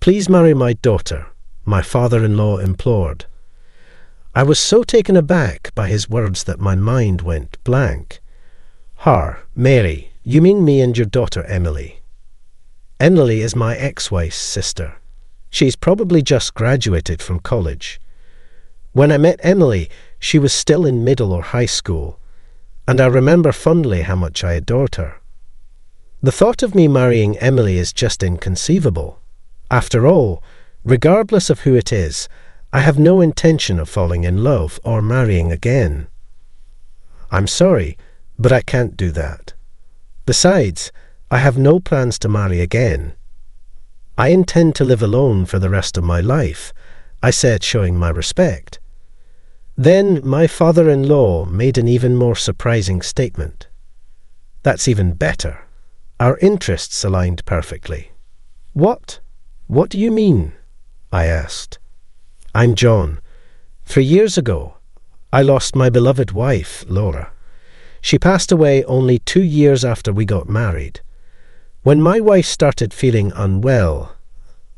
Please marry my daughter, my father-in-law implored. I was so taken aback by his words that my mind went blank. Her, Mary, you mean me and your daughter Emily? Emily is my ex-wife's sister. She's probably just graduated from college. When I met Emily, she was still in middle or high school, and I remember fondly how much I adored her. The thought of me marrying Emily is just inconceivable. After all, regardless of who it is, I have no intention of falling in love or marrying again. I'm sorry, but I can't do that. Besides, I have no plans to marry again. I intend to live alone for the rest of my life, I said, showing my respect. Then my father-in-law made an even more surprising statement. That's even better. Our interests aligned perfectly. What? What do you mean? I asked. I'm John. 3 years ago, I lost my beloved wife, Laura. She passed away only 2 years after we got married. When my wife started feeling unwell,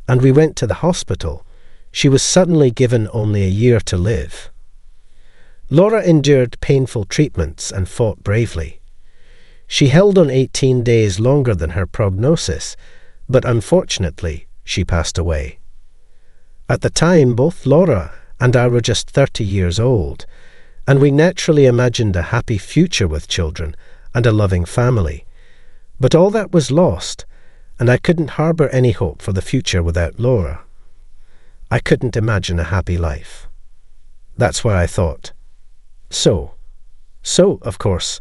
and we went to the hospital, she was suddenly given only a year to live. Laura endured painful treatments and fought bravely. She held on 18 days longer than her prognosis, but unfortunately, she passed away. At the time, both Laura and I were just 30 years old, and we naturally imagined a happy future with children and a loving family. But all that was lost, and I couldn't harbour any hope for the future without Laura. I couldn't imagine a happy life. That's why I thought. So, of course,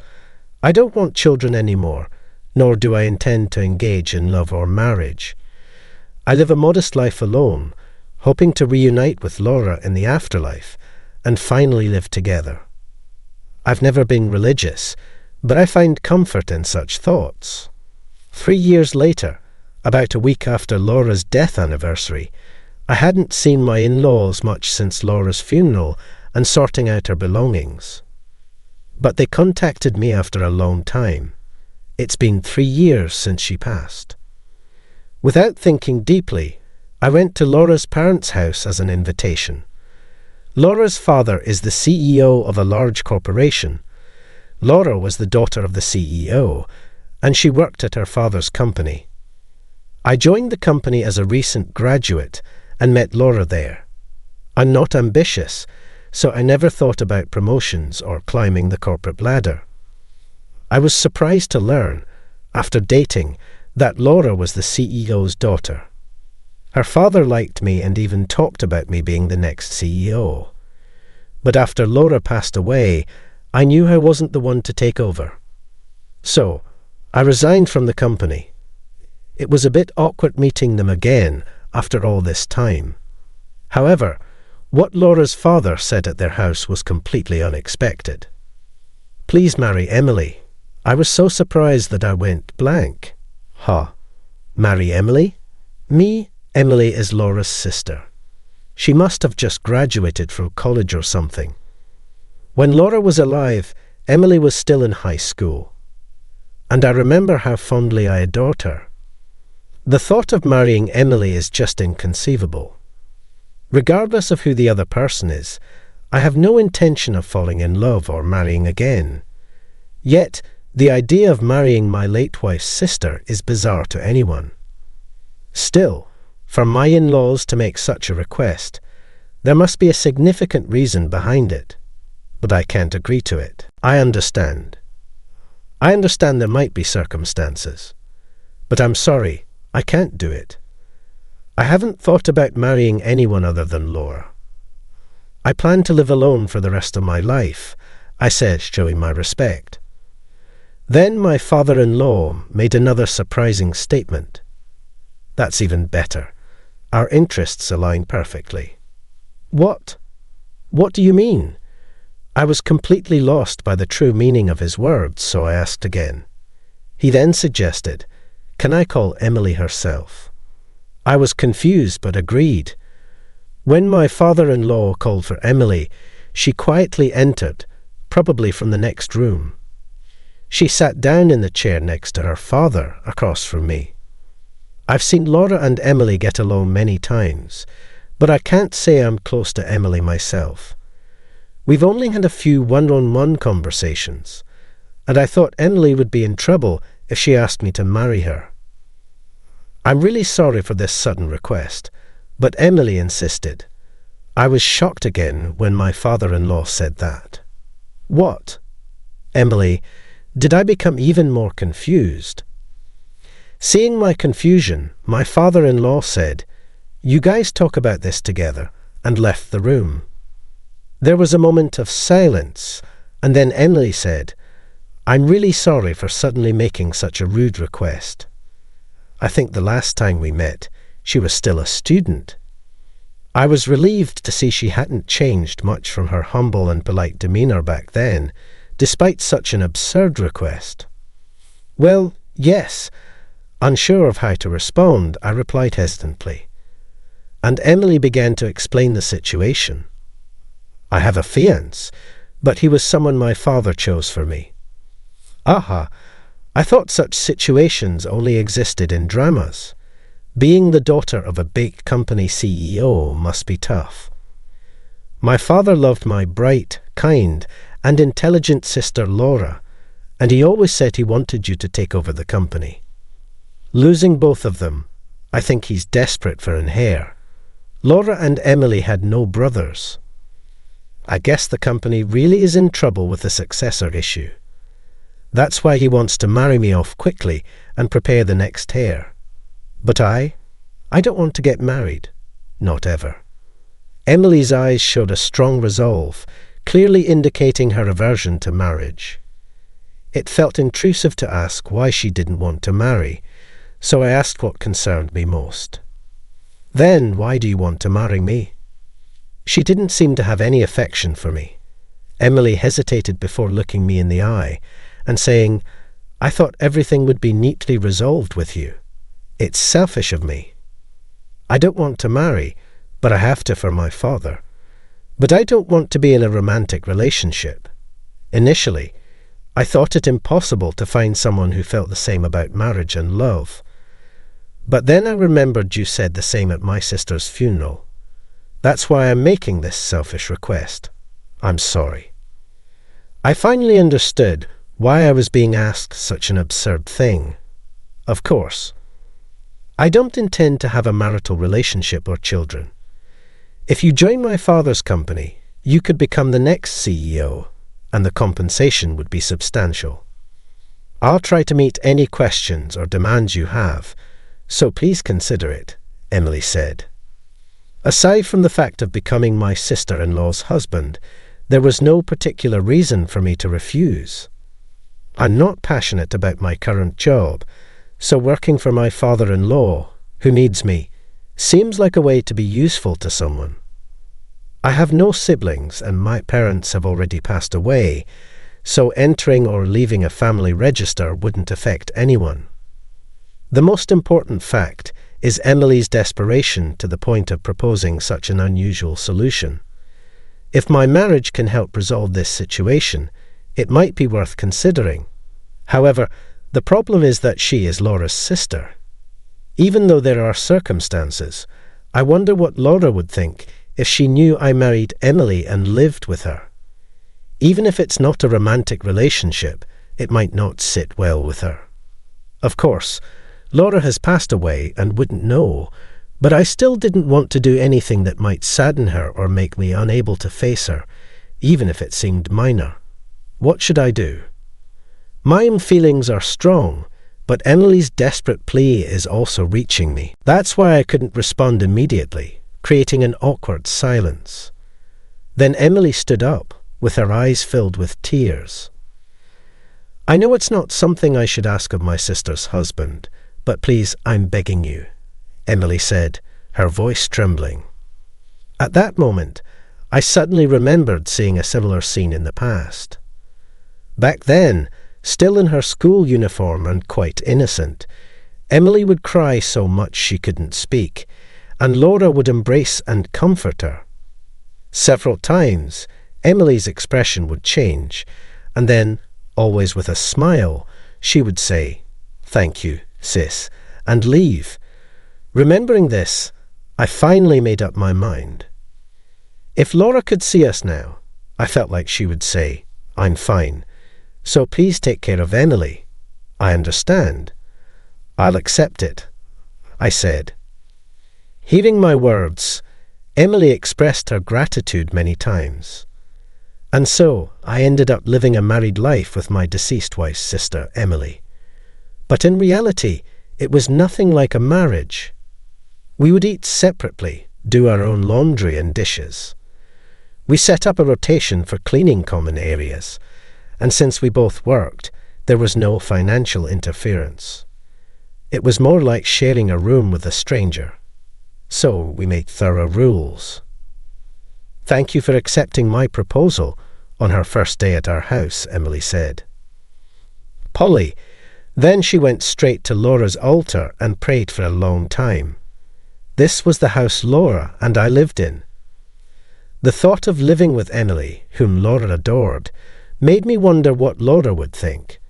I don't want children anymore, nor do I intend to engage in love or marriage. I live a modest life alone, hoping to reunite with Laura in the afterlife and finally live together. I've never been religious, but I find comfort in such thoughts. 3 years later, about a week after Laura's death anniversary, I hadn't seen my in-laws much since Laura's funeral and sorting out her belongings. But they contacted me after a long time. It's been 3 years since she passed. Without thinking deeply, I went to Laura's parents' house as an invitation. Laura's father is the CEO of a large corporation. Laura was the daughter of the CEO, and she worked at her father's company. I joined the company as a recent graduate and met Laura there. I'm not ambitious, so I never thought about promotions or climbing the corporate ladder. I was surprised to learn, after dating, that Laura was the CEO's daughter. Her father liked me and even talked about me being the next CEO. But after Laura passed away, I knew I wasn't the one to take over. So, I resigned from the company. It was a bit awkward meeting them again after all this time. However, what Laura's father said at their house was completely unexpected. Please marry Emily. I was so surprised that I went blank. Marry Emily? Me? Emily is Laura's sister. She must have just graduated from college or something. When Laura was alive, Emily was still in high school. And I remember how fondly I adored her. The thought of marrying Emily is just inconceivable. Regardless of who the other person is, I have no intention of falling in love or marrying again. Yet, the idea of marrying my late wife's sister is bizarre to anyone. Still, for my in-laws to make such a request, there must be a significant reason behind it. But I can't agree to it. I understand there might be circumstances. But I'm sorry, I can't do it. I haven't thought about marrying anyone other than Laura. I plan to live alone for the rest of my life, I said, showing my respect. Then my father-in-law made another surprising statement. That's even better. Our interests align perfectly. What? What do you mean? I was completely lost by the true meaning of his words, so I asked again. He then suggested, can I call Emily herself? I was confused but agreed. When my father-in-law called for Emily, she quietly entered, probably from the next room. She sat down in the chair next to her father, across from me. I've seen Laura and Emily get along many times, but I can't say I'm close to Emily myself. We've only had a few one-on-one conversations, and I thought Emily would be in trouble if she asked me to marry her. I'm really sorry for this sudden request, but Emily insisted. I was shocked again when my father-in-law said that. What? Emily, did I become even more confused? Seeing my confusion, my father-in-law said, "You guys talk about this together," and left the room. There was a moment of silence, and then Emily said, "I'm really sorry for suddenly making such a rude request. I think the last time we met, she was still a student." I was relieved to see she hadn't changed much from her humble and polite demeanour back then, despite such an absurd request. "Well, yes." Unsure of how to respond, I replied hesitantly. And Emily began to explain the situation. "I have a fiancé, but he was someone my father chose for me." Aha! I thought such situations only existed in dramas. Being the daughter of a big company CEO must be tough. My father loved my bright, kind, and intelligent sister Laura, and he always said he wanted you to take over the company. Losing both of them, I think he's desperate for an heir. Laura and Emily had no brothers. I guess the company really is in trouble with the successor issue. That's why he wants to marry me off quickly and prepare the next heir. But I don't want to get married. Not ever. Emily's eyes showed a strong resolve, clearly indicating her aversion to marriage. It felt intrusive to ask why she didn't want to marry, so I asked what concerned me most. "Then why do you want to marry me?" She didn't seem to have any affection for me. Emily hesitated before looking me in the eye and saying, "I thought everything would be neatly resolved with you. It's selfish of me. I don't want to marry, but I have to for my father. But I don't want to be in a romantic relationship. Initially, I thought it impossible to find someone who felt the same about marriage and love. But then I remembered you said the same at my sister's funeral. That's why I'm making this selfish request. I'm sorry." I finally understood why I was being asked such an absurd thing. Of course, I don't intend to have a marital relationship or children. If you join my father's company, you could become the next CEO, and the compensation would be substantial. I'll try to meet any questions or demands you have, so please consider it, Emily said. Aside from the fact of becoming my sister-in-law's husband, there was no particular reason for me to refuse. I'm not passionate about my current job, so working for my father-in-law, who needs me, seems like a way to be useful to someone. I have no siblings and my parents have already passed away, so entering or leaving a family register wouldn't affect anyone. The most important fact is Emily's desperation to the point of proposing such an unusual solution. If my marriage can help resolve this situation, it might be worth considering. However, the problem is that she is Laura's sister. Even though there are circumstances, I wonder what Laura would think if she knew I married Emily and lived with her. Even if it's not a romantic relationship, it might not sit well with her. Of course, Laura has passed away and wouldn't know, but I still didn't want to do anything that might sadden her or make me unable to face her, even if it seemed minor. What should I do? My own feelings are strong, but Emily's desperate plea is also reaching me. That's why I couldn't respond immediately, creating an awkward silence. Then Emily stood up, with her eyes filled with tears. "I know it's not something I should ask of my sister's husband, but please, I'm begging you," Emily said, her voice trembling. At that moment, I suddenly remembered seeing a similar scene in the past. Back then, still in her school uniform and quite innocent, Emily would cry so much she couldn't speak, and Laura would embrace and comfort her. Several times, Emily's expression would change, and then, always with a smile, she would say, "Thank you, sis," and leave, Remembering this, I finally made up my mind. If Laura could see us now, I felt like she would say, "I'm fine, so please take care of Emily." "I understand. I'll accept it," I said. Hearing my words, Emily expressed her gratitude many times. And so I ended up living a married life with my deceased wife's sister, Emily. But in reality, it was nothing like a marriage. We would eat separately, do our own laundry and dishes. We set up a rotation for cleaning common areas, and since we both worked, there was no financial interference. It was more like sharing a room with a stranger. So we made thorough rules. "Thank you for accepting my proposal on her first day at our house," Emily said. Polly, then she went straight to Laura's altar and prayed for a long time. This was the house Laura and I lived in. The thought of living with Emily, whom Laura adored, made me wonder what Laura would think.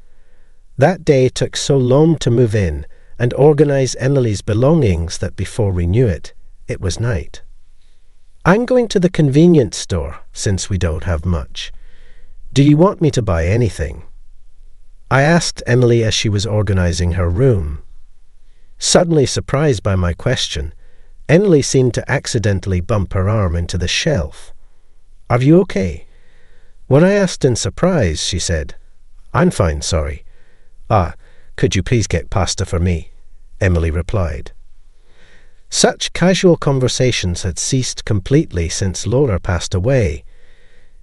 That day took so long to move in and organize Emily's belongings that before we knew it, it was night. "I'm going to the convenience store, since we don't have much. Do you want me to buy anything?" I asked Emily as she was organizing her room. Suddenly surprised by my question, Emily seemed to accidentally bump her arm into the shelf. "Are you okay?" When I asked in surprise, she said, "I'm fine, sorry." Could you please get pasta for me?" Emily replied. Such casual conversations had ceased completely since Laura passed away.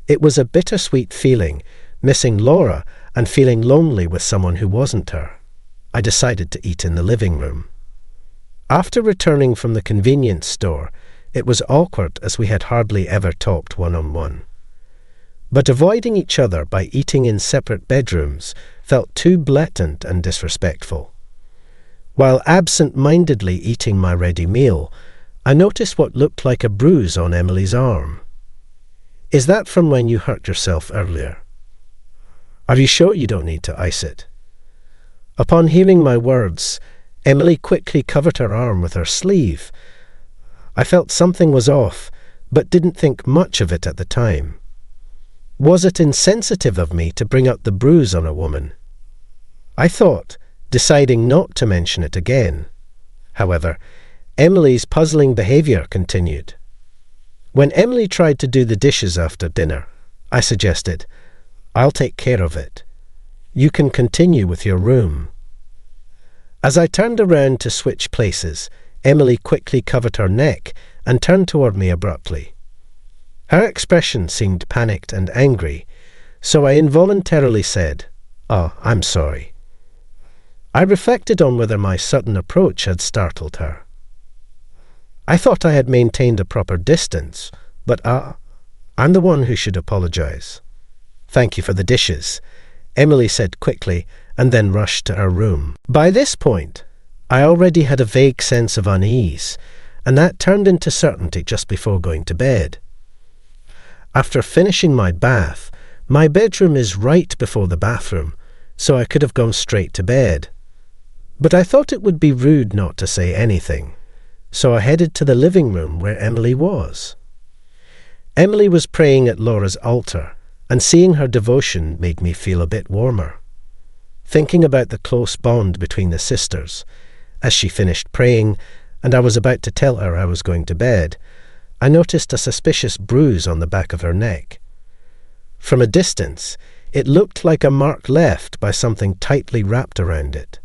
It was a bittersweet feeling, missing Laura and feeling lonely with someone who wasn't her. I decided to eat in the living room. After returning from the convenience store, it was awkward as we had hardly ever talked one-on-one. But avoiding each other by eating in separate bedrooms felt too blatant and disrespectful. While absent-mindedly eating my ready meal, I noticed what looked like a bruise on Emily's arm. "Is that from when you hurt yourself earlier? Are you sure you don't need to ice it?" Upon hearing my words, Emily quickly covered her arm with her sleeve. I felt something was off, but didn't think much of it at the time. Was it insensitive of me to bring up the bruise on a woman? I thought, deciding not to mention it again. However, Emily's puzzling behaviour continued. When Emily tried to do the dishes after dinner, I suggested, "I'll take care of it. You can continue with your room." As I turned around to switch places, Emily quickly covered her neck and turned toward me abruptly. Her expression seemed panicked and angry, so I involuntarily said, "I'm sorry." I reflected on whether my sudden approach had startled her. I thought I had maintained a proper distance, but I'm the one who should apologize. "Thank you for the dishes," Emily said quickly, and then rushed to her room. By this point, I already had a vague sense of unease, and that turned into certainty just before going to bed. After finishing my bath, my bedroom is right before the bathroom, so I could have gone straight to bed. But I thought it would be rude not to say anything, so I headed to the living room where Emily was. Emily was praying at Laura's altar, and seeing her devotion made me feel a bit warmer. Thinking about the close bond between the sisters, as she finished praying, and I was about to tell her I was going to bed, I noticed a suspicious bruise on the back of her neck. From a distance, it looked like a mark left by something tightly wrapped around it.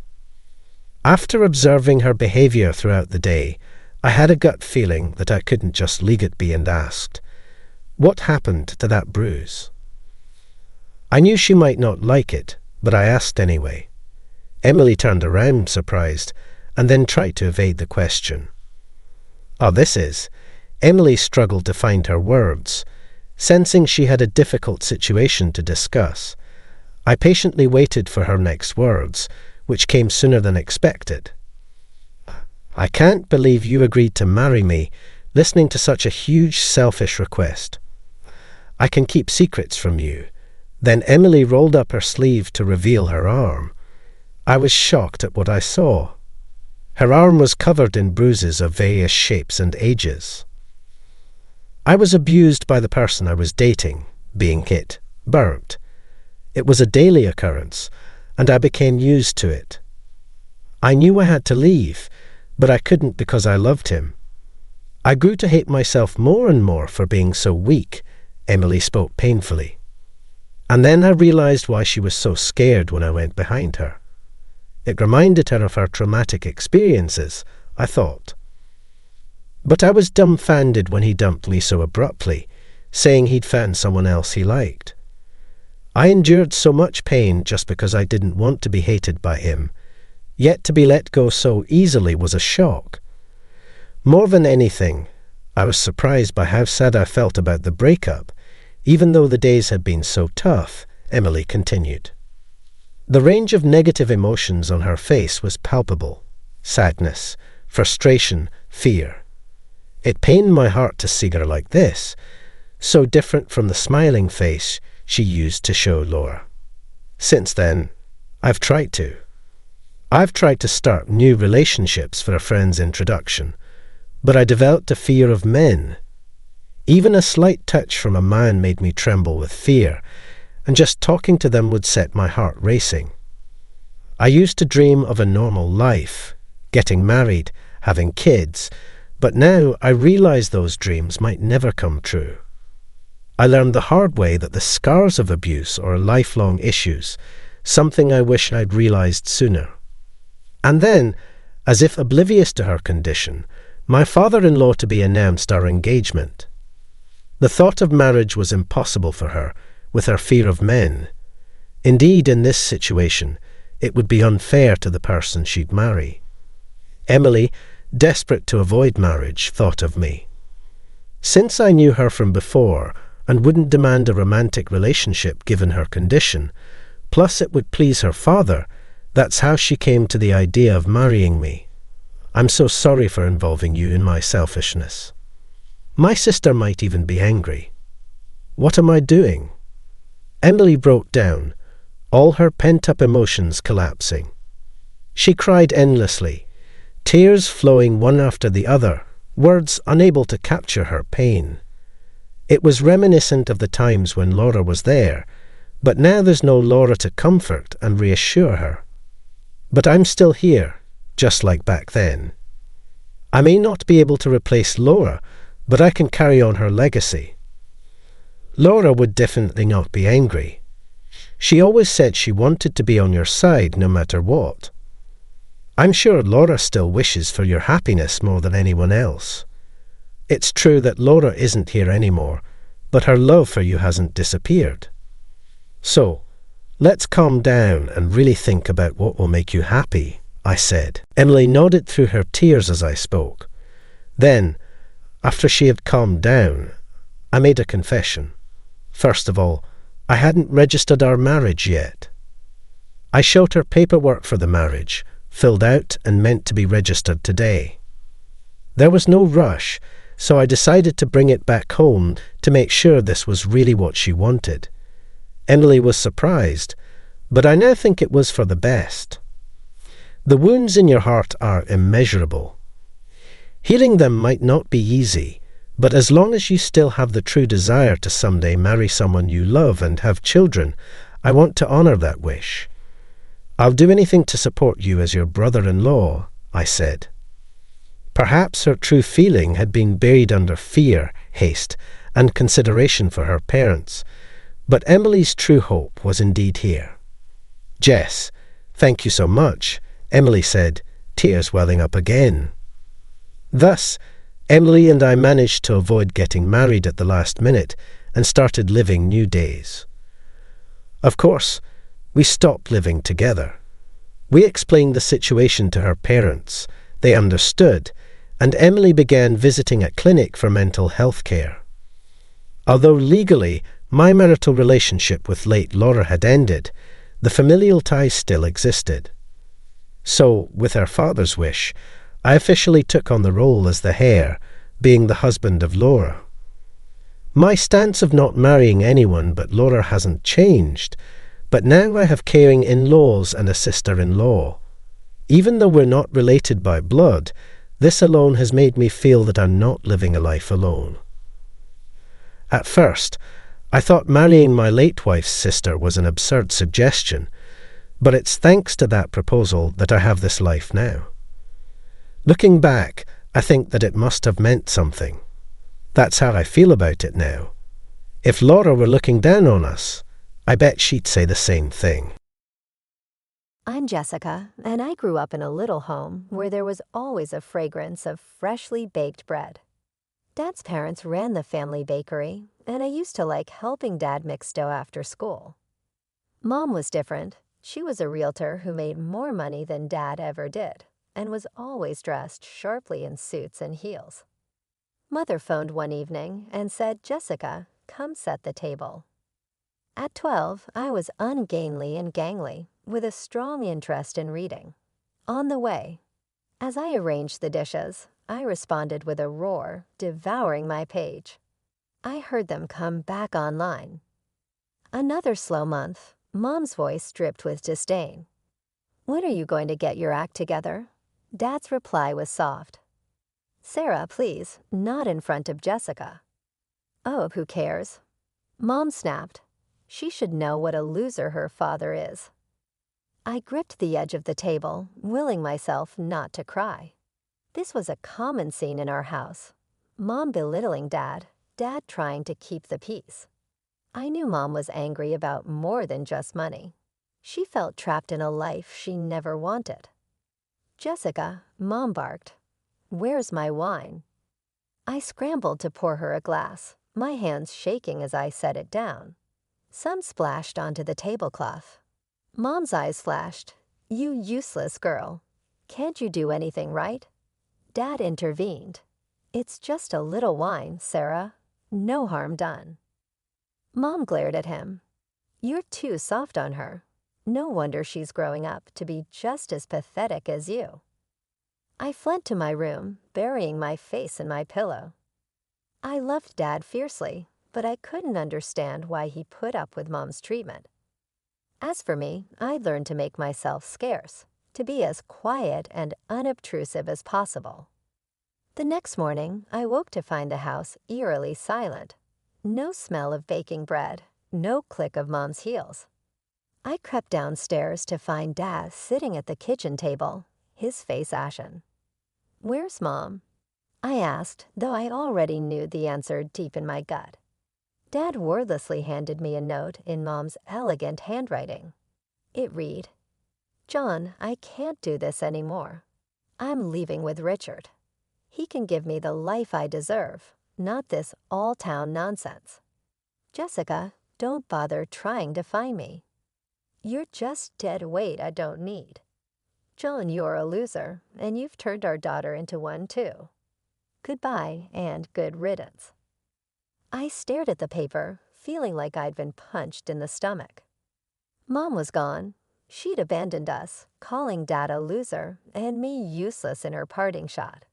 After observing her behaviour throughout the day, I had a gut feeling that I couldn't just leave it be and asked, "What happened to that bruise?" I knew she might not like it, but I asked anyway. Emily turned around, surprised, and then tried to evade the question. Emily struggled to find her words. Sensing she had a difficult situation to discuss, I patiently waited for her next words, which came sooner than expected. "I can't believe you agreed to marry me, listening to such a huge selfish request. I can keep secrets from you." Then Emily rolled up her sleeve to reveal her arm. I was shocked at what I saw. Her arm was covered in bruises of various shapes and ages. I was abused by the person I was dating, being hit, burnt. It was a daily occurrence, and I became used to it. I knew I had to leave, but I couldn't because I loved him. I grew to hate myself more and more for being so weak, Emily spoke painfully. And then I realized why she was so scared when I went behind her. It reminded her of her traumatic experiences, I thought. But I was dumbfounded when he dumped me so abruptly, saying he'd found someone else he liked. I endured so much pain just because I didn't want to be hated by him, yet to be let go so easily was a shock. More than anything, I was surprised by how sad I felt about the breakup, even though the days had been so tough, Emily continued. The range of negative emotions on her face was palpable: sadness, frustration, fear. It pained my heart to see her like this, so different from the smiling face she used to show Laura. Since then, I've tried to start new relationships for a friend's introduction, but I developed a fear of men. Even a slight touch from a man made me tremble with fear, and just talking to them would set my heart racing. I used to dream of a normal life, getting married, having kids, but now I realize those dreams might never come true. I learned the hard way that the scars of abuse are lifelong issues, something I wish I'd realized sooner. And then, as if oblivious to her condition, my father-in-law-to-be announced our engagement. The thought of marriage was impossible for her, with her fear of men. Indeed, in this situation, it would be unfair to the person she'd marry. Emily, desperate to avoid marriage, thought of me. Since I knew her from before and wouldn't demand a romantic relationship given her condition, plus it would please her father, that's how she came to the idea of marrying me. I'm so sorry for involving you in my selfishness. My sister might even be angry. What am I doing? Emily broke down, all her pent-up emotions collapsing. She cried endlessly, tears flowing one after the other, words unable to capture her pain. It was reminiscent of the times when Laura was there, but now there's no Laura to comfort and reassure her. But I'm still here, just like back then. I may not be able to replace Laura, but I can carry on her legacy. Laura would definitely not be angry. She always said she wanted to be on your side no matter what. I'm sure Laura still wishes for your happiness more than anyone else. It's true that Laura isn't here anymore, but her love for you hasn't disappeared. So, let's calm down and really think about what will make you happy, I said. Emily nodded through her tears as I spoke. Then, after she had calmed down, I made a confession. First of all, I hadn't registered our marriage yet. I showed her paperwork for the marriage, filled out and meant to be registered today. There was no rush, so I decided to bring it back home to make sure this was really what she wanted. Emily was surprised, but I now think it was for the best. The wounds in your heart are immeasurable. Healing them might not be easy, but as long as you still have the true desire to someday marry someone you love and have children, I want to honor that wish. I'll do anything to support you as your brother-in-law, I said. Perhaps her true feeling had been buried under fear, haste, and consideration for her parents, but Emily's true hope was indeed here. Jess, thank you so much, Emily said, tears welling up again. Thus, Emily and I managed to avoid getting married at the last minute and started living new days. Of course, we stopped living together. We explained the situation to her parents. They understood, and Emily began visiting a clinic for mental health care. Although legally my marital relationship with late Laura had ended, the familial ties still existed. So, with her father's wish, I officially took on the role as the heir, being the husband of Laura. My stance of not marrying anyone but Laura hasn't changed, but now I have caring in-laws and a sister-in-law. Even though we're not related by blood, this alone has made me feel that I'm not living a life alone. At first, I thought marrying my late wife's sister was an absurd suggestion, but it's thanks to that proposal that I have this life now. Looking back, I think that it must have meant something. That's how I feel about it now. If Laura were looking down on us, I bet she'd say the same thing. I'm Jessica, and I grew up in a little home where there was always a fragrance of freshly baked bread. Dad's parents ran the family bakery, and I used to like helping Dad mix dough after school. Mom was different. She was a realtor who made more money than Dad ever did, and was always dressed sharply in suits and heels. Mother phoned one evening and said, "Jessica, come set the table." At 12, I was ungainly and gangly, with a strong interest in reading. On the way. As I arranged the dishes, I responded with a roar, devouring my page. I heard them come back online. Another slow month, Mom's voice dripped with disdain. "When are you going to get your act together?" Dad's reply was soft. "Sarah, please, not in front of Jessica." "Oh, who cares?" Mom snapped. She should know what a loser her father is. I gripped the edge of the table, willing myself not to cry. This was a common scene in our house. Mom belittling Dad, Dad trying to keep the peace. I knew Mom was angry about more than just money. She felt trapped in a life she never wanted. "Jessica," Mom barked, "where's my wine?" I scrambled to pour her a glass, my hands shaking as I set it down. Some splashed onto the tablecloth. Mom's eyes flashed. "You useless girl. Can't you do anything right?" Dad intervened. "It's just a little wine, Sarah. No harm done." Mom glared at him. "You're too soft on her. No wonder she's growing up to be just as pathetic as you." I fled to my room, burying my face in my pillow. I loved Dad fiercely, but I couldn't understand why he put up with Mom's treatment. As for me, I learned to make myself scarce, to be as quiet and unobtrusive as possible. The next morning, I woke to find the house eerily silent. No smell of baking bread, no click of Mom's heels. I crept downstairs to find Dad sitting at the kitchen table, his face ashen. "Where's Mom?" I asked, though I already knew the answer deep in my gut. Dad wordlessly handed me a note in Mom's elegant handwriting. It read, "John, I can't do this anymore. I'm leaving with Richard. He can give me the life I deserve, not this all-town nonsense. Jessica, don't bother trying to find me. You're just dead weight I don't need. John, you're a loser, and you've turned our daughter into one too. Goodbye and good riddance." I stared at the paper, feeling like I'd been punched in the stomach. Mom was gone. She'd abandoned us, calling Dad a loser and me useless in her parting shot.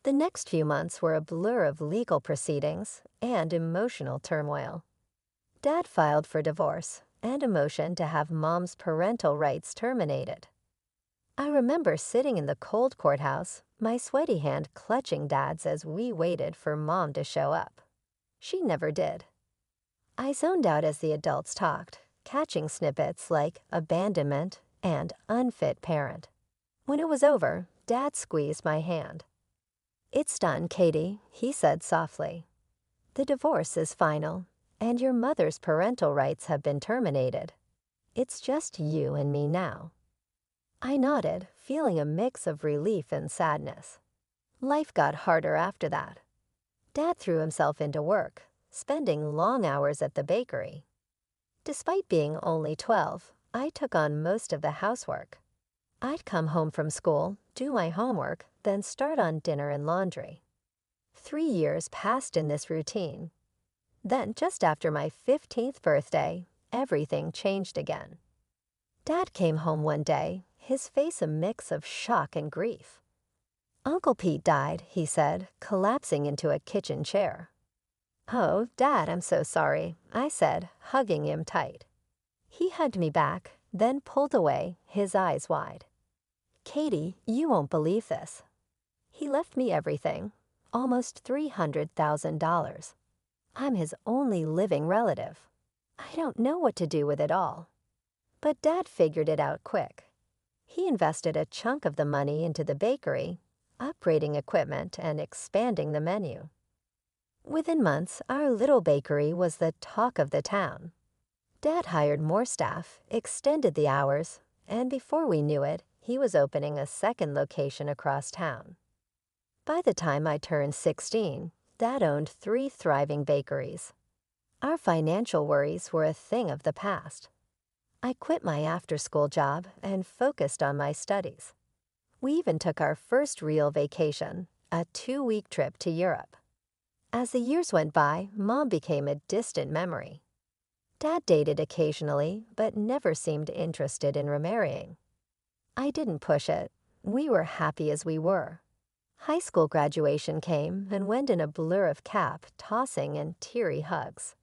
The next few months were a blur of legal proceedings and emotional turmoil. Dad filed for divorce and a motion to have Mom's parental rights terminated. I remember sitting in the cold courthouse, my sweaty hand clutching Dad's as we waited for Mom to show up. She never did. I zoned out as the adults talked, catching snippets like abandonment and unfit parent. When it was over, Dad squeezed my hand. "It's done, Katie," he said softly. "The divorce is final, and your mother's parental rights have been terminated. It's just you and me now." I nodded, feeling a mix of relief and sadness. Life got harder after that. Dad threw himself into work, spending long hours at the bakery. Despite being only 12, I took on most of the housework. I'd come home from school, do my homework, then start on dinner and laundry. 3 years passed in this routine. Then, just after my 15th birthday, everything changed again. Dad came home one day, his face a mix of shock and grief. "Uncle Pete died," he said, collapsing into a kitchen chair. "Oh, Dad, I'm so sorry," I said, hugging him tight. He hugged me back, then pulled away, his eyes wide. Katie, you won't believe this. He left me everything, almost $300,000. I'm his only living relative. I don't know what to do with it all. But Dad figured it out quick. He invested a chunk of the money into the bakery, upgrading equipment and expanding the menu. Within months, our little bakery was the talk of the town. Dad hired more staff, extended the hours, and before we knew it, he was opening a second location across town. By the time I turned 16, Dad owned 3 thriving bakeries. Our financial worries were a thing of the past. I quit my after-school job and focused on my studies. We even took our first real vacation, a 2-week trip to Europe. As the years went by, Mom became a distant memory. Dad dated occasionally, but never seemed interested in remarrying. I didn't push it. We were happy as we were. High school graduation came and went in a blur of cap, tossing, and teary hugs.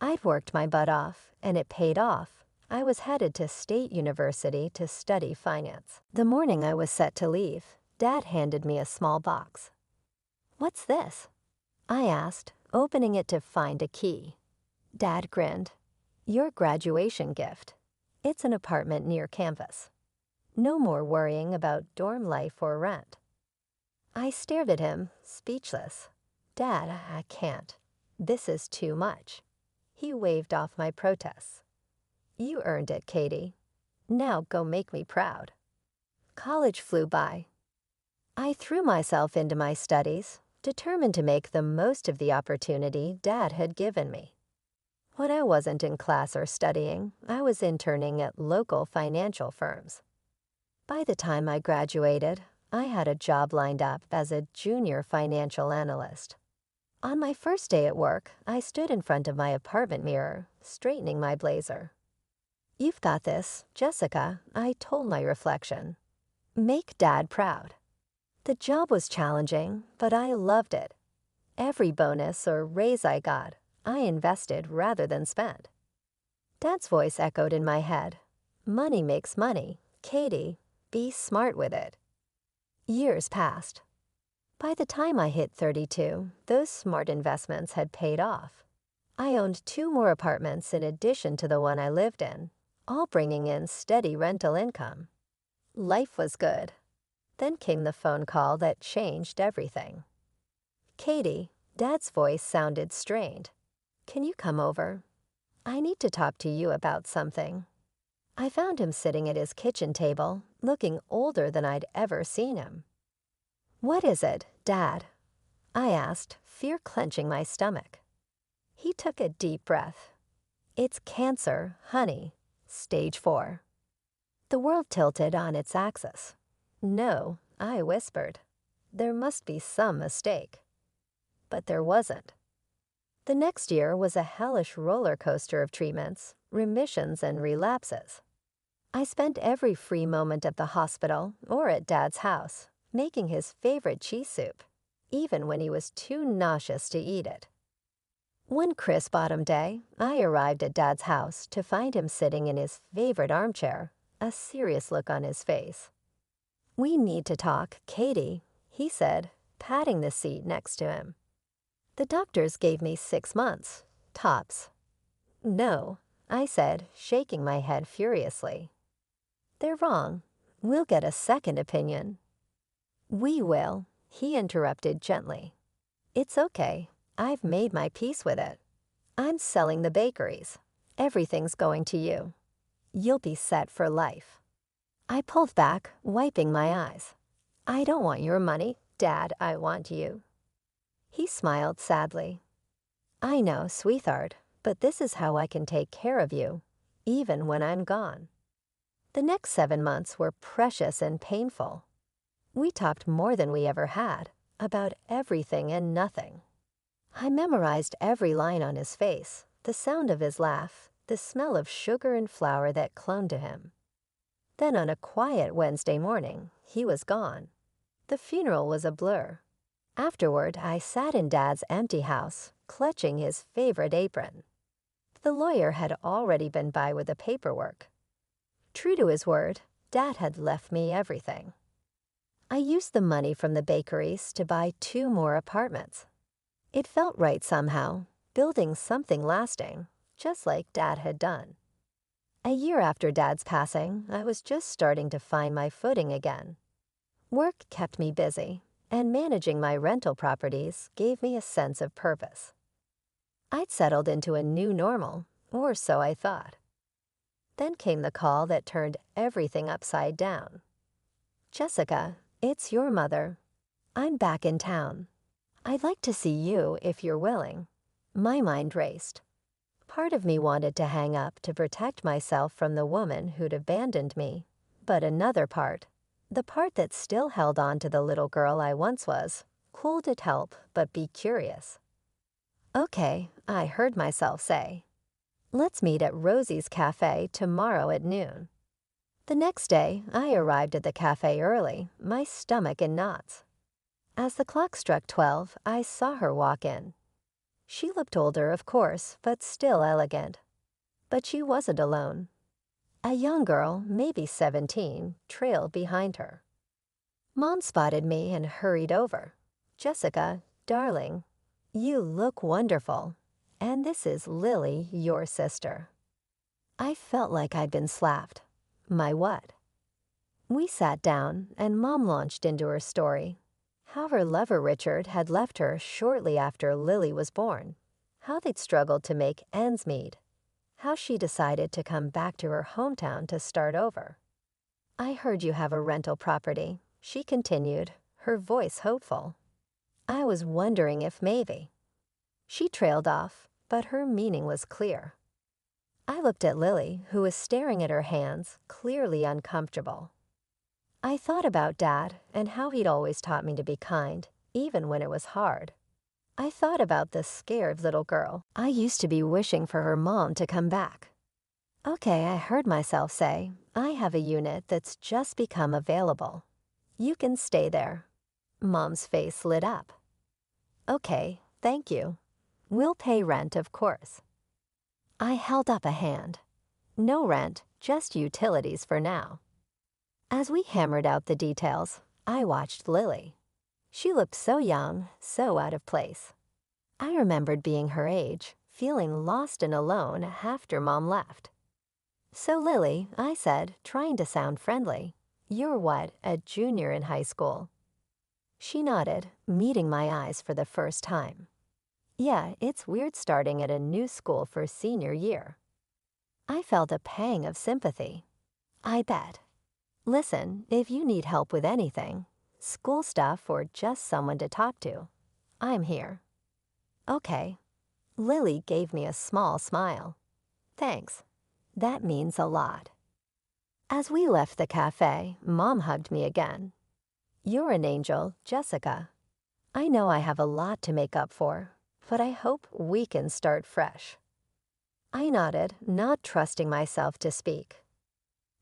I'd worked my butt off, and it paid off. I was headed to State University to study finance. The morning I was set to leave, Dad handed me a small box. "What's this?" I asked, opening it to find a key. Dad grinned. "Your graduation gift. It's an apartment near campus. No more worrying about dorm life or rent." I stared at him, speechless. "Dad, I can't. This is too much." He waved off my protests. "You earned it, Katie. Now go make me proud." College flew by. I threw myself into my studies, determined to make the most of the opportunity Dad had given me. When I wasn't in class or studying, I was interning at local financial firms. By the time I graduated, I had a job lined up as a junior financial analyst. On my first day at work, I stood in front of my apartment mirror, straightening my blazer. "You've got this, Jessica," I told my reflection. "Make Dad proud." The job was challenging, but I loved it. Every bonus or raise I got, I invested rather than spent. Dad's voice echoed in my head. "Money makes money. Katie, be smart with it." Years passed. By the time I hit 32, those smart investments had paid off. I owned 2 more apartments in addition to the one I lived in, all bringing in steady rental income. Life was good. Then came the phone call that changed everything. "Katie," Dad's voice sounded strained. "Can you come over? I need to talk to you about something." I found him sitting at his kitchen table, looking older than I'd ever seen him. "What is it, Dad?" I asked, fear clenching my stomach. He took a deep breath. "It's cancer, honey, stage 4. The world tilted on its axis. "No," I whispered. "There must be some mistake." But there wasn't. The next year was a hellish roller coaster of treatments, remissions, and relapses. I spent every free moment at the hospital or at Dad's house, making his favorite cheese soup, even when he was too nauseous to eat it. One crisp autumn day, I arrived at Dad's house to find him sitting in his favorite armchair, a serious look on his face. "We need to talk, Katie," he said, patting the seat next to him. "The doctors gave me 6 months, tops." "No," I said, shaking my head furiously. "They're wrong. We'll get a second opinion." "We will," he interrupted gently. "It's okay. I've made my peace with it. I'm selling the bakeries. Everything's going to you. You'll be set for life." I pulled back, wiping my eyes. "I don't want your money, Dad, I want you." He smiled sadly. "I know, sweetheart, but this is how I can take care of you, even when I'm gone." The next 7 months were precious and painful. We talked more than we ever had, about everything and nothing. I memorized every line on his face, the sound of his laugh, the smell of sugar and flour that clung to him. Then on a quiet Wednesday morning, he was gone. The funeral was a blur. Afterward, I sat in Dad's empty house, clutching his favorite apron. The lawyer had already been by with the paperwork. True to his word, Dad had left me everything. I used the money from the bakeries to buy 2 more apartments. It felt right somehow, building something lasting, just like Dad had done. A year after Dad's passing, I was just starting to find my footing again. Work kept me busy, and managing my rental properties gave me a sense of purpose. I'd settled into a new normal, or so I thought. Then came the call that turned everything upside down. "Jessica, it's your mother. I'm back in town. I'd like to see you if you're willing." My mind raced. Part of me wanted to hang up to protect myself from the woman who'd abandoned me, but another part, the part that still held on to the little girl I once was, could it help but be curious. "Okay," I heard myself say. "Let's meet at Rosie's Cafe tomorrow at noon." The next day, I arrived at the cafe early, my stomach in knots. As the clock struck 12, I saw her walk in. She looked older, of course, but still elegant. But she wasn't alone. A young girl, maybe 17, trailed behind her. Mom spotted me and hurried over. "Jessica, darling, you look wonderful. And this is Lily, your sister." I felt like I'd been slapped. My what? We sat down, and Mom launched into her story. How her lover Richard had left her shortly after Lily was born. How they'd struggled to make ends meet. How she decided to come back to her hometown to start over. "I heard you have a rental property," she continued, her voice hopeful. I was wondering if maybe. She trailed off, but her meaning was clear. I looked at Lily, who was staring at her hands, clearly uncomfortable. I thought about Dad and how he'd always taught me to be kind, even when it was hard. I thought about the scared little girl I used to be wishing for her mom to come back. "Okay," I heard myself say, "I have a unit that's just become available. You can stay there." Mom's face lit up. "Okay, thank you. We'll pay rent, of course." I held up a hand. "No rent, just utilities for now." As we hammered out the details, I watched Lily. She looked so young, so out of place. I remembered being her age, feeling lost and alone after Mom left. "So Lily," I said, trying to sound friendly, "you're what, a junior in high school?" She nodded, meeting my eyes for the first time. "Yeah, it's weird starting at a new school for senior year." I felt a pang of sympathy. "I bet. Listen, if you need help with anything, school stuff or just someone to talk to, I'm here." "Okay." Lily gave me a small smile. "Thanks. That means a lot." As we left the cafe, Mom hugged me again. "You're an angel, Jessica. I know I have a lot to make up for, but I hope we can start fresh." I nodded, not trusting myself to speak.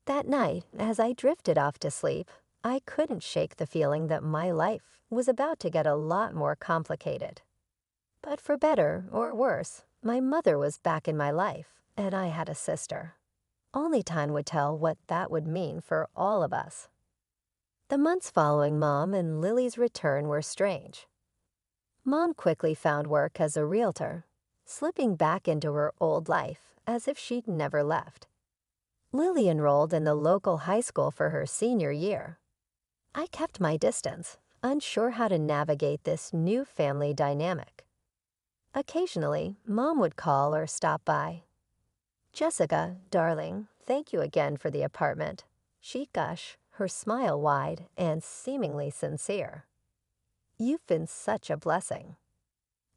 That night, as I drifted off to sleep, I couldn't shake the feeling that my life was about to get a lot more complicated. But for better or worse, my mother was back in my life, and I had a sister. Only time would tell what that would mean for all of us. The months following Mom and Lily's return were strange. Mom quickly found work as a realtor, slipping back into her old life as if she'd never left. Lily enrolled in the local high school for her senior year. I kept my distance, unsure how to navigate this new family dynamic. Occasionally, Mom would call or stop by. "Jessica, darling, thank you again for the apartment." She'd gush, her smile wide and seemingly sincere. "You've been such a blessing."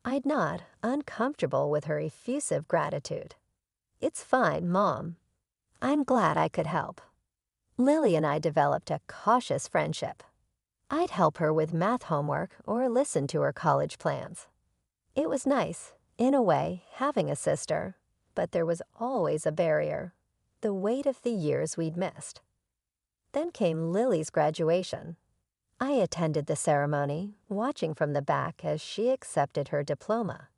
I'd nod, uncomfortable with her effusive gratitude. "It's fine, Mom. I'm glad I could help." Lily and I developed a cautious friendship. I'd help her with math homework or listen to her college plans. It was nice, in a way, having a sister, but there was always a barrier, the weight of the years we'd missed. Then came Lily's graduation. I attended the ceremony, watching from the back as she accepted her diploma.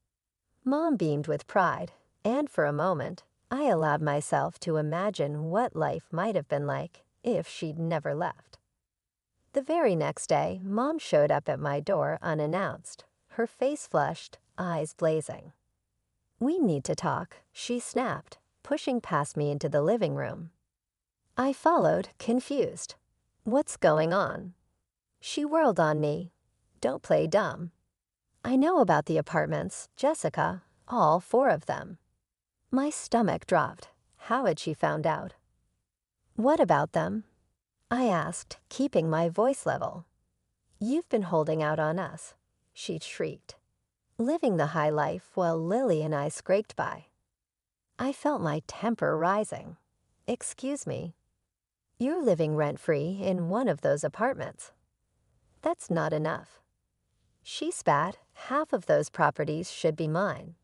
Mom beamed with pride, and for a moment, I allowed myself to imagine what life might have been like if she'd never left. The very next day, Mom showed up at my door unannounced, her face flushed, eyes blazing. "We need to talk," she snapped, pushing past me into the living room. I followed, confused. "What's going on?" She whirled on me. "Don't play dumb. I know about the apartments, Jessica, all 4 of them." My stomach dropped. How had she found out? "What about them?" I asked, keeping my voice level. "You've been holding out on us," she shrieked, living the high life while Lily and I scraped by. I felt my temper rising. "Excuse me. You're living rent-free in one of those apartments. That's not enough." She spat. "Half of those properties should be mine."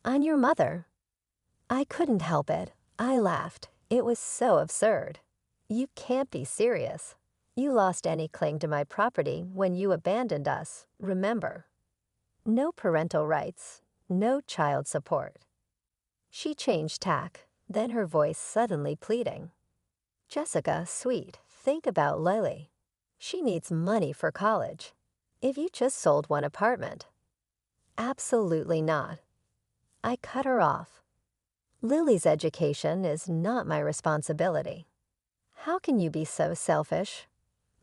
"I'm your mother." I couldn't help it. I laughed. It was so absurd. "You can't be serious. You lost any claim to my property when you abandoned us, remember? No parental rights, no child support." She changed tack, then her voice suddenly pleading. "Jessica, sweet, think about Lily. She needs money for college. If you just sold one apartment." "Absolutely not." I cut her off. "Lily's education is not my responsibility." "How can you be so selfish?"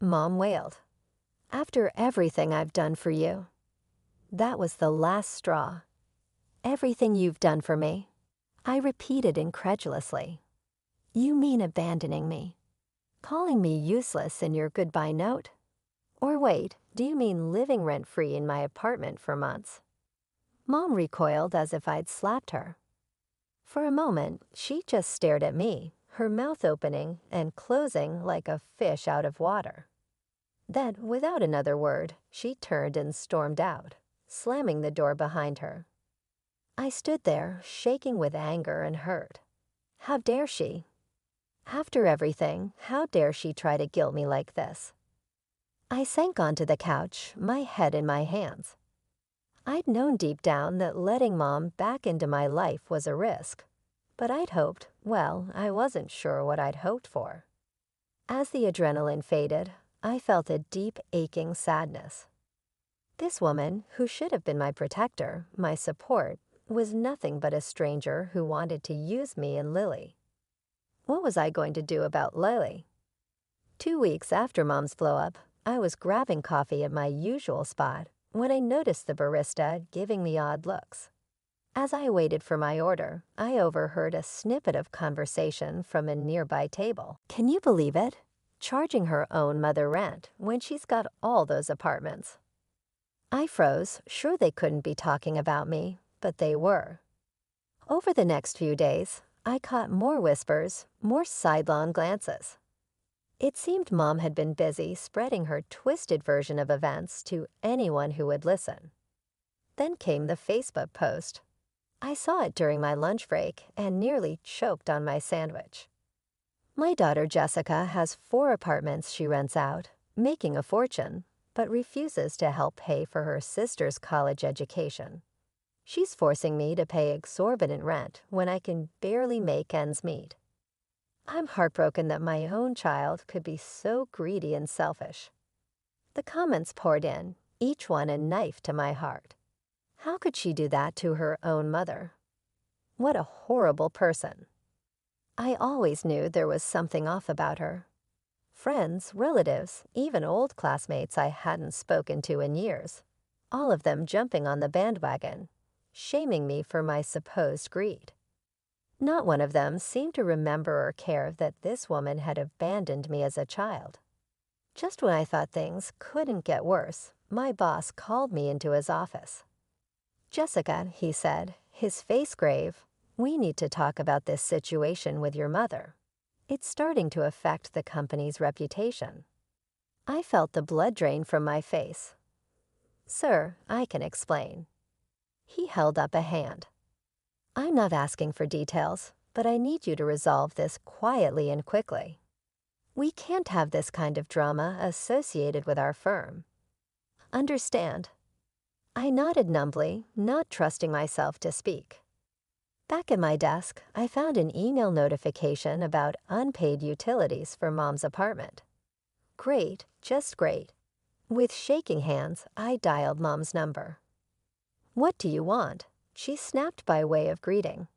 Mom wailed. "After everything I've done for you." That was the last straw. "Everything you've done for me?" I repeated incredulously. "You mean abandoning me? Calling me useless in your goodbye note? Or wait, do you mean living rent-free in my apartment for months?" Mom recoiled as if I'd slapped her. For a moment, she just stared at me, her mouth opening and closing like a fish out of water. Then, without another word, she turned and stormed out, slamming the door behind her. I stood there, shaking with anger and hurt. How dare she? After everything, how dare she try to guilt me like this? I sank onto the couch, my head in my hands. I'd known deep down that letting Mom back into my life was a risk, but I'd hoped, well, I wasn't sure what I'd hoped for. As the adrenaline faded, I felt a deep, aching sadness. This woman, who should have been my protector, my support, was nothing but a stranger who wanted to use me and Lily. What was I going to do about Lily? 2 weeks after Mom's blow-up, I was grabbing coffee at my usual spot when I noticed the barista giving me odd looks. As I waited for my order, I overheard a snippet of conversation from a nearby table. "Can you believe it? Charging her own mother rent when she's got all those apartments." I froze, sure they couldn't be talking about me, but they were. Over the next few days, I caught more whispers, more sidelong glances. It seemed Mom had been busy spreading her twisted version of events to anyone who would listen. Then came the Facebook post. I saw it during my lunch break and nearly choked on my sandwich. My daughter Jessica has 4 apartments she rents out, making a fortune, but refuses to help pay for her sister's college education. She's forcing me to pay exorbitant rent when I can barely make ends meet. I'm heartbroken that my own child could be so greedy and selfish. The comments poured in, each one a knife to my heart. How could she do that to her own mother? What a horrible person. I always knew there was something off about her. Friends, relatives, even old classmates I hadn't spoken to in years, all of them jumping on the bandwagon, shaming me for my supposed greed. Not one of them seemed to remember or care that this woman had abandoned me as a child. Just when I thought things couldn't get worse, my boss called me into his office. "Jessica," he said, his face grave, "we need to talk about this situation with your mother. It's starting to affect the company's reputation." I felt the blood drain from my face. "Sir, I can explain." He held up a hand. "I'm not asking for details, but I need you to resolve this quietly and quickly. We can't have this kind of drama associated with our firm. Understand?" I nodded numbly, not trusting myself to speak. Back at my desk, I found an email notification about unpaid utilities for Mom's apartment. Great, just great. With shaking hands, I dialed Mom's number. "What do you want?" she snapped by way of greeting.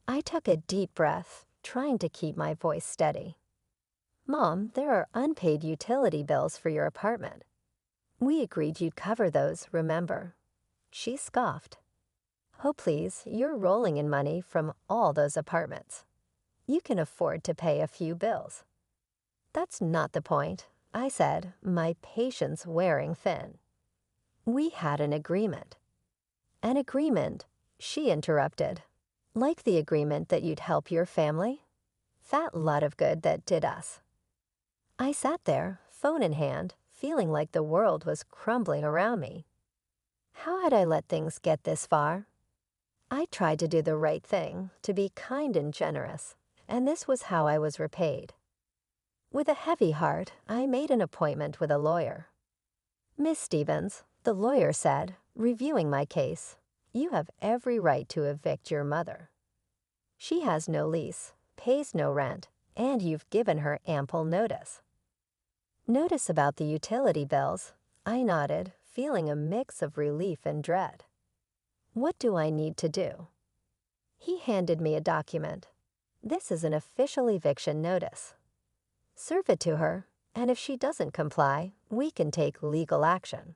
I took a deep breath, trying to keep my voice steady. "Mom, there are unpaid utility bills for your apartment. We agreed you'd cover those, remember?" She scoffed. "Oh, please, you're rolling in money from all those apartments. You can afford to pay a few bills." "That's not the point," I said, my patience wearing thin. "We had an agreement." "An agreement?" she interrupted. "Like the agreement that you'd help your family? Fat lot of good that did us." I sat there, phone in hand, feeling like the world was crumbling around me. How had I let things get this far? I tried to do the right thing, to be kind and generous, and this was how I was repaid. With a heavy heart, I made an appointment with a lawyer. "Miss Stevens," the lawyer said, reviewing my case, "you have every right to evict your mother. She has no lease, pays no rent, and you've given her ample notice." "Notice about the utility bills," I nodded, feeling a mix of relief and dread. "What do I need to do?" He handed me a document. "This is an official eviction notice. Serve it to her, and if she doesn't comply, we can take legal action."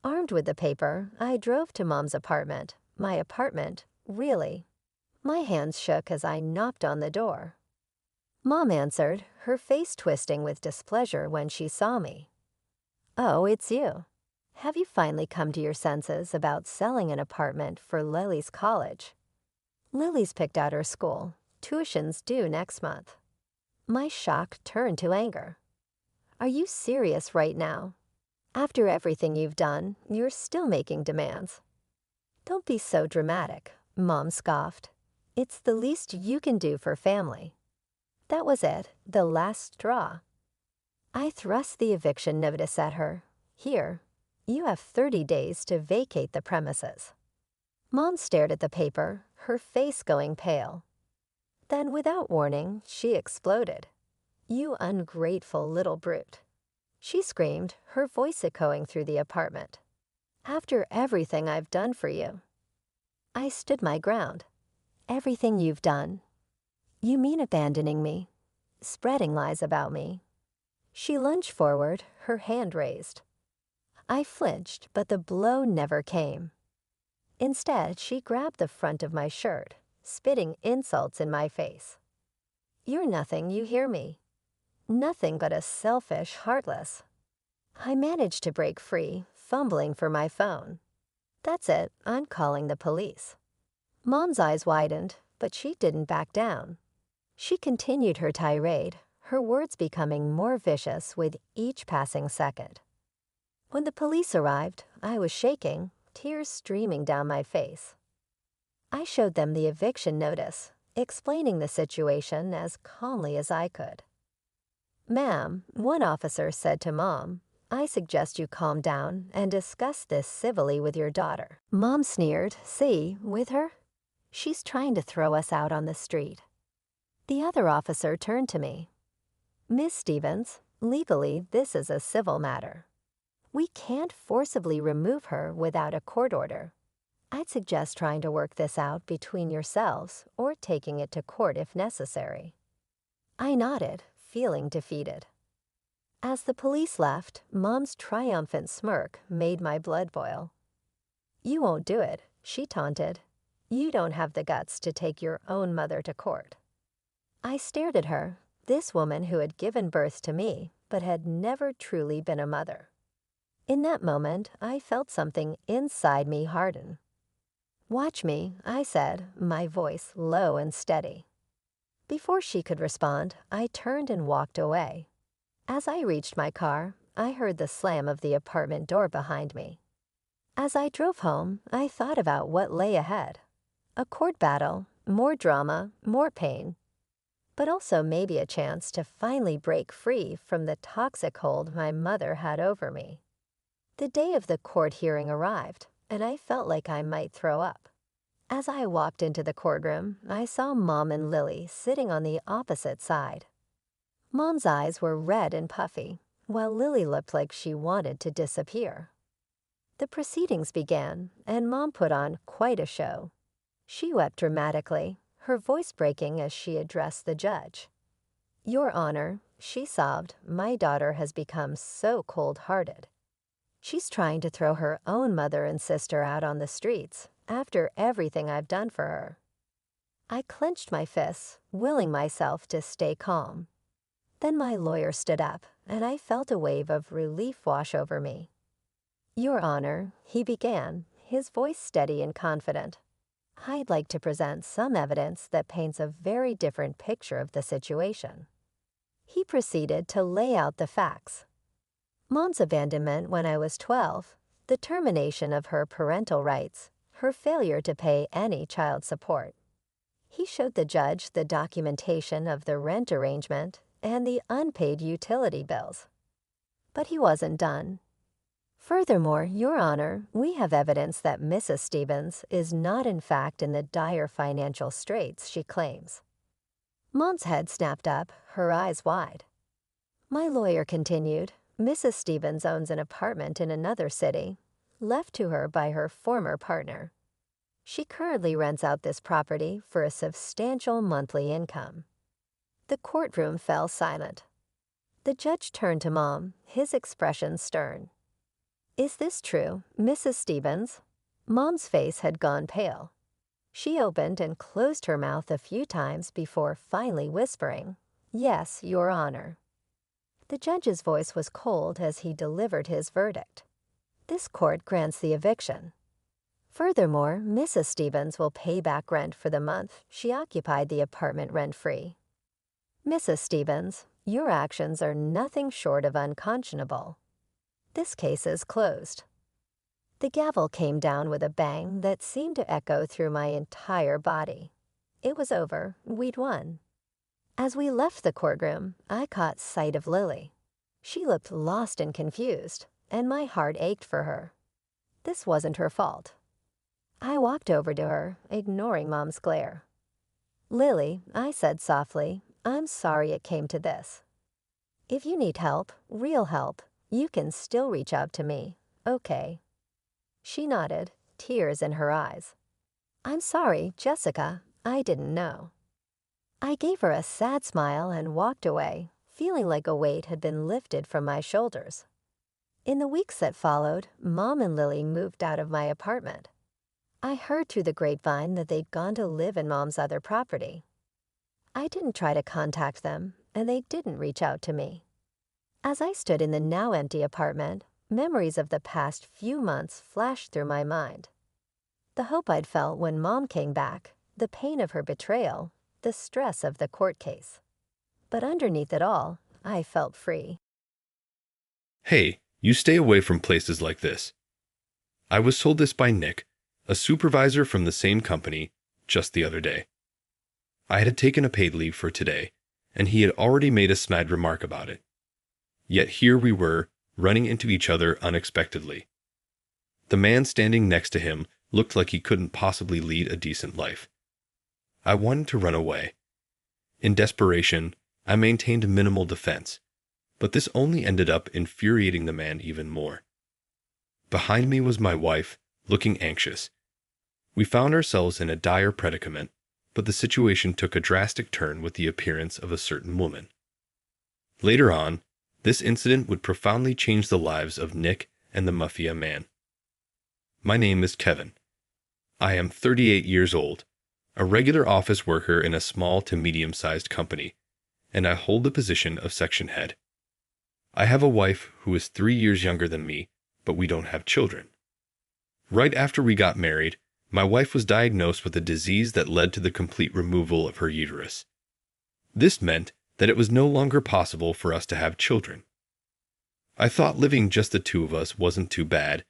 Armed with the paper, I drove to Mom's apartment. My apartment, really. My hands shook as I knocked on the door. Mom answered, her face twisting with displeasure when she saw me. "Oh, it's you. Have you finally come to your senses about selling an apartment for Lily's college? Lily's picked out her school. Tuition's due next month." My shock turned to anger. "Are you serious right now? After everything you've done, you're still making demands." "Don't be so dramatic," Mom scoffed. "It's the least you can do for family." That was it, the last straw. I thrust the eviction notice at her. "Here, you have 30 days to vacate the premises." Mom stared at the paper, her face going pale. Then, without warning, she exploded. "You ungrateful little brute." She screamed, her voice echoing through the apartment. "After everything I've done for you." I stood my ground. "Everything you've done? You mean abandoning me, spreading lies about me?" She lunged forward, her hand raised. I flinched, but the blow never came. Instead, she grabbed the front of my shirt, spitting insults in my face. "You're nothing, you hear me? Nothing but a selfish, heartless." I managed to break free, fumbling for my phone. "That's it, I'm calling the police." Mom's eyes widened, but she didn't back down. She continued her tirade, her words becoming more vicious with each passing second. When the police arrived, I was shaking, tears streaming down my face. I showed them the eviction notice, explaining the situation as calmly as I could. "Ma'am," one officer said to Mom, "I suggest you calm down and discuss this civilly with your daughter." Mom sneered, "See, with her? She's trying to throw us out on the street." The other officer turned to me. "Miss Stevens, legally this is a civil matter. We can't forcibly remove her without a court order. I'd suggest trying to work this out between yourselves or taking it to court if necessary." I nodded, feeling defeated. As the police left, Mom's triumphant smirk made my blood boil. "You won't do it," she taunted. "You don't have the guts to take your own mother to court." I stared at her, this woman who had given birth to me, but had never truly been a mother. In that moment, I felt something inside me harden. "Watch me," I said, my voice low and steady. Before she could respond, I turned and walked away. As I reached my car, I heard the slam of the apartment door behind me. As I drove home, I thought about what lay ahead. A court battle, more drama, more pain, but also maybe a chance to finally break free from the toxic hold my mother had over me. The day of the court hearing arrived, and I felt like I might throw up. As I walked into the courtroom, I saw Mom and Lily sitting on the opposite side. Mom's eyes were red and puffy, while Lily looked like she wanted to disappear. The proceedings began, and Mom put on quite a show. She wept dramatically, her voice breaking as she addressed the judge. "Your Honor," she sobbed, "my daughter has become so cold-hearted. She's trying to throw her own mother and sister out on the streets after everything I've done for her." I clenched my fists, willing myself to stay calm. Then my lawyer stood up, and I felt a wave of relief wash over me. "Your Honor," he began, his voice steady and confident, "I'd like to present some evidence that paints a very different picture of the situation." He proceeded to lay out the facts. Mom's abandonment when I was 12, the termination of her parental rights, her failure to pay any child support. He showed the judge the documentation of the rent arrangement and the unpaid utility bills. But he wasn't done. "Furthermore, Your Honor, we have evidence that Mrs. Stevens is not in fact in the dire financial straits she claims." Mom's head snapped up, her eyes wide. My lawyer continued, "Mrs. Stevens owns an apartment in another city, left to her by her former partner. She currently rents out this property for a substantial monthly income." The courtroom fell silent. The judge turned to Mom, his expression stern. "Is this true, Mrs. Stevens?" Mom's face had gone pale. She opened and closed her mouth a few times before finally whispering, "Yes, Your Honor." The judge's voice was cold as he delivered his verdict. "This court grants the eviction. Furthermore, Mrs. Stevens will pay back rent for the month she occupied the apartment rent-free. Mrs. Stevens, your actions are nothing short of unconscionable. This case is closed." The gavel came down with a bang that seemed to echo through my entire body. It was over. We'd won. As we left the courtroom, I caught sight of Lily. She looked lost and confused, and my heart ached for her. This wasn't her fault. I walked over to her, ignoring Mom's glare. "Lily," I said softly, "I'm sorry it came to this. If you need help, real help, you can still reach out to me, okay?" She nodded, tears in her eyes. "I'm sorry, Jessica, I didn't know." I gave her a sad smile and walked away, feeling like a weight had been lifted from my shoulders. In the weeks that followed, Mom and Lily moved out of my apartment. I heard through the grapevine that they'd gone to live in Mom's other property. I didn't try to contact them, and they didn't reach out to me. As I stood in the now empty apartment, memories of the past few months flashed through my mind. The hope I'd felt when Mom came back, the pain of her betrayal, the stress of the court case. But underneath it all, I felt free. Hey, you stay away from places like this. I was told this by Nick, a supervisor from the same company, just the other day. I had taken a paid leave for today, and he had already made a snide remark about it. Yet here we were, running into each other unexpectedly. The man standing next to him looked like he couldn't possibly lead a decent life. I wanted to run away. In desperation, I maintained minimal defense, but this only ended up infuriating the man even more. Behind me was my wife, looking anxious. We found ourselves in a dire predicament, but the situation took a drastic turn with the appearance of a certain woman. Later on, this incident would profoundly change the lives of Nick and the Mafia man. My name is Kevin. I am 38 years old, a regular office worker in a small to medium-sized company, and I hold the position of section head. I have a wife who is 3 years younger than me, but we don't have children. Right after we got married, my wife was diagnosed with a disease that led to the complete removal of her uterus. This meant that it was no longer possible for us to have children. I thought living just the two of us wasn't too bad,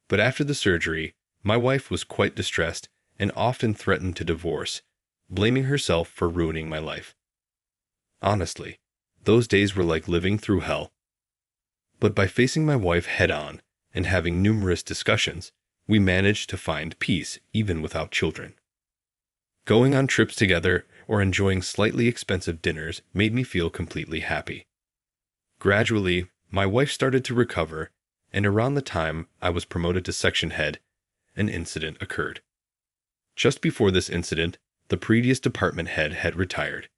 but after the surgery, my wife was quite distressed and often threatened to divorce, blaming herself for ruining my life. Honestly, those days were like living through hell. But by facing my wife head-on and having numerous discussions, we managed to find peace even without children. Going on trips together or enjoying slightly expensive dinners made me feel completely happy. Gradually, my wife started to recover, and around the time I was promoted to section head, an incident occurred. Just before this incident, the previous department head had retired.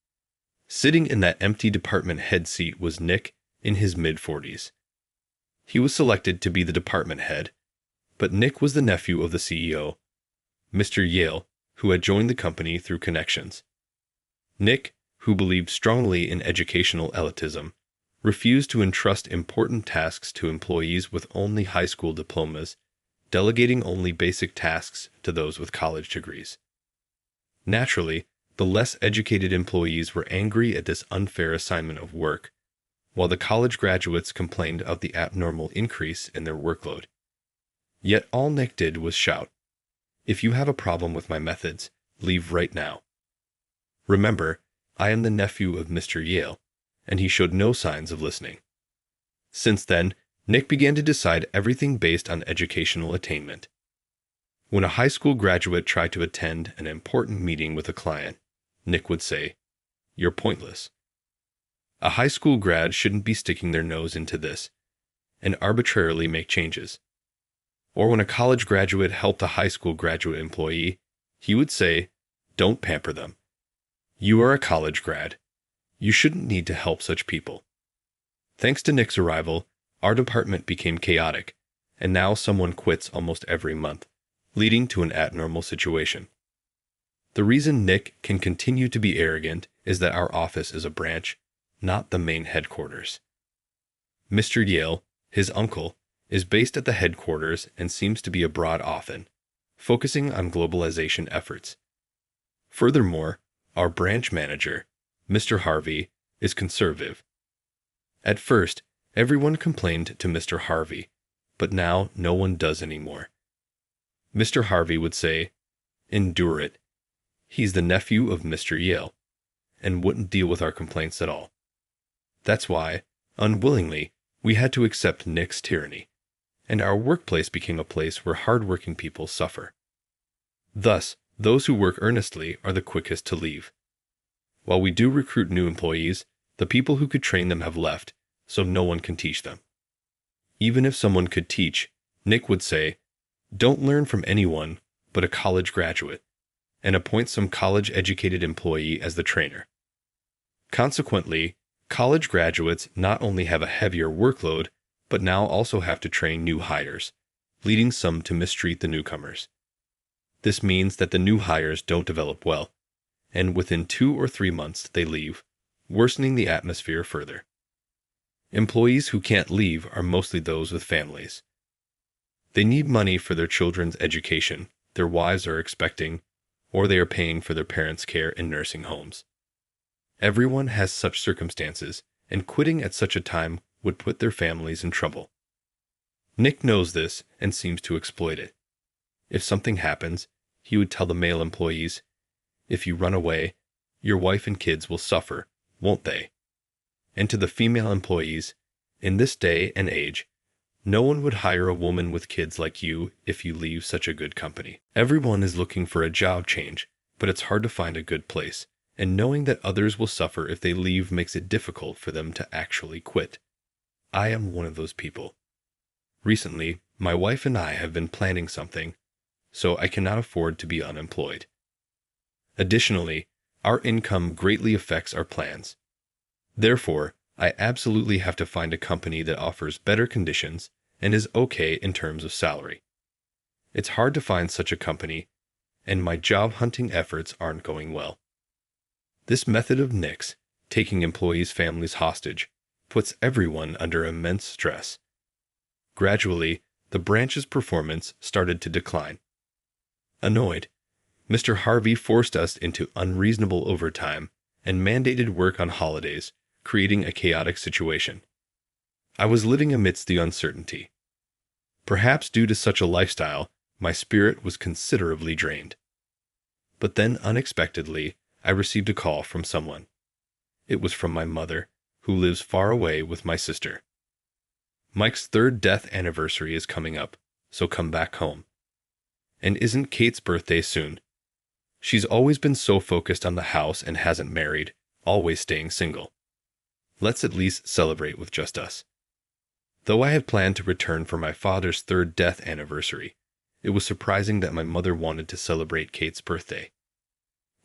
Sitting in that empty department head seat was Nick in his mid-40s. He was selected to be the department head, but Nick was the nephew of the CEO, Mr. Yale, who had joined the company through connections. Nick, who believed strongly in educational elitism, refused to entrust important tasks to employees with only high school diplomas, delegating only basic tasks to those with college degrees. Naturally, the less educated employees were angry at this unfair assignment of work, while the college graduates complained of the abnormal increase in their workload. Yet all Nick did was shout, "If you have a problem with my methods, leave right now." Remember, I am the nephew of Mr. Yale, and he showed no signs of listening. Since then, Nick began to decide everything based on educational attainment. When a high school graduate tried to attend an important meeting with a client, Nick would say, "You're pointless." A high school grad shouldn't be sticking their nose into this and arbitrarily make changes. Or when a college graduate helped a high school graduate employee, he would say, "Don't pamper them. You are a college grad. You shouldn't need to help such people." Thanks to Nick's arrival, our department became chaotic, and now someone quits almost every month, leading to an abnormal situation. The reason Nick can continue to be arrogant is that our office is a branch, not the main headquarters. Mr. Yale, his uncle, is based at the headquarters and seems to be abroad often, focusing on globalization efforts. Furthermore, our branch manager, Mr. Harvey, is conservative. At first, everyone complained to Mr. Harvey, but now no one does anymore. Mr. Harvey would say, "Endure it. He's the nephew of Mr. Yale," and wouldn't deal with our complaints at all. That's why, unwillingly, we had to accept Nick's tyranny, and our workplace became a place where hard-working people suffer. Thus, those who work earnestly are the quickest to leave. While we do recruit new employees, the people who could train them have left, so no one can teach them. Even if someone could teach, Nick would say, "Don't learn from anyone but a college graduate," and appoint some college-educated employee as the trainer. Consequently, college graduates not only have a heavier workload, but now also have to train new hires, leading some to mistreat the newcomers. This means that the new hires don't develop well, and within 2 or 3 months they leave, worsening the atmosphere further. Employees who can't leave are mostly those with families. They need money for their children's education, their wives are expecting, or they are paying for their parents' care in nursing homes. Everyone has such circumstances, and quitting at such a time would put their families in trouble. Nick knows this and seems to exploit it. If something happens, he would tell the male employees, "If you run away, your wife and kids will suffer, won't they?" And to the female employees, "In this day and age, no one would hire a woman with kids like you if you leave such a good company." Everyone is looking for a job change, but it's hard to find a good place, and knowing that others will suffer if they leave makes it difficult for them to actually quit. I am one of those people. Recently, my wife and I have been planning something, so I cannot afford to be unemployed. Additionally, our income greatly affects our plans. Therefore, I absolutely have to find a company that offers better conditions and is okay in terms of salary. It's hard to find such a company, and my job hunting efforts aren't going well. This method of Nick's, taking employees' families hostage, puts everyone under immense stress. Gradually, the branch's performance started to decline. Annoyed, Mr. Harvey forced us into unreasonable overtime and mandated work on holidays, creating a chaotic situation. I was living amidst the uncertainty. Perhaps due to such a lifestyle, my spirit was considerably drained. But then, unexpectedly, I received a call from someone. It was from my mother, who lives far away with my sister. "Mike's 3rd death anniversary is coming up, so come back home. And isn't Kate's birthday soon?" She's always been so focused on the house and hasn't married, always staying single. Let's at least celebrate with just us. Though I had planned to return for my father's 3rd death anniversary, it was surprising that my mother wanted to celebrate Kate's birthday.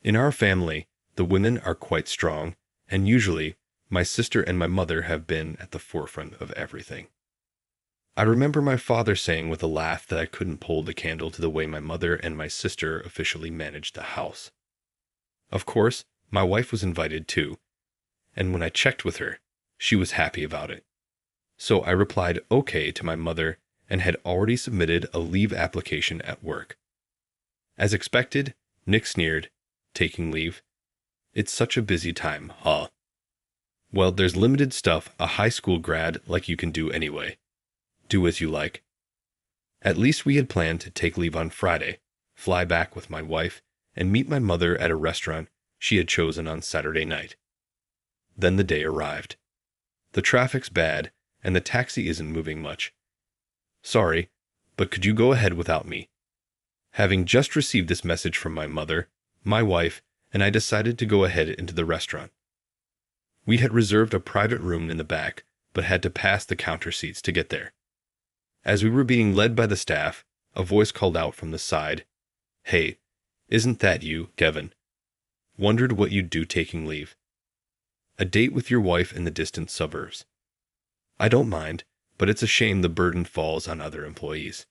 In our family, the women are quite strong, and usually, my sister and my mother have been at the forefront of everything. I remember my father saying with a laugh that I couldn't hold a candle to the way my mother and my sister officially managed the house. Of course, my wife was invited too, and when I checked with her, she was happy about it. So I replied okay to my mother and had already submitted a leave application at work. As expected, Nick sneered, taking leave. It's such a busy time, huh? Well, there's limited stuff a high school grad like you can do anyway. Do as you like. At least we had planned to take leave on Friday, fly back with my wife, and meet my mother at a restaurant she had chosen on Saturday night. Then the day arrived. The traffic's bad, and the taxi isn't moving much. Sorry, but could you go ahead without me? Having just received this message from my mother, my wife, and I decided to go ahead into the restaurant. We had reserved a private room in the back, but had to pass the counter seats to get there. As we were being led by the staff, a voice called out from the side, "Hey, isn't that you, Kevin? Wondered what you'd do taking leave. A date with your wife in the distant suburbs. I don't mind, but it's a shame the burden falls on other employees.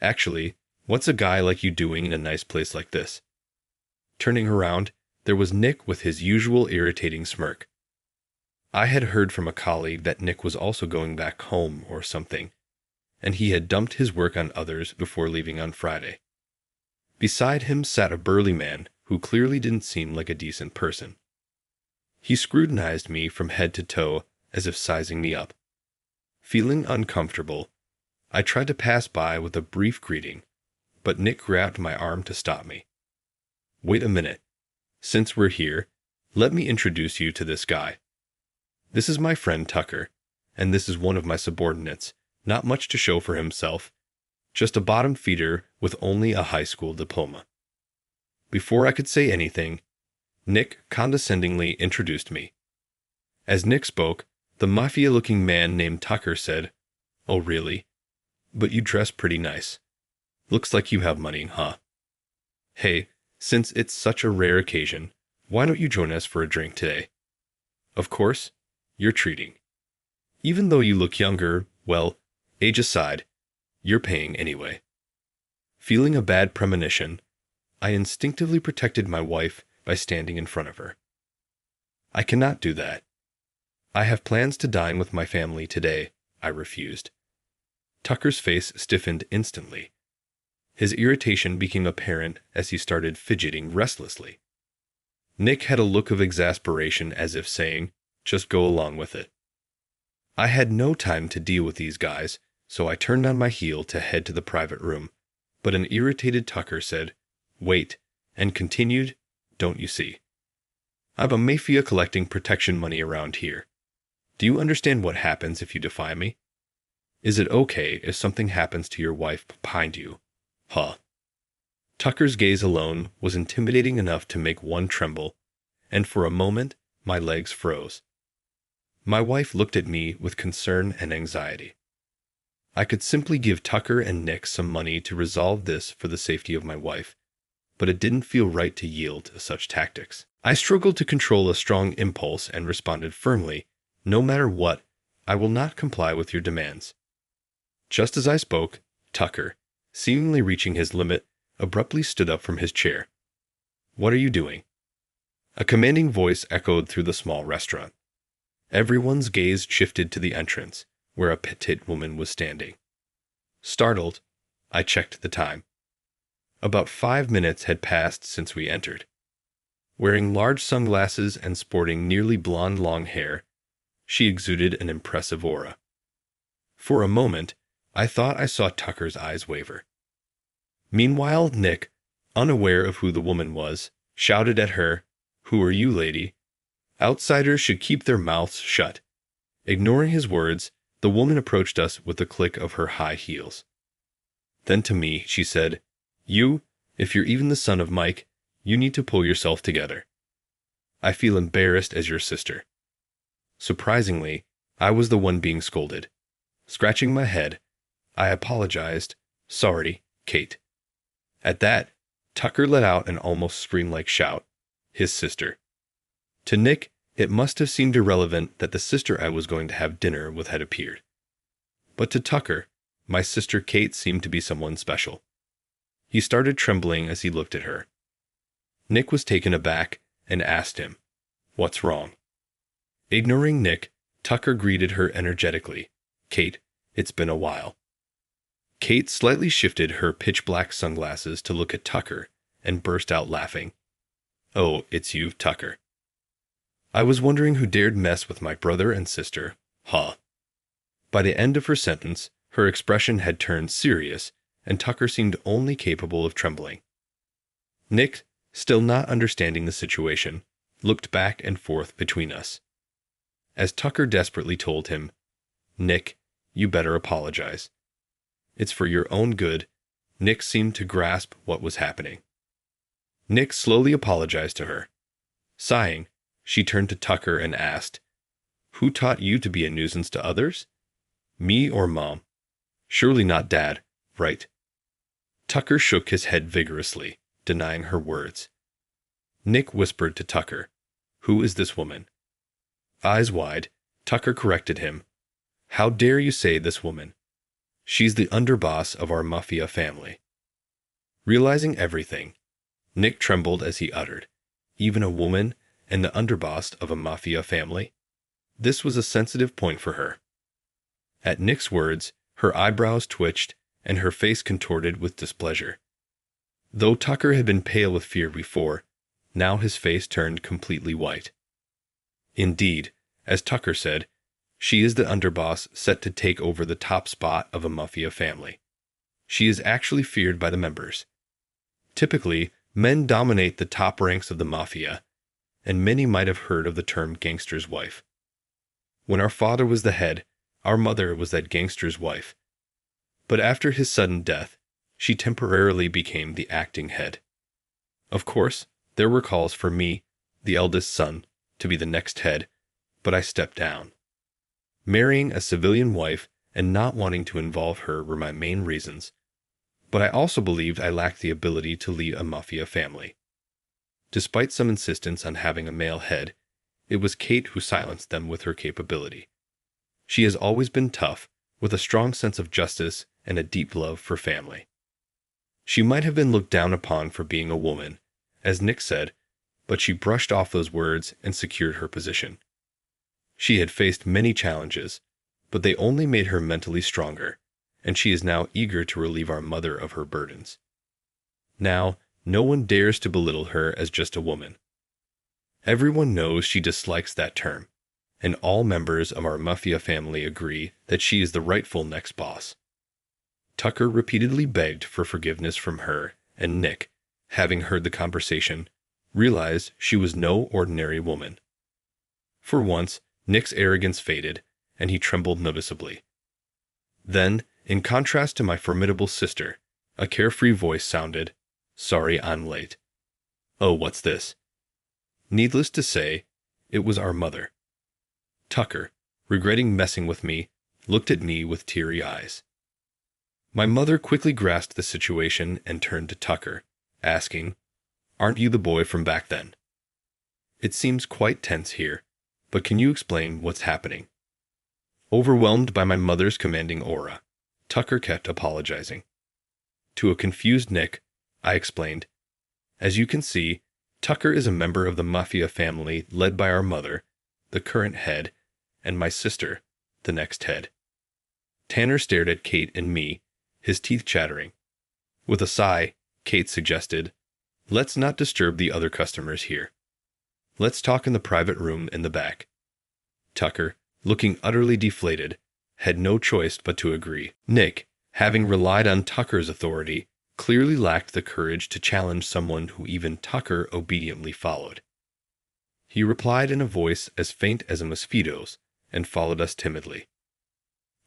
Actually, what's a guy like you doing in a nice place like this?" Turning around, there was Nick with his usual irritating smirk. I had heard from a colleague that Nick was also going back home or something, and he had dumped his work on others before leaving on Friday. Beside him sat a burly man who clearly didn't seem like a decent person. He scrutinized me from head to toe as if sizing me up. Feeling uncomfortable, I tried to pass by with a brief greeting, but Nick grabbed my arm to stop me. "Wait a minute. Since we're here, let me introduce you to this guy. This is my friend Tucker, and this is one of my subordinates, not much to show for himself, just a bottom feeder with only a high school diploma." Before I could say anything, Nick condescendingly introduced me. As Nick spoke, the mafia-looking man named Tucker said, "Oh really? But you dress pretty nice. Looks like you have money, huh? Hey, since it's such a rare occasion, why don't you join us for a drink today? Of course, you're treating. Even though you look younger, well, age aside, you're paying anyway." Feeling a bad premonition, I instinctively protected my wife by standing in front of her. "I cannot do that. I have plans to dine with my family today," I refused. Tucker's face stiffened instantly. His irritation became apparent as he started fidgeting restlessly. Nick had a look of exasperation as if saying, "Just go along with it." I had no time to deal with these guys, so I turned on my heel to head to the private room, but an irritated Tucker said, "Wait," and continued, "Don't you see? I'm a mafia collecting protection money around here. Do you understand what happens if you defy me? Is it okay if something happens to your wife behind you? Huh?" Tucker's gaze alone was intimidating enough to make one tremble, and for a moment my legs froze. My wife looked at me with concern and anxiety. I could simply give Tucker and Nick some money to resolve this for the safety of my wife, but it didn't feel right to yield to such tactics. I struggled to control a strong impulse and responded firmly, "No matter what, I will not comply with your demands." Just as I spoke, Tucker, seemingly reaching his limit, abruptly stood up from his chair. "What are you doing?" A commanding voice echoed through the small restaurant. Everyone's gaze shifted to the entrance, where a petite woman was standing. Startled, I checked the time. About 5 minutes had passed since we entered. Wearing large sunglasses and sporting nearly blonde long hair, she exuded an impressive aura. For a moment, I thought I saw Tucker's eyes waver. Meanwhile, Nick, unaware of who the woman was, shouted at her, "Who are you, lady? Outsiders should keep their mouths shut." Ignoring his words, the woman approached us with a click of her high heels. Then to me, she said, "You, if you're even the son of Mike, You need to pull yourself together. I feel embarrassed as your sister." Surprisingly, I was the one being scolded. Scratching my head, I apologized. "Sorry, Kate." At that, Tucker let out an almost scream-like shout. His sister. To Nick, it must have seemed irrelevant that the sister I was going to have dinner with had appeared. But to Tucker, my sister Kate seemed to be someone special. He started trembling as he looked at her. Nick was taken aback and asked him, "What's wrong?" Ignoring Nick, Tucker greeted her energetically. "Kate, it's been a while." Kate slightly shifted her pitch-black sunglasses to look at Tucker and burst out laughing. "Oh, it's you, Tucker. I was wondering who dared mess with my brother and sister, huh?" By the end of her sentence, her expression had turned serious, and Tucker seemed only capable of trembling. Nick, still not understanding the situation, looked back and forth between us. As Tucker desperately told him, "Nick, you better apologize. It's for your own good," Nick seemed to grasp what was happening. Nick slowly apologized to her. Sighing, she turned to Tucker and asked, "Who taught you to be a nuisance to others? Me or Mom? Surely not Dad, right?" Tucker shook his head vigorously, denying her words. Nick whispered to Tucker, "Who is this woman?" Eyes wide, Tucker corrected him. "How dare you say this woman? She's the underboss of our mafia family." Realizing everything, Nick trembled as he uttered, "Even a woman and the underboss of a mafia family?" This was a sensitive point for her. At Nick's words, her eyebrows twitched and her face contorted with displeasure. Though Tucker had been pale with fear before, now his face turned completely white. Indeed, as Tucker said, she is the underboss set to take over the top spot of a mafia family. She is actually feared by the members. Typically, men dominate the top ranks of the mafia, and many might have heard of the term gangster's wife. When our father was the head, our mother was that gangster's wife. But after his sudden death, she temporarily became the acting head. Of course, there were calls for me, the eldest son, to be the next head, but I stepped down. Marrying a civilian wife and not wanting to involve her were my main reasons, but I also believed I lacked the ability to lead a mafia family. Despite some insistence on having a male head, it was Kate who silenced them with her capability. She has always been tough, with a strong sense of justice and a deep love for family. She might have been looked down upon for being a woman, as Nick said, but she brushed off those words and secured her position. She had faced many challenges, but they only made her mentally stronger, and she is now eager to relieve our mother of her burdens. Now, no one dares to belittle her as just a woman. Everyone knows she dislikes that term, and all members of our mafia family agree that she is the rightful next boss. Tucker repeatedly begged for forgiveness from her, and Nick, having heard the conversation, realized she was no ordinary woman. For once, Nick's arrogance faded, and he trembled noticeably. Then, in contrast to my formidable sister, a carefree voice sounded, "Sorry I'm late." Oh, what's this? Needless to say, it was our mother. Tucker, regretting messing with me, looked at me with teary eyes. My mother quickly grasped the situation and turned to Tucker, asking, "Aren't you the boy from back then?" It seems quite tense here, but can you explain what's happening? Overwhelmed by my mother's commanding aura, Tucker kept apologizing. To a confused Nick, I explained, "As you can see, Tucker is a member of the mafia family led by our mother, the current head, and my sister, the next head." Tanner stared at Kate and me, his teeth chattering. With a sigh, Kate suggested, "Let's not disturb the other customers here. Let's talk in the private room in the back." Tucker, looking utterly deflated, had no choice but to agree. Nick, having relied on Tucker's authority, clearly lacked the courage to challenge someone who even Tucker obediently followed. He replied in a voice as faint as a mosquito's and followed us timidly.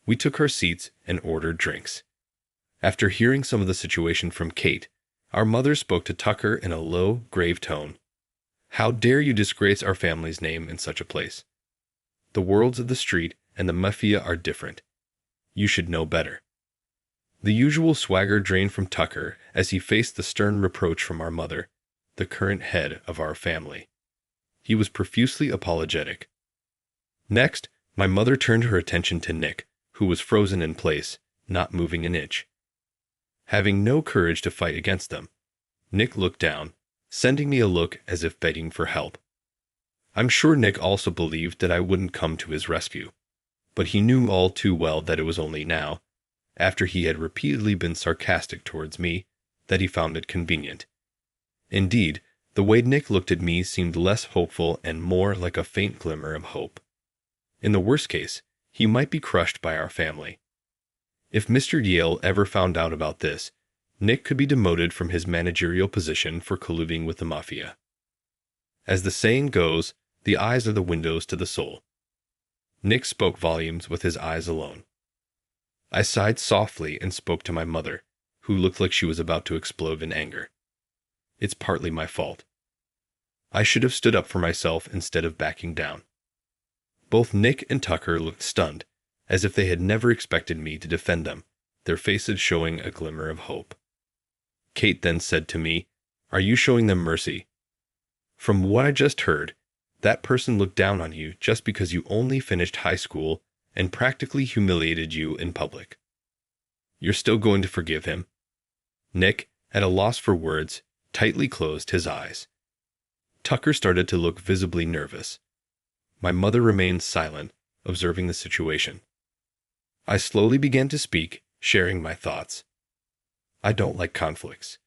We took our seats and ordered drinks. After hearing some of the situation from Kate, Our mother spoke to Tucker in a low, grave tone. How dare you disgrace our family's name in such a place? The worlds of the street and the mafia are different. You should know better. The usual swagger drained from Tucker as he faced the stern reproach from our mother, the current head of our family. He was profusely apologetic. Next, my mother turned her attention to Nick, who was frozen in place, not moving an inch. Having no courage to fight against them, Nick looked down, sending me a look as if begging for help. I'm sure Nick also believed that I wouldn't come to his rescue, but he knew all too well that it was only now, after he had repeatedly been sarcastic towards me, that he found it convenient. Indeed, the way Nick looked at me seemed less hopeful and more like a faint glimmer of hope. In the worst case, he might be crushed by our family. If Mr. Yale ever found out about this, Nick could be demoted from his managerial position for colluding with the mafia. As the saying goes, the eyes are the windows to the soul. Nick spoke volumes with his eyes alone. I sighed softly and spoke to my mother, who looked like she was about to explode in anger. It's partly my fault. I should have stood up for myself instead of backing down. Both Nick and Tucker looked stunned, as if they had never expected me to defend them, their faces showing a glimmer of hope. Kate then said to me, "Are you showing them mercy? From what I just heard, that person looked down on you just because you only finished high school and practically humiliated you in public. You're still going to forgive him?" Nick, at a loss for words, tightly closed his eyes. Tucker started to look visibly nervous. My mother remained silent, observing the situation. I slowly began to speak, sharing my thoughts. I don't like conflicts.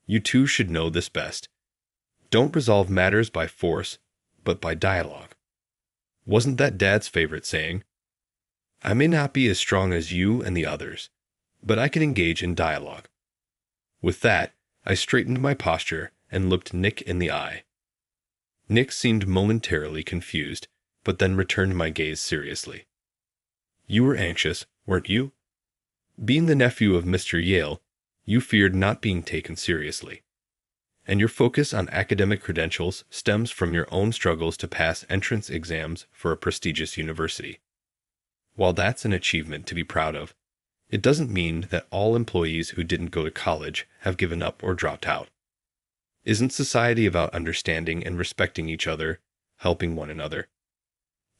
You two should know this best. Don't resolve matters by force, but by dialogue. Wasn't that Dad's favorite saying? I may not be as strong as you and the others, but I can engage in dialogue. With that, I straightened my posture and looked Nick in the eye. Nick seemed momentarily confused, but then returned my gaze seriously. You were anxious, weren't you? Being the nephew of Mr. Yale, you feared not being taken seriously. And your focus on academic credentials stems from your own struggles to pass entrance exams for a prestigious university. While that's an achievement to be proud of, it doesn't mean that all employees who didn't go to college have given up or dropped out. Isn't society about understanding and respecting each other, helping one another?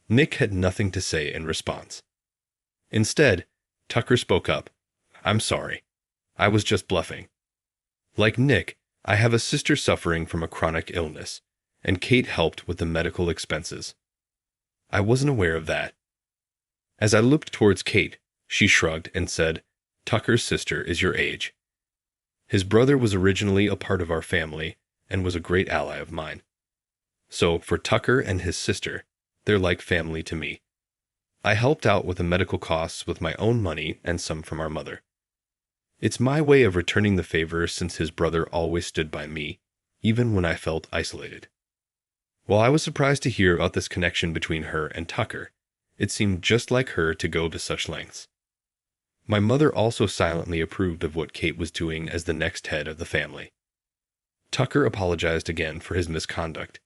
Nick had nothing to say in response. Instead, Tucker spoke up. I'm sorry. I was just bluffing. Like Nick, I have a sister suffering from a chronic illness, and Kate helped with the medical expenses. I wasn't aware of that. As I looked towards Kate, she shrugged and said, Tucker's sister is your age. His brother was originally a part of our family and was a great ally of mine. So, for Tucker and his sister, they're like family to me. I helped out with the medical costs with my own money and some from our mother. It's my way of returning the favor since his brother always stood by me, even when I felt isolated. While I was surprised to hear about this connection between her and Tucker, it seemed just like her to go to such lengths. My mother also silently approved of what Kate was doing as the next head of the family. Tucker apologized again for his misconduct.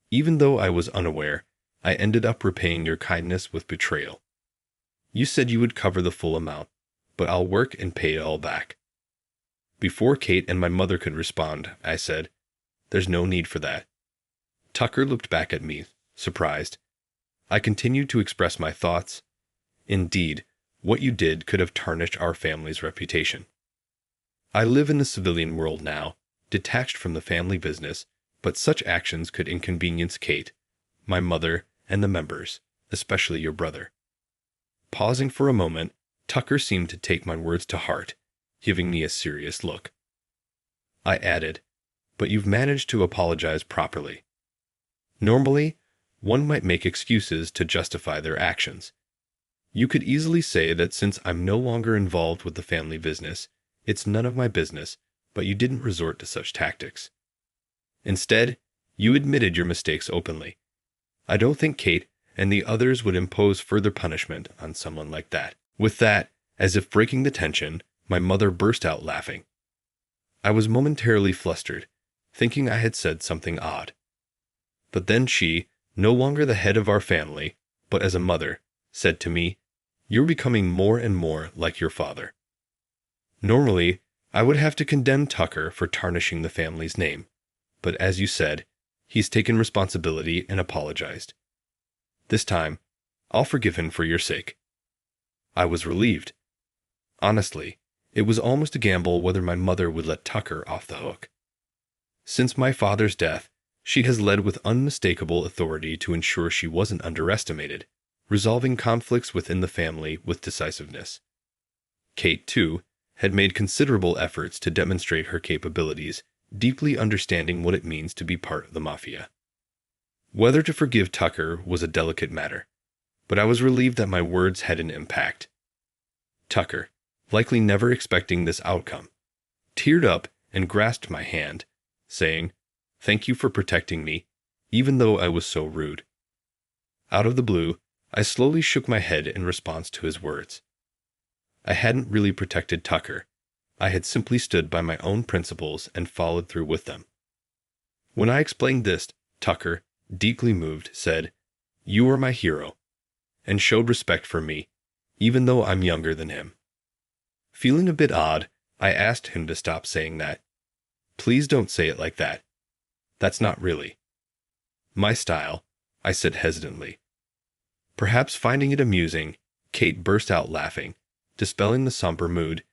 Even though I was unaware, I ended up repaying your kindness with betrayal. You said you would cover the full amount, but I'll work and pay it all back. Before Kate and my mother could respond, I said, There's no need for that. Tucker looked back at me, surprised. I continued to express my thoughts. Indeed, what you did could have tarnished our family's reputation. I live in the civilian world now, detached from the family business, but such actions could inconvenience Kate, my mother, and the members, especially your brother. Pausing for a moment, Tucker seemed to take my words to heart, giving me a serious look. I added, But you've managed to apologize properly. Normally, one might make excuses to justify their actions. You could easily say that since I'm no longer involved with the family business, it's none of my business, but you didn't resort to such tactics. Instead, you admitted your mistakes openly. I don't think Kate and the others would impose further punishment on someone like that. With that, as if breaking the tension, my mother burst out laughing. I was momentarily flustered, thinking I had said something odd. But then she, no longer the head of our family, but as a mother, said to me, "You're becoming more and more like your father." Normally, I would have to condemn Tucker for tarnishing the family's name, but as you said, he's taken responsibility and apologized. This time, I'll forgive him for your sake. I was relieved. Honestly, it was almost a gamble whether my mother would let Tucker off the hook. Since my father's death, she has led with unmistakable authority to ensure she wasn't underestimated, resolving conflicts within the family with decisiveness. Kate, too, had made considerable efforts to demonstrate her capabilities, deeply understanding what it means to be part of the mafia. Whether to forgive Tucker was a delicate matter, but I was relieved that my words had an impact. Tucker, likely never expecting this outcome, teared up and grasped my hand, saying, "Thank you for protecting me, even though I was so rude." Out of the blue, I slowly shook my head in response to his words. I hadn't really protected Tucker. I had simply stood by my own principles and followed through with them. When I explained this, Tucker, deeply moved, said, "You are my hero," and showed respect for me, even though I'm younger than him. Feeling a bit odd, I asked him to stop saying that. "Please don't say it like that. That's not really my style," I said hesitantly. Perhaps finding it amusing, Kate burst out laughing, dispelling the somber mood,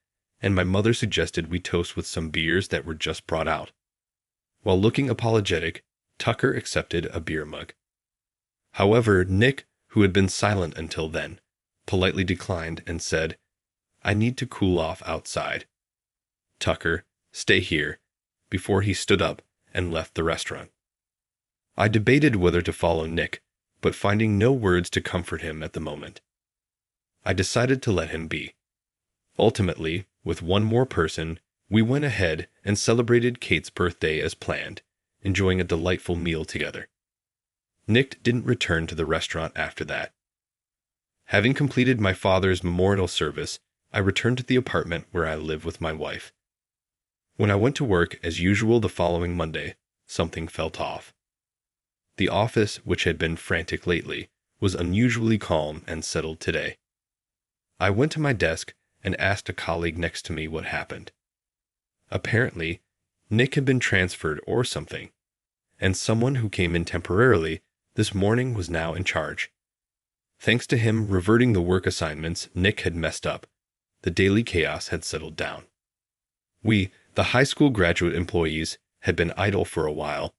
and my mother suggested we toast with some beers that were just brought out. While looking apologetic, Tucker accepted a beer mug. However, Nick, who had been silent until then, politely declined and said, "I need to cool off outside. Tucker, stay here," before he stood up and left the restaurant. I debated whether to follow Nick, but finding no words to comfort him at the moment, I decided to let him be. Ultimately, with one more person, we went ahead and celebrated Kate's birthday as planned, enjoying a delightful meal together. Nick didn't return to the restaurant after that. Having completed my father's memorial service, I returned to the apartment where I live with my wife. When I went to work as usual the following Monday, something felt off. The office, which had been frantic lately, was unusually calm and settled today. I went to my desk and asked a colleague next to me what happened. Apparently, Nick had been transferred or something, and someone who came in temporarily this morning was now in charge. Thanks to him reverting the work assignments Nick had messed up, the daily chaos had settled down. We, the high school graduate employees, had been idle for a while,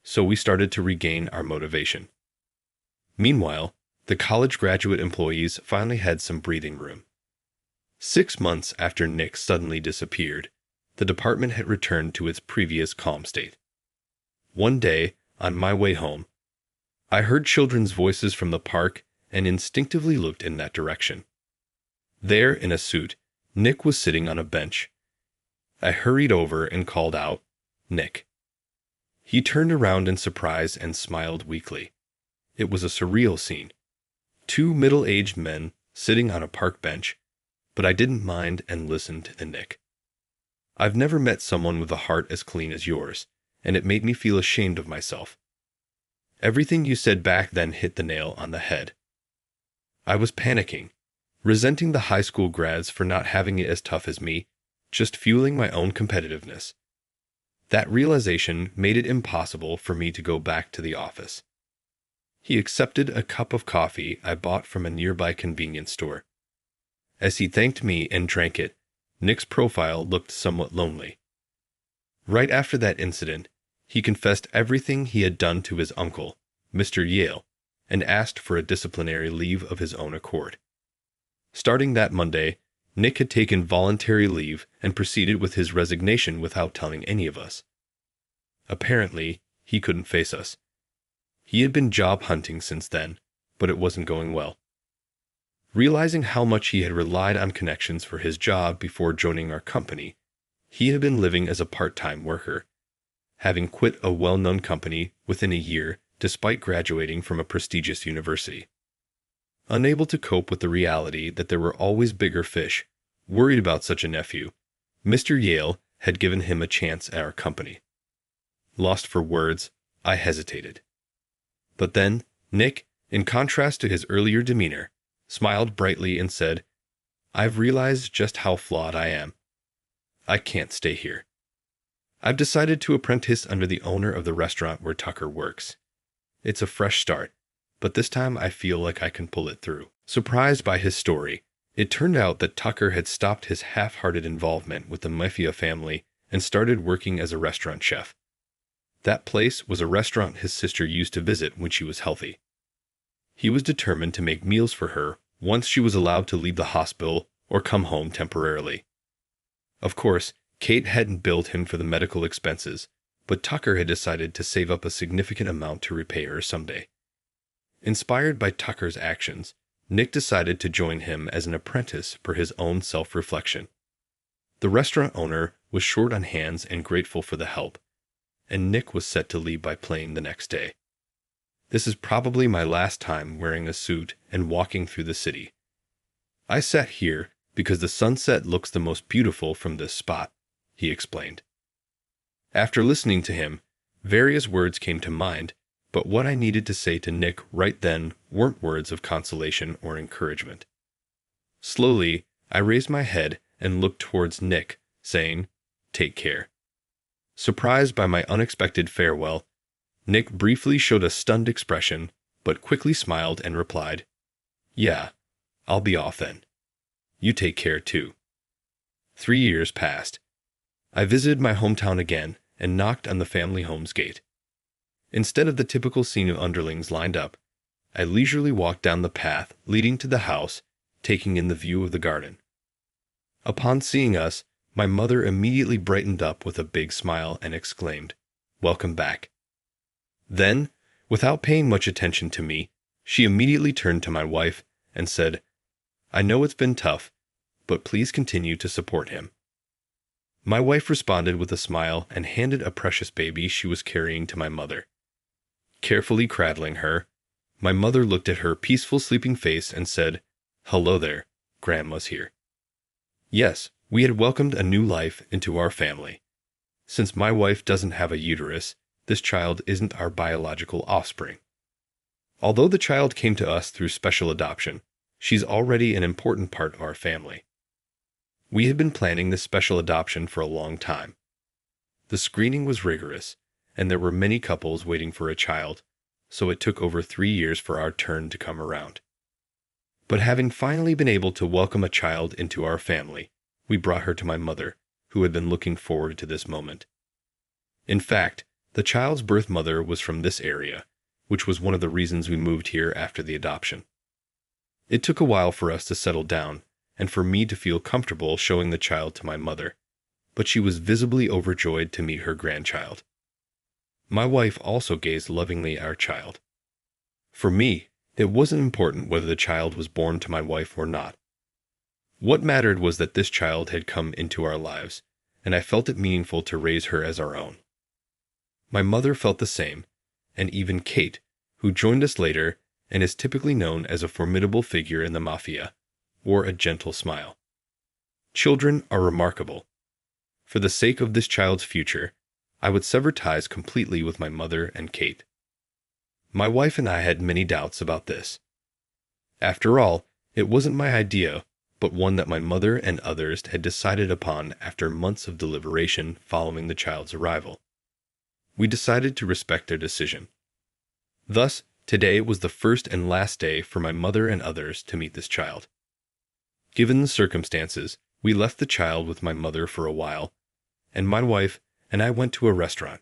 so we started to regain our motivation. Meanwhile, the college graduate employees finally had some breathing room. 6 months after Nick suddenly disappeared, the department had returned to its previous calm state. One day, on my way home, I heard children's voices from the park and instinctively looked in that direction. There, in a suit, Nick was sitting on a bench. I hurried over and called out, "Nick." He turned around in surprise and smiled weakly. It was a surreal scene. 2 middle-aged men sitting on a park bench, but I didn't mind and listened to Nick. "I've never met someone with a heart as clean as yours, and it made me feel ashamed of myself. Everything you said back then hit the nail on the head." I was panicking, resenting the high school grads for not having it as tough as me, just fueling my own competitiveness. That realization made it impossible for me to go back to the office. He accepted a cup of coffee I bought from a nearby convenience store. As he thanked me and drank it, Nick's profile looked somewhat lonely. Right after that incident, he confessed everything he had done to his uncle, Mr. Yale, and asked for a disciplinary leave of his own accord. Starting that Monday, Nick had taken voluntary leave and proceeded with his resignation without telling any of us. Apparently, he couldn't face us. He had been job hunting since then, but it wasn't going well. Realizing how much he had relied on connections for his job before joining our company, he had been living as a part-time worker, having quit a well-known company within a year despite graduating from a prestigious university. Unable to cope with the reality that there were always bigger fish, worried about such a nephew, Mr. Yale had given him a chance at our company. Lost for words, I hesitated. But then, Nick, in contrast to his earlier demeanor, smiled brightly and said, "I've realized just how flawed I am. I can't stay here. I've decided to apprentice under the owner of the restaurant where Tucker works. It's a fresh start, but this time I feel like I can pull it through." Surprised by his story, it turned out that Tucker had stopped his half-hearted involvement with the Mafia family and started working as a restaurant chef. That place was a restaurant his sister used to visit when she was healthy. He was determined to make meals for her once she was allowed to leave the hospital or come home temporarily. Of course, Kate hadn't billed him for the medical expenses, but Tucker had decided to save up a significant amount to repay her someday. Inspired by Tucker's actions, Nick decided to join him as an apprentice for his own self-reflection. The restaurant owner was short on hands and grateful for the help, and Nick was set to leave by plane the next day. "This is probably my last time wearing a suit and walking through the city. I sat here because the sunset looks the most beautiful from this spot," he explained. After listening to him, various words came to mind, but what I needed to say to Nick right then weren't words of consolation or encouragement. Slowly, I raised my head and looked towards Nick, saying, "Take care." Surprised by my unexpected farewell, Nick briefly showed a stunned expression, but quickly smiled and replied, "Yeah, I'll be off then. You take care too." 3 years passed. I visited my hometown again and knocked on the family home's gate. Instead of the typical scene of underlings lined up, I leisurely walked down the path leading to the house, taking in the view of the garden. Upon seeing us, my mother immediately brightened up with a big smile and exclaimed, "Welcome back." Then, without paying much attention to me, she immediately turned to my wife and said, "I know it's been tough, but please continue to support him." My wife responded with a smile and handed a precious baby she was carrying to my mother. Carefully cradling her, my mother looked at her peaceful sleeping face and said, "Hello there, Grandma's here." Yes, we had welcomed a new life into our family. Since my wife doesn't have a uterus, this child isn't our biological offspring. Although the child came to us through special adoption, she's already an important part of our family. We had been planning this special adoption for a long time. The screening was rigorous, and there were many couples waiting for a child, so it took over 3 years for our turn to come around. But having finally been able to welcome a child into our family, we brought her to my mother, who had been looking forward to this moment. In fact, the child's birth mother was from this area, which was one of the reasons we moved here after the adoption. It took a while for us to settle down, and for me to feel comfortable showing the child to my mother, but she was visibly overjoyed to meet her grandchild. My wife also gazed lovingly at our child. For me, it wasn't important whether the child was born to my wife or not. What mattered was that this child had come into our lives, and I felt it meaningful to raise her as our own. My mother felt the same, and even Kate, who joined us later and is typically known as a formidable figure in the Mafia, wore a gentle smile. Children are remarkable. For the sake of this child's future, I would sever ties completely with my mother and Kate. My wife and I had many doubts about this. After all, it wasn't my idea, but one that my mother and others had decided upon after months of deliberation following the child's arrival. We decided to respect their decision. Thus, today was the first and last day for my mother and others to meet this child. Given the circumstances, we left the child with my mother for a while, and my wife and I went to a restaurant.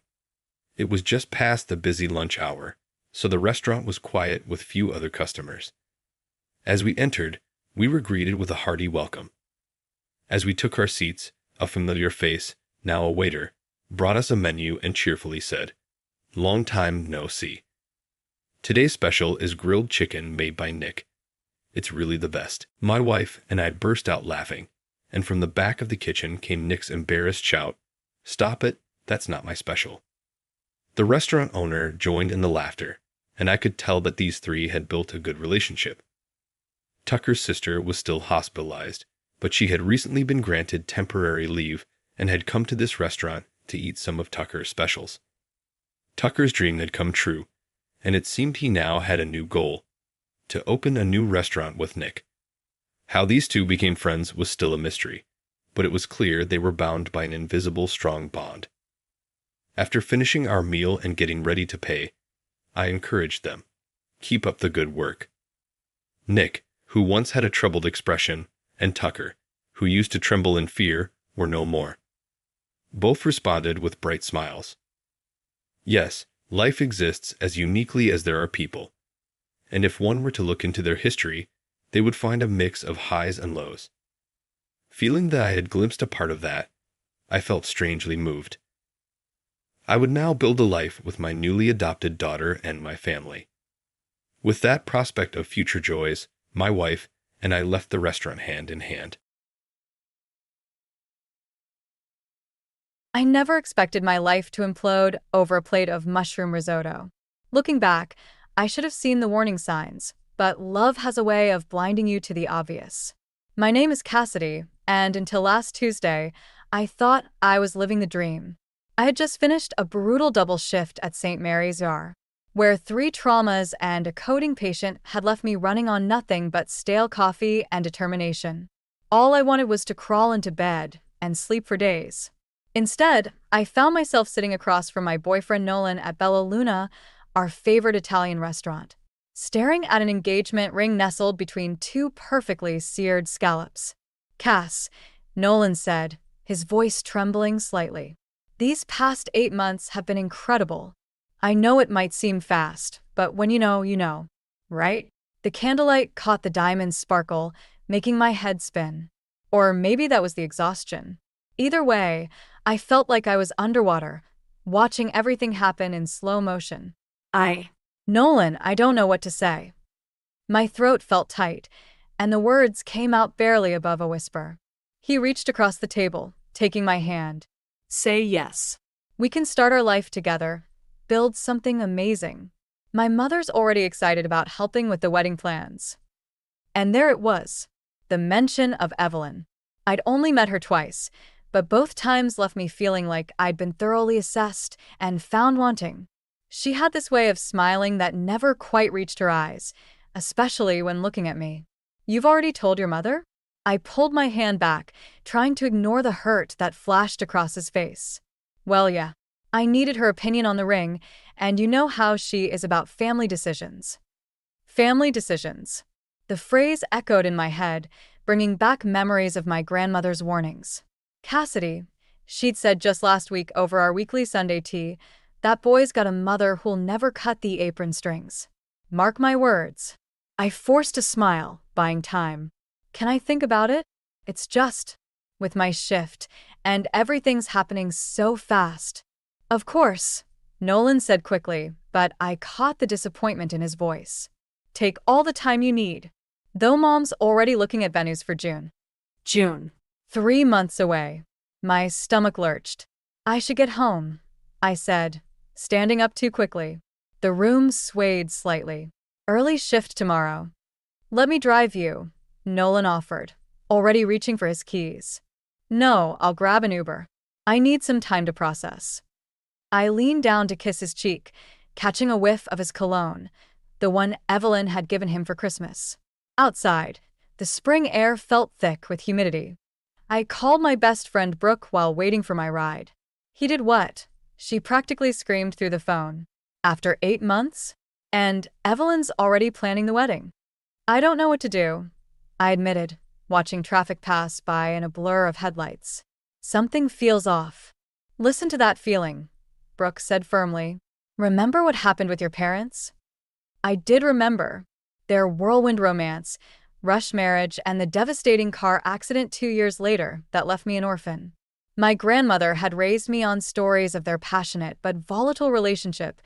It was just past the busy lunch hour, so the restaurant was quiet with few other customers. As we entered, we were greeted with a hearty welcome. As we took our seats, a familiar face, now a waiter, brought us a menu and cheerfully said, "Long time no see. Today's special is grilled chicken made by Nick. It's really the best." My wife and I burst out laughing, and from the back of the kitchen came Nick's embarrassed shout, "Stop it, that's not my special." The restaurant owner joined in the laughter, and I could tell that these three had built a good relationship. Tucker's sister was still hospitalized, but she had recently been granted temporary leave and had come to this restaurant to eat some of Tucker's specials. Tucker's dream had come true, and it seemed he now had a new goal: to open a new restaurant with Nick. How these two became friends was still a mystery, but it was clear they were bound by an invisible, strong bond. After finishing our meal and getting ready to pay, I encouraged them. Keep up the good work. Nick, who once had a troubled expression, and Tucker, who used to tremble in fear, were no more. Both responded with bright smiles. Yes, life exists as uniquely as there are people, and if one were to look into their history, they would find a mix of highs and lows. Feeling that I had glimpsed a part of that, I felt strangely moved. I would now build a life with my newly adopted daughter and my family. With that prospect of future joys, my wife and I left the restaurant hand in hand. I never expected my life to implode over a plate of mushroom risotto. Looking back, I should have seen the warning signs, but love has a way of blinding you to the obvious. My name is Cassidy, and until last Tuesday, I thought I was living the dream. I had just finished a brutal double shift at St. Mary's ER, where 3 traumas and a coding patient had left me running on nothing but stale coffee and determination. All I wanted was to crawl into bed and sleep for days. Instead, I found myself sitting across from my boyfriend Nolan at Bella Luna, our favorite Italian restaurant, staring at an engagement ring nestled between 2 perfectly seared scallops. "Cass," Nolan said, his voice trembling slightly. "These past 8 months have been incredible. I know it might seem fast, but when you know, you know, right?" The candlelight caught the diamond sparkle, making my head spin. Or maybe that was the exhaustion. Either way, I felt like I was underwater, watching everything happen in slow motion. Nolan, I don't know what to say." My throat felt tight, and the words came out barely above a whisper. He reached across the table, taking my hand. "Say yes. We can start our life together, build something amazing." My mother's already excited about helping with the wedding plans. And there it was, the mention of Evelyn. I'd only met her twice, but both times left me feeling like I'd been thoroughly assessed and found wanting. She had this way of smiling that never quite reached her eyes, especially when looking at me. "You've already told your mother?" I pulled my hand back, trying to ignore the hurt that flashed across his face. "Well, yeah. I needed her opinion on the ring, and you know how she is about family decisions." Family decisions. The phrase echoed in my head, bringing back memories of my grandmother's warnings. "Cassidy," she'd said just last week over our weekly Sunday tea, "that boy's got a mother who'll never cut the apron strings. Mark my words." I forced a smile, buying time. Can I think about it? It's just, with my shift, and everything's happening so fast. "Of course," Nolan said quickly, but I caught the disappointment in his voice. "Take all the time you need." Though Mom's already looking at venues for June. 3 months away. My stomach lurched. "I should get home," I said, standing up too quickly. The room swayed slightly. "Early shift tomorrow." "Let me drive you," Nolan offered, already reaching for his keys. "No, I'll grab an Uber. I need some time to process." I leaned down to kiss his cheek, catching a whiff of his cologne, the one Evelyn had given him for Christmas. Outside, the spring air felt thick with humidity. I called my best friend Brooke while waiting for my ride. "He did what?" she practically screamed through the phone. "After 8 months? And Evelyn's already planning the wedding." "I don't know what to do," I admitted, watching traffic pass by in a blur of headlights. "Something feels off." "Listen to that feeling," Brooke said firmly. "Remember what happened with your parents?" I did remember. Their whirlwind romance, rush marriage, and the devastating car accident 2 years later that left me an orphan. My grandmother had raised me on stories of their passionate but volatile relationship,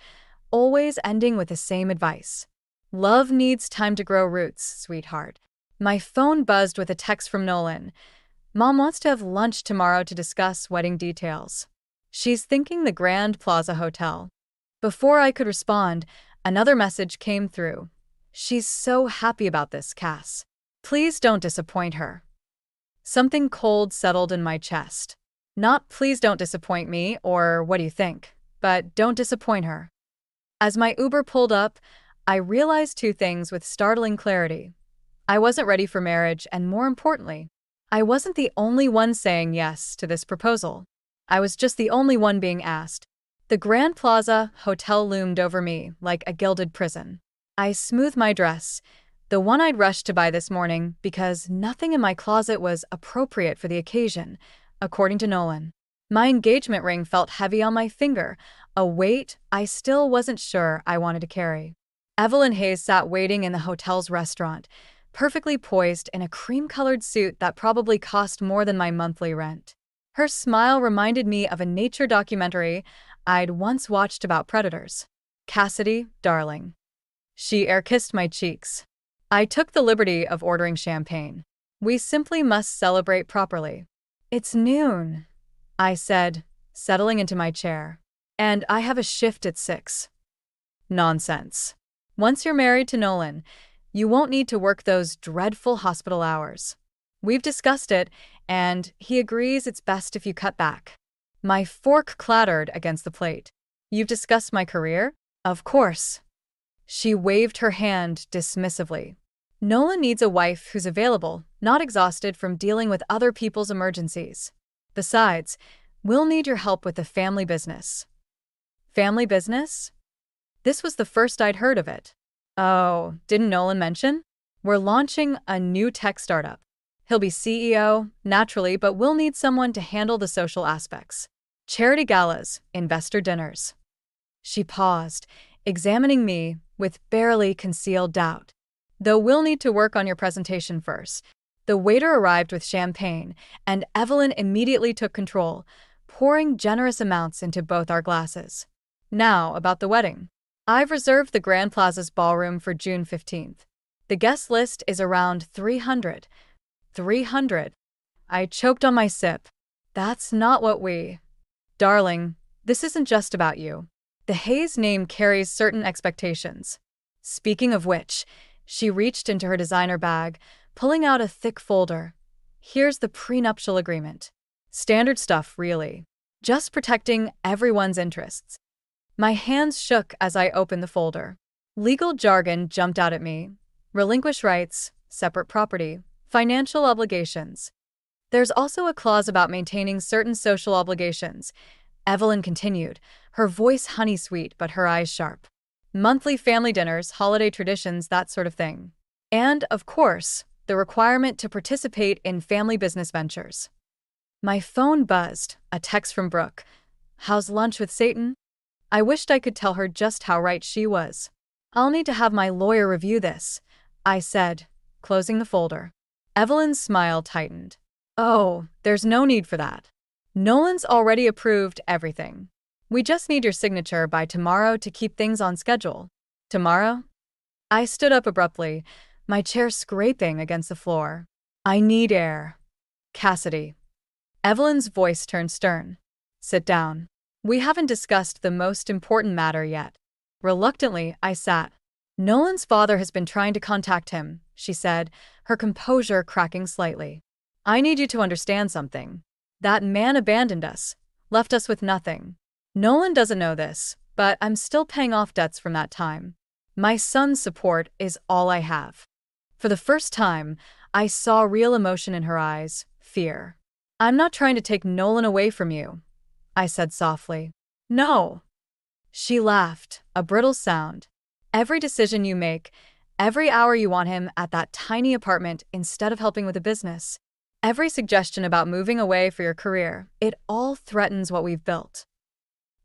always ending with the same advice. "Love needs time to grow roots, sweetheart." My phone buzzed with a text from Nolan. "Mom wants to have lunch tomorrow to discuss wedding details. She's thinking the Grand Plaza Hotel." Before I could respond, another message came through. "She's so happy about this, Cass. Please don't disappoint her." Something cold settled in my chest. Not please don't disappoint me or what do you think, but don't disappoint her. As my Uber pulled up, I realized two things with startling clarity. I wasn't ready for marriage, and more importantly, I wasn't the only one saying yes to this proposal. I was just the only one being asked. The Grand Plaza Hotel loomed over me like a gilded prison. I smoothed my dress, the one I'd rushed to buy this morning because nothing in my closet was appropriate for the occasion, according to Nolan. My engagement ring felt heavy on my finger, a weight I still wasn't sure I wanted to carry. Evelyn Hayes sat waiting in the hotel's restaurant, perfectly poised in a cream-colored suit that probably cost more than my monthly rent. Her smile reminded me of a nature documentary I'd once watched about predators. Cassidy, darling. She air-kissed my cheeks. I took the liberty of ordering champagne. We simply must celebrate properly. It's noon, I said, settling into my chair. And I have a shift at 6. Nonsense. Once you're married to Nolan, you won't need to work those dreadful hospital hours. We've discussed it, and he agrees it's best if you cut back. My fork clattered against the plate. You've discussed my career? Of course. She waved her hand dismissively. Nolan needs a wife who's available, not exhausted from dealing with other people's emergencies. Besides, we'll need your help with the family business. Family business? This was the first I'd heard of it. Oh, didn't Nolan mention? We're launching a new tech startup. He'll be CEO, naturally, but we'll need someone to handle the social aspects. Charity galas, investor dinners. She paused, examining me with barely concealed doubt. Though we'll need to work on your presentation first. The waiter arrived with champagne, and Evelyn immediately took control, pouring generous amounts into both our glasses. Now, about the wedding. I've reserved the Grand Plaza's ballroom for June 15th. The guest list is around 300. 300. I choked on my sip. That's not what we... Darling, this isn't just about you. The Hayes name carries certain expectations. Speaking of which, she reached into her designer bag, pulling out a thick folder. Here's the prenuptial agreement. Standard stuff, really. Just protecting everyone's interests. My hands shook as I opened the folder. Legal jargon jumped out at me. Relinquish rights, separate property, financial obligations. There's also a clause about maintaining certain social obligations. Evelyn continued, her voice honey-sweet but her eyes sharp. Monthly family dinners, holiday traditions, that sort of thing. And, of course, the requirement to participate in family business ventures. My phone buzzed, a text from Brooke. How's lunch with Satan? I wished I could tell her just how right she was. I'll need to have my lawyer review this, I said, closing the folder. Evelyn's smile tightened. Oh, there's no need for that. Nolan's already approved everything. We just need your signature by tomorrow to keep things on schedule. Tomorrow? I stood up abruptly, my chair scraping against the floor. I need air. Cassidy. Evelyn's voice turned stern. Sit down. We haven't discussed the most important matter yet. Reluctantly, I sat. Nolan's father has been trying to contact him, she said, her composure cracking slightly. I need you to understand something. That man abandoned us, left us with nothing. Nolan doesn't know this, but I'm still paying off debts from that time. My son's support is all I have. For the first time, I saw real emotion in her eyes, fear. I'm not trying to take Nolan away from you, I said softly. No. She laughed, a brittle sound. Every decision you make, every hour you want him at that tiny apartment instead of helping with the business, every suggestion about moving away for your career, it all threatens what we've built.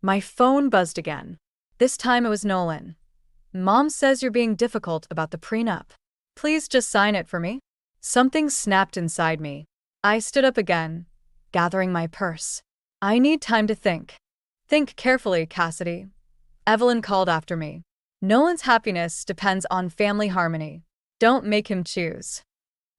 My phone buzzed again. This time it was Nolan. Mom says you're being difficult about the prenup. Please just sign it for me. Something snapped inside me. I stood up again, gathering my purse. I need time to think. Think carefully, Cassidy. Evelyn called after me. Nolan's happiness depends on family harmony. Don't make him choose.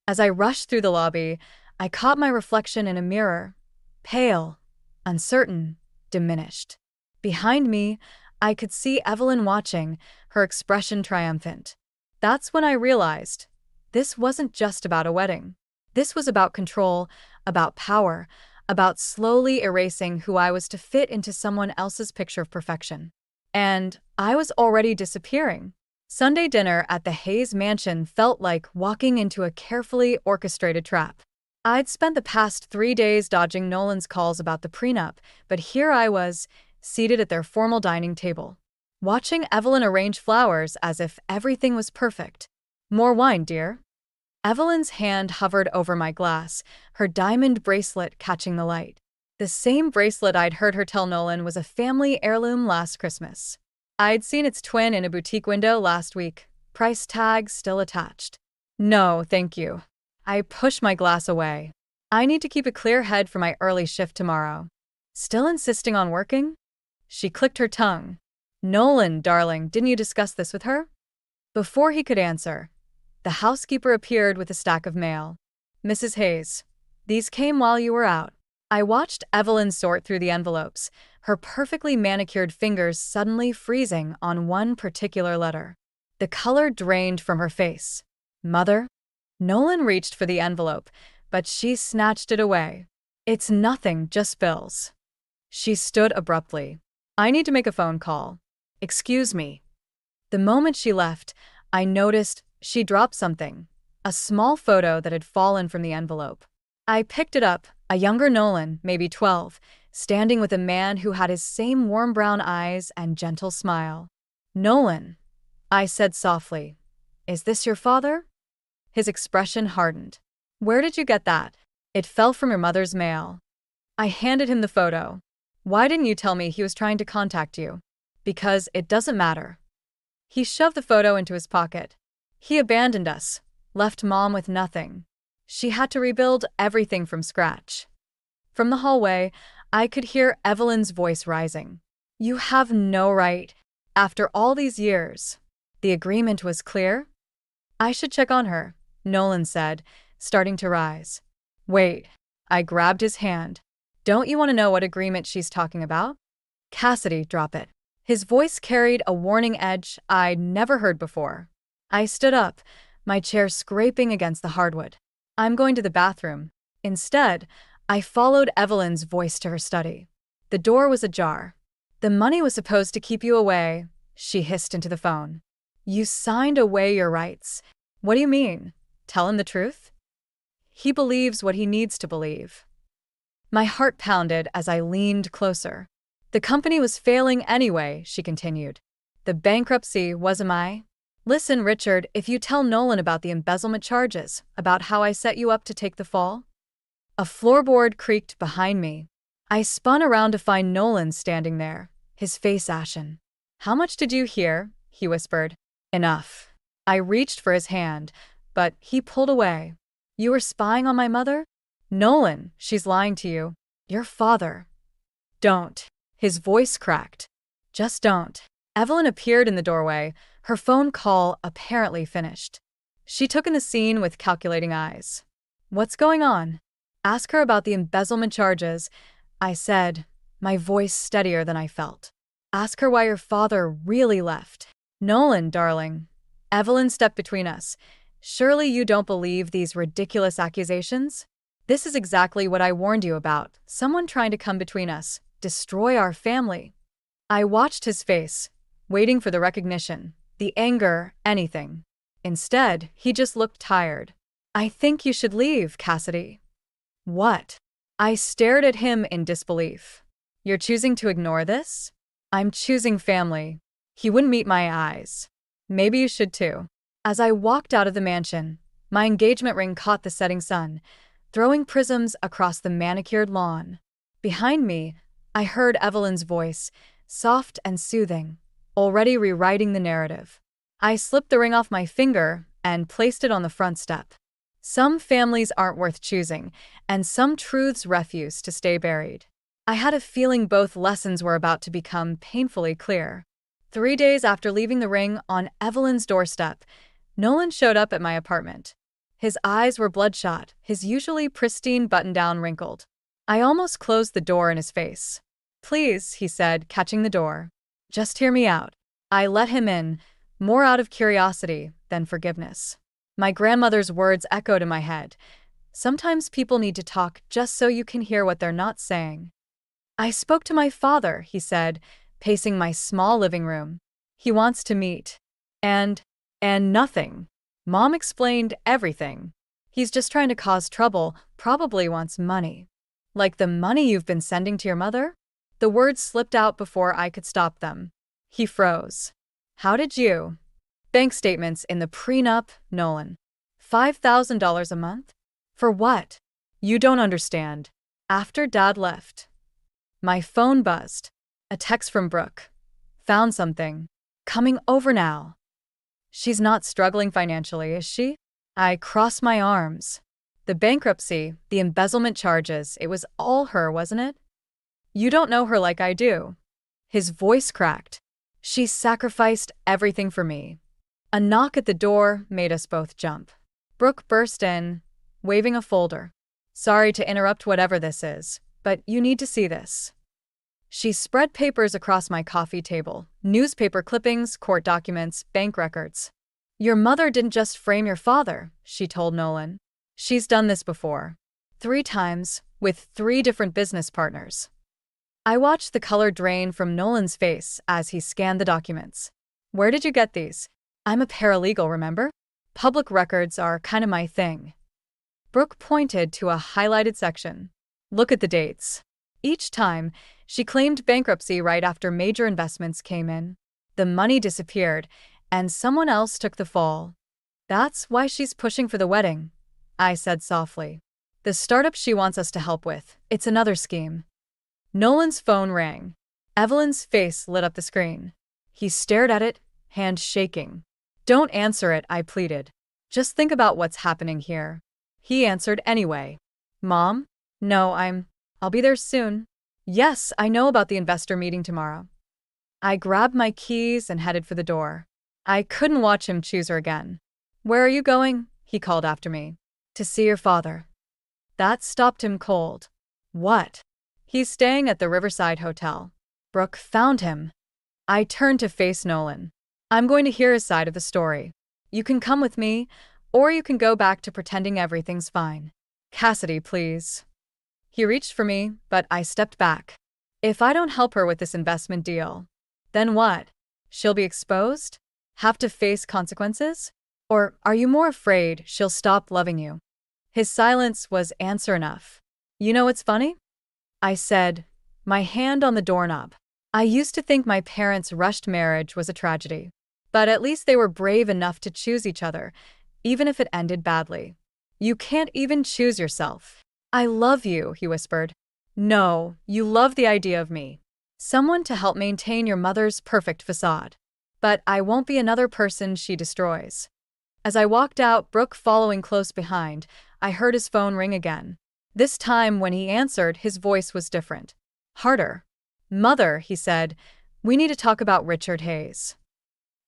As I rushed through the lobby, I caught my reflection in a mirror. Pale, uncertain, diminished. Behind me, I could see Evelyn watching, her expression triumphant. That's when I realized this wasn't just about a wedding. This was about control, about power, about slowly erasing who I was to fit into someone else's picture of perfection. And I was already disappearing. Sunday dinner at the Hayes Mansion felt like walking into a carefully orchestrated trap. I'd spent the past 3 days dodging Nolan's calls about the prenup, but here I was, seated at their formal dining table, watching Evelyn arrange flowers as if everything was perfect. "More wine, dear." Evelyn's hand hovered over my glass, her diamond bracelet catching the light. The same bracelet I'd heard her tell Nolan was a family heirloom last Christmas. I'd seen its twin in a boutique window last week, price tag still attached. "No, thank you." I pushed my glass away. "I need to keep a clear head for my early shift tomorrow." "Still insisting on working?" She clicked her tongue. "Nolan, darling, didn't you discuss this with her?" Before he could answer, the housekeeper appeared with a stack of mail. "Mrs. Hayes, these came while you were out." I watched Evelyn sort through the envelopes, her perfectly manicured fingers suddenly freezing on one particular letter. The color drained from her face. "Mother?" Nolan reached for the envelope, but she snatched it away. "It's nothing, just bills." She stood abruptly. "I need to make a phone call." "Excuse me." The moment she left, I noticed she dropped something, a small photo that had fallen from the envelope. I picked it up, a younger Nolan, maybe 12, standing with a man who had his same warm brown eyes and gentle smile. "Nolan," I said softly, "is this your father?" His expression hardened. "Where did you get that?" "It fell from your mother's mail." I handed him the photo. "Why didn't you tell me he was trying to contact you?" "Because it doesn't matter." He shoved the photo into his pocket. "He abandoned us, left Mom with nothing. She had to rebuild everything from scratch." From the hallway, I could hear Evelyn's voice rising. "You have no right. After all these years, the agreement was clear?" "I should check on her," Nolan said, starting to rise. "Wait." I grabbed his hand. "Don't you want to know what agreement she's talking about?" "Cassidy, drop it." His voice carried a warning edge I'd never heard before. I stood up, my chair scraping against the hardwood. "I'm going to the bathroom." Instead, I followed Evelyn's voice to her study. The door was ajar. "The money was supposed to keep you away," she hissed into the phone. "You signed away your rights." "What do you mean? Tell him the truth?" "He believes what he needs to believe." My heart pounded as I leaned closer. "The company was failing anyway," she continued. "The bankruptcy was I. Listen, Richard, if you tell Nolan about the embezzlement charges, about how I set you up to take the fall." A floorboard creaked behind me. I spun around to find Nolan standing there, his face ashen. "How much did you hear?" he whispered. "Enough." I reached for his hand, but he pulled away. "You were spying on my mother?" "Nolan, she's lying to you. Your father." "Don't." His voice cracked. "Just don't." Evelyn appeared in the doorway, her phone call apparently finished. She took in the scene with calculating eyes. "What's going on?" "Ask her about the embezzlement charges," I said, my voice steadier than I felt. "Ask her why your father really left." "Nolan, darling." Evelyn stepped between us. "Surely you don't believe these ridiculous accusations? This is exactly what I warned you about, someone trying to come between us, destroy our family." I watched his face, waiting for the recognition, the anger, anything. Instead, he just looked tired. "I think you should leave, Cassidy." "What?" I stared at him in disbelief. "You're choosing to ignore this?" "I'm choosing family." He wouldn't meet my eyes. "Maybe you should too." As I walked out of the mansion, my engagement ring caught the setting sun, throwing prisms across the manicured lawn. Behind me, I heard Evelyn's voice, soft and soothing, already rewriting the narrative. I slipped the ring off my finger and placed it on the front step. Some families aren't worth choosing, and some truths refuse to stay buried. I had a feeling both lessons were about to become painfully clear. 3 days after leaving the ring on Evelyn's doorstep, Nolan showed up at my apartment. His eyes were bloodshot, his usually pristine button-down wrinkled. I almost closed the door in his face. "Please," he said, catching the door. "Just hear me out." I let him in, more out of curiosity than forgiveness. My grandmother's words echoed in my head. Sometimes people need to talk just so you can hear what they're not saying. I spoke to my father, he said, pacing my small living room. He wants to meet. And nothing. Mom explained everything. He's just trying to cause trouble, probably wants money. Like the money you've been sending to your mother? The words slipped out before I could stop them. He froze. How did you? Bank statements in the prenup, Nolan. $5,000 a month? For what? You don't understand. After Dad left. My phone buzzed. A text from Brooke. Found something. Coming over now. She's not struggling financially, is she? I crossed my arms. The bankruptcy, the embezzlement charges, it was all her, wasn't it? You don't know her like I do. His voice cracked. She sacrificed everything for me. A knock at the door made us both jump. Brooke burst in, waving a folder. Sorry to interrupt whatever this is, but you need to see this. She spread papers across my coffee table, newspaper clippings, court documents, bank records. Your mother didn't just frame your father, she told Nolan. She's done this before. 3 times, with 3 different business partners. I watched the color drain from Nolan's face as he scanned the documents. Where did you get these? I'm a paralegal, remember? Public records are kind of my thing. Brooke pointed to a highlighted section. Look at the dates. Each time, she claimed bankruptcy right after major investments came in. The money disappeared, and someone else took the fall. That's why she's pushing for the wedding, I said softly. The startup she wants us to help with, it's another scheme. Nolan's phone rang. Evelyn's face lit up the screen. He stared at it, hand shaking. Don't answer it, I pleaded. Just think about what's happening here. He answered anyway. Mom? No, I'll be there soon. Yes, I know about the investor meeting tomorrow. I grabbed my keys and headed for the door. I couldn't watch him choose her again. Where are you going? He called after me. To see your father. That stopped him cold. What? He's staying at the Riverside Hotel. Brooke found him. I turned to face Nolan. I'm going to hear his side of the story. You can come with me, or you can go back to pretending everything's fine. Cassidy, please. He reached for me, but I stepped back. If I don't help her with this investment deal, then what? She'll be exposed? Have to face consequences? Or are you more afraid she'll stop loving you? His silence was answer enough. You know what's funny? I said, my hand on the doorknob. I used to think my parents' rushed marriage was a tragedy. But at least they were brave enough to choose each other, even if it ended badly. You can't even choose yourself. I love you, he whispered. No, you love the idea of me. Someone to help maintain your mother's perfect facade. But I won't be another person she destroys. As I walked out, Brooke following close behind, I heard his phone ring again. This time, when he answered, his voice was different. Harder. Mother, he said, we need to talk about Richard Hayes.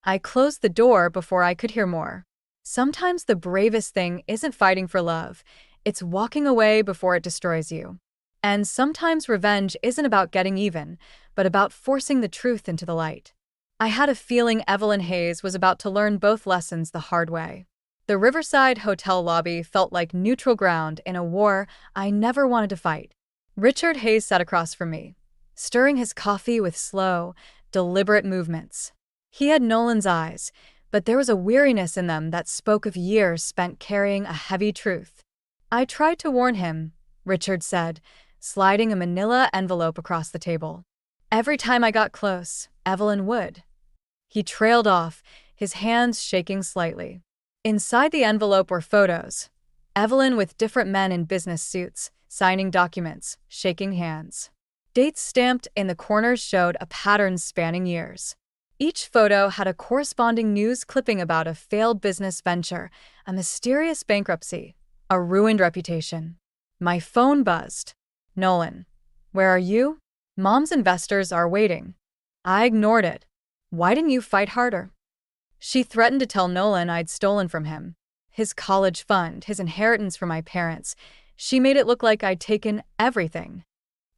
I closed the door before I could hear more. Sometimes the bravest thing isn't fighting for love, it's walking away before it destroys you. And sometimes revenge isn't about getting even, but about forcing the truth into the light. I had a feeling Evelyn Hayes was about to learn both lessons the hard way. The Riverside Hotel lobby felt like neutral ground in a war I never wanted to fight. Richard Hayes sat across from me, stirring his coffee with slow, deliberate movements. He had Nolan's eyes, but there was a weariness in them that spoke of years spent carrying a heavy truth. I tried to warn him, Richard said, sliding a manila envelope across the table. Every time I got close, Evelyn would. He trailed off, his hands shaking slightly. Inside the envelope were photos. Evelyn with different men in business suits, signing documents, shaking hands. Dates stamped in the corners showed a pattern spanning years. Each photo had a corresponding news clipping about a failed business venture, a mysterious bankruptcy, a ruined reputation. My phone buzzed. Nolan, where are you? Mom's investors are waiting. I ignored it. Why didn't you fight harder? She threatened to tell Nolan I'd stolen from him. His college fund, his inheritance from my parents. She made it look like I'd taken everything.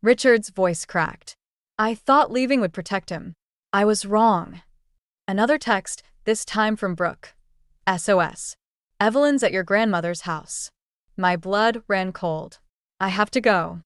Richard's voice cracked. I thought leaving would protect him. I was wrong. Another text, this time from Brooke. SOS. Evelyn's at your grandmother's house. My blood ran cold. I have to go.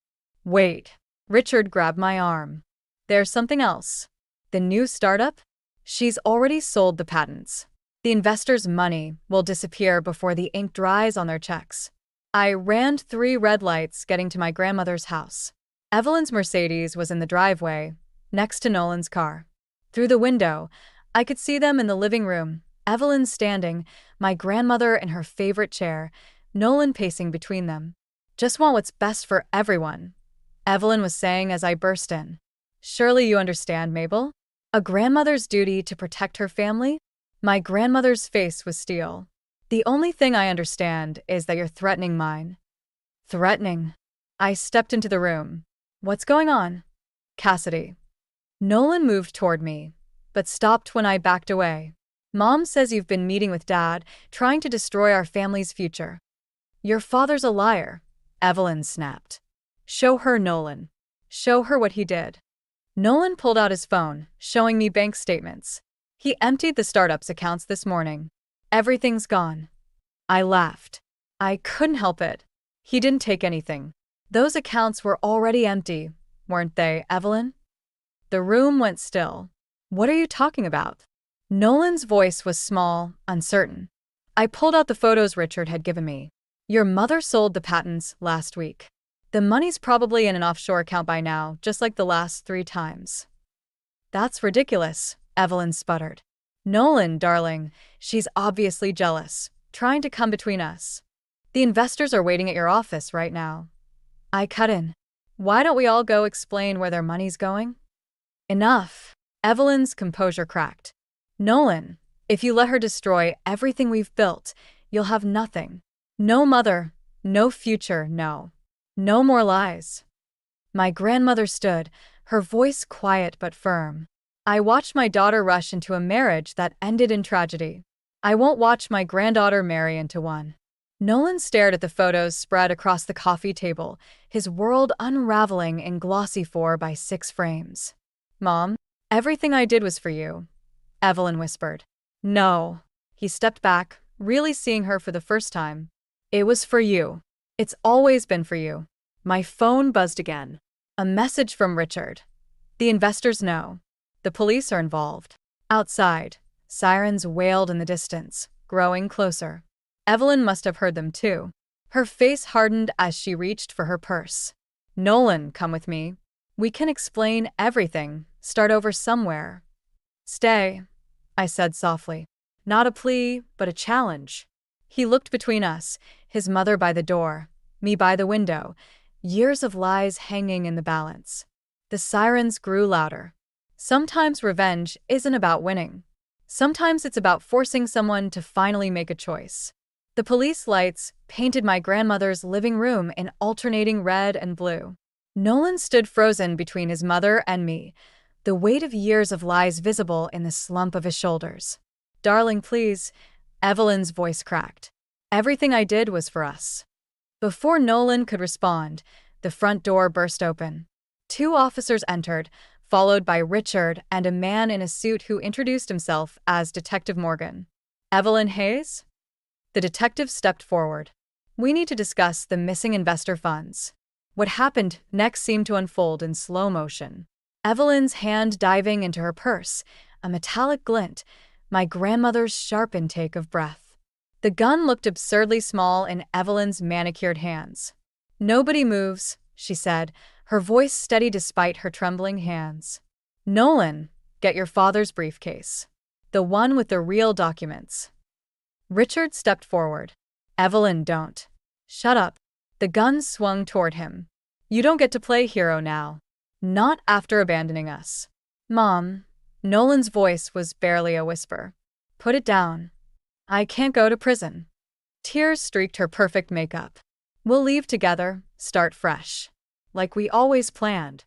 Wait. Richard grabbed my arm. There's something else. The new startup? She's already sold the patents. The investors' money will disappear before the ink dries on their checks. I ran 3 red lights getting to my grandmother's house. Evelyn's Mercedes was in the driveway, next to Nolan's car. Through the window, I could see them in the living room, Evelyn standing, my grandmother in her favorite chair, Nolan pacing between them. Just want what's best for everyone, Evelyn was saying as I burst in. Surely you understand, Mabel? A grandmother's duty to protect her family? My grandmother's face was steel. The only thing I understand is that you're threatening mine. Threatening? I stepped into the room. What's going on? Cassidy. Nolan moved toward me, but stopped when I backed away. Mom says you've been meeting with Dad, trying to destroy our family's future. Your father's a liar, Evelyn snapped. Show her, Nolan. Show her what he did. Nolan pulled out his phone, showing me bank statements. He emptied the startup's accounts this morning. Everything's gone. I laughed. I couldn't help it. He didn't take anything. Those accounts were already empty, weren't they, Evelyn? The room went still. What are you talking about? Nolan's voice was small, uncertain. I pulled out the photos Richard had given me. Your mother sold the patents last week. The money's probably in an offshore account by now, just like the last 3 times. That's ridiculous, Evelyn sputtered. Nolan, darling, she's obviously jealous, trying to come between us. The investors are waiting at your office right now. I cut in. Why don't we all go explain where their money's going? Enough. Evelyn's composure cracked. Nolan, if you let her destroy everything we've built, you'll have nothing. No mother, no future, no. No more lies. My grandmother stood, her voice quiet but firm. I watched my daughter rush into a marriage that ended in tragedy. I won't watch my granddaughter marry into one. Nolan stared at the photos spread across the coffee table, his world unraveling in glossy 4x6 frames. Mom, everything I did was for you, Evelyn whispered. No. He stepped back, really seeing her for the first time. It was for you. It's always been for you. My phone buzzed again. A message from Richard. The investors know. The police are involved. Outside, sirens wailed in the distance, growing closer. Evelyn must have heard them too. Her face hardened as she reached for her purse. Nolan, come with me. We can explain everything, start over somewhere. Stay, I said softly. Not a plea, but a challenge. He looked between us, his mother by the door, me by the window, years of lies hanging in the balance. The sirens grew louder. Sometimes revenge isn't about winning. Sometimes it's about forcing someone to finally make a choice. The police lights painted my grandmother's living room in alternating red and blue. Nolan stood frozen between his mother and me, the weight of years of lies visible in the slump of his shoulders. Darling, please, Evelyn's voice cracked. Everything I did was for us. Before Nolan could respond, the front door burst open. 2 officers entered, followed by Richard and a man in a suit who introduced himself as Detective Morgan. Evelyn Hayes? The detective stepped forward. We need to discuss the missing investor funds. What happened next seemed to unfold in slow motion. Evelyn's hand diving into her purse, a metallic glint, my grandmother's sharp intake of breath. The gun looked absurdly small in Evelyn's manicured hands. Nobody moves, she said, her voice steady despite her trembling hands. Nolan, get your father's briefcase. The one with the real documents. Richard stepped forward. Evelyn, don't. Shut up. The gun swung toward him. You don't get to play hero now. Not after abandoning us. Mom. Nolan's voice was barely a whisper. Put it down. I can't go to prison. Tears streaked her perfect makeup. We'll leave together, start fresh. Like we always planned.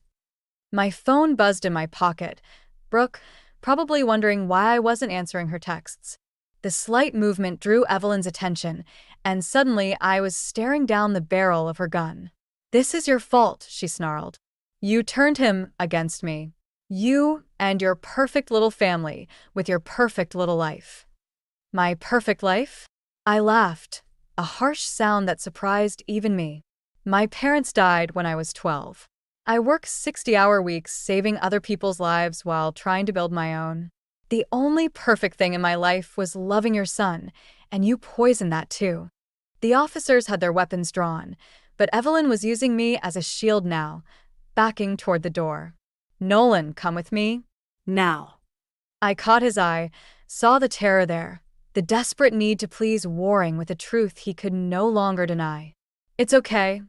My phone buzzed in my pocket. Brooke, probably wondering why I wasn't answering her texts. The slight movement drew Evelyn's attention, and suddenly I was staring down the barrel of her gun. This is your fault, she snarled. You turned him against me. You and your perfect little family with your perfect little life. My perfect life? I laughed. a harsh sound that surprised even me. My parents died when I was 12. I worked 60-hour weeks saving other people's lives while trying to build my own. The only perfect thing in my life was loving your son, and you poisoned that too. The officers had their weapons drawn, but Evelyn was using me as a shield now, backing toward the door. Nolan, come with me. Now. I caught his eye, saw the terror there, the desperate need to please warring with a truth he could no longer deny. It's okay,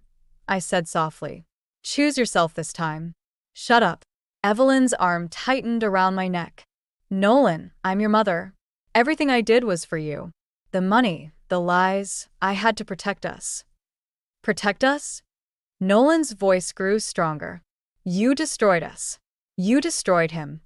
I said softly. Choose yourself this time. Shut up. Evelyn's arm tightened around my neck. Nolan, I'm your mother. Everything I did was for you. The money, the lies, I had to protect us. Protect us? Nolan's voice grew stronger. You destroyed us. You destroyed him.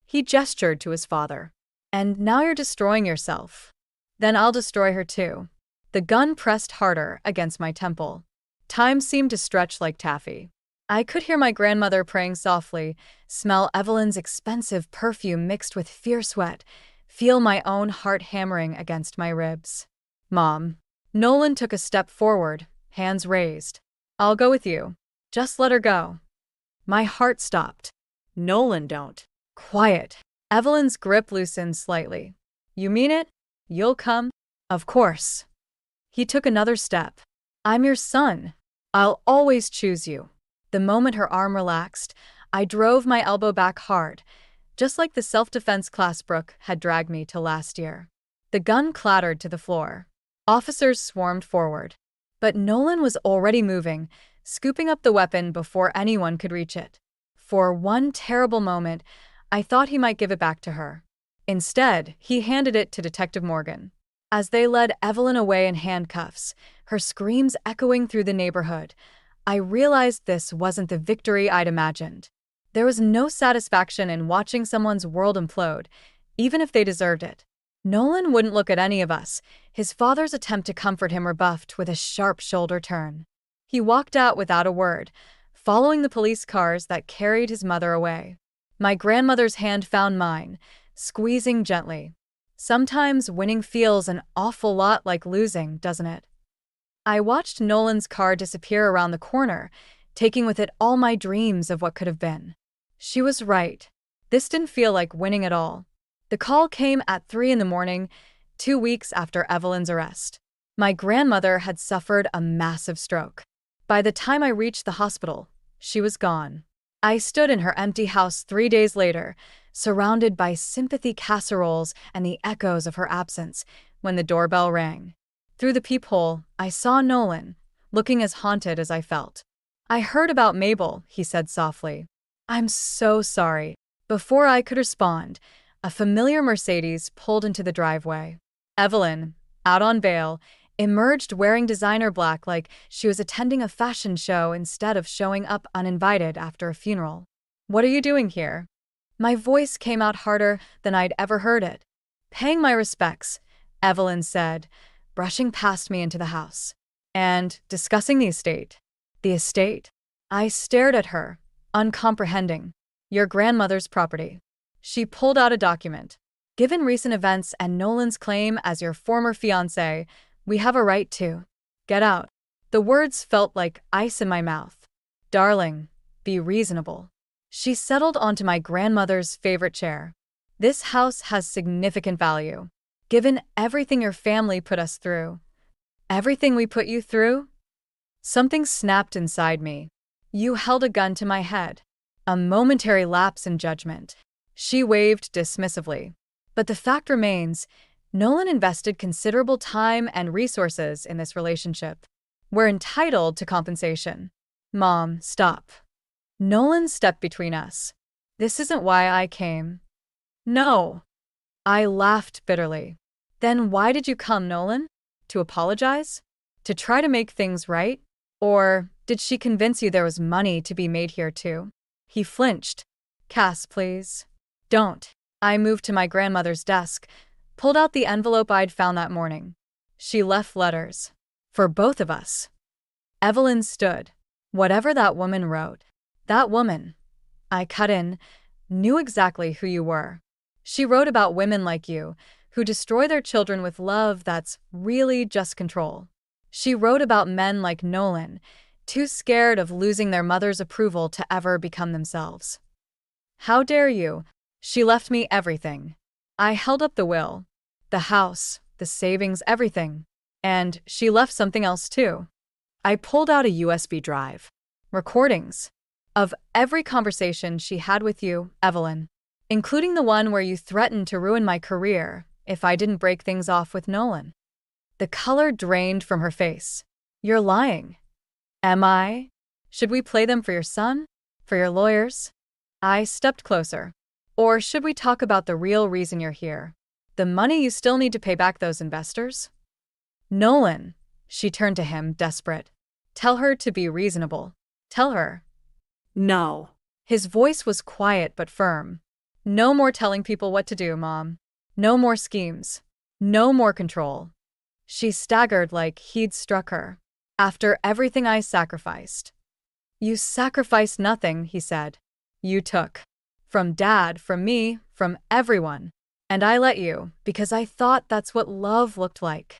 He gestured to his father. And now you're destroying yourself. Then I'll destroy her too. The gun pressed harder against my temple. Time seemed to stretch like taffy. I could hear my grandmother praying softly, smell Evelyn's expensive perfume mixed with fierce sweat, feel my own heart hammering against my ribs. Mom. Nolan took a step forward, hands raised. I'll go with you. Just let her go. My heart stopped. Nolan, don't. Quiet. Evelyn's grip loosened slightly. You mean it? You'll come? Of course. He took another step. I'm your son. I'll always choose you. The moment her arm relaxed, I drove my elbow back hard, just like the self-defense class Brooke had dragged me to last year. The gun clattered to the floor. Officers swarmed forward. But Nolan was already moving, scooping up the weapon before anyone could reach it. For one terrible moment, I thought he might give it back to her. Instead, he handed it to Detective Morgan. As they led Evelyn away in handcuffs, her screams echoing through the neighborhood, I realized this wasn't the victory I'd imagined. There was no satisfaction in watching someone's world implode, even if they deserved it. Nolan wouldn't look at any of us, his father's attempt to comfort him rebuffed with a sharp shoulder turn. He walked out without a word, following the police cars that carried his mother away. My grandmother's hand found mine, squeezing gently. Sometimes winning feels an awful lot like losing, doesn't it? I watched Nolan's car disappear around the corner, taking with it all my dreams of what could have been. She was right. This didn't feel like winning at all. The call came at 3 a.m, 2 weeks after Evelyn's arrest. My grandmother had suffered a massive stroke. By the time I reached the hospital, she was gone. I stood in her empty house 3 days later, surrounded by sympathy casseroles and the echoes of her absence, when the doorbell rang. Through the peephole, I saw Nolan, looking as haunted as I felt. I heard about Mabel, he said softly. I'm so sorry. Before I could respond, a familiar Mercedes pulled into the driveway. Evelyn, out on bail, emerged wearing designer black like she was attending a fashion show instead of showing up uninvited after a funeral. What are you doing here? My voice came out harder than I'd ever heard it. Paying my respects, Evelyn said, brushing past me into the house. And discussing the estate. The estate? I stared at her, uncomprehending. Your grandmother's property. She pulled out a document. Given recent events and Nolan's claim as your former fiancé, we have a right to. Get out. The words felt like ice in my mouth. Darling, be reasonable. She settled onto my grandmother's favorite chair. This house has significant value. Given everything your family put us through. Everything we put you through? Something snapped inside me. You held a gun to my head. A momentary lapse in judgment. She waved dismissively. But the fact remains, Nolan invested considerable time and resources in this relationship. We're entitled to compensation. Mom, stop. Nolan stepped between us. This isn't why I came. No. I laughed bitterly. Then why did you come, Nolan? To apologize? To try to make things right? Or did she convince you there was money to be made here too? He flinched. Cass, please. Don't. I moved to my grandmother's desk, pulled out the envelope I'd found that morning. She left letters. For both of us. Evelyn stood. Whatever that woman wrote. That woman, I cut in, knew exactly who you were. She wrote about women like you, who destroy their children with love that's really just control. She wrote about men like Nolan, too scared of losing their mother's approval to ever become themselves. How dare you? She left me everything. I held up the will. The house, the savings, everything. And she left something else too. I pulled out a USB drive. Recordings of every conversation she had with you, Evelyn, including the one where you threatened to ruin my career if I didn't break things off with Nolan. The color drained from her face. You're lying. Am I? Should we play them for your son? For your lawyers? I stepped closer. Or should we talk about the real reason you're here? The money you still need to pay back those investors? Nolan. She turned to him, desperate. Tell her to be reasonable. Tell her. No. His voice was quiet but firm. No more telling people what to do, Mom. No more schemes. No more control. She staggered like he'd struck her. After everything I sacrificed. You sacrificed nothing, he said. You took. From Dad, from me, from everyone. And I let you, because I thought that's what love looked like.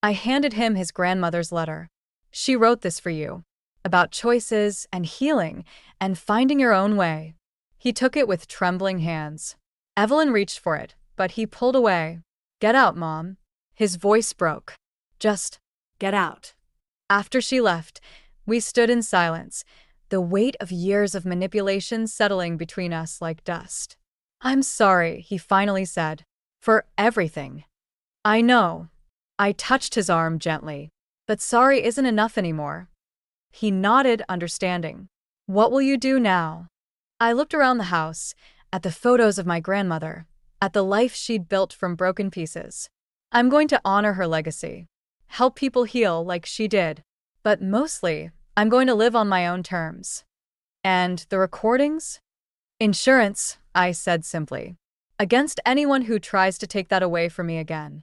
I handed him his grandmother's letter. She wrote this for you. About choices and healing and finding your own way. He took it with trembling hands. Evelyn reached for it, but he pulled away. Get out, Mom. His voice broke. Just Get out. after she left, we stood in silence, the weight of years of manipulation settling between us like dust. I'm sorry, he finally said, for everything. I know. I touched his arm gently. But sorry isn't enough anymore. He nodded, understanding. What will you do now? I looked around the house, at the photos of my grandmother, at the life she'd built from broken pieces. I'm going to honor her legacy, help people heal like she did, but mostly, I'm going to live on my own terms. And the recordings? Insurance, I said simply, against anyone who tries to take that away from me again.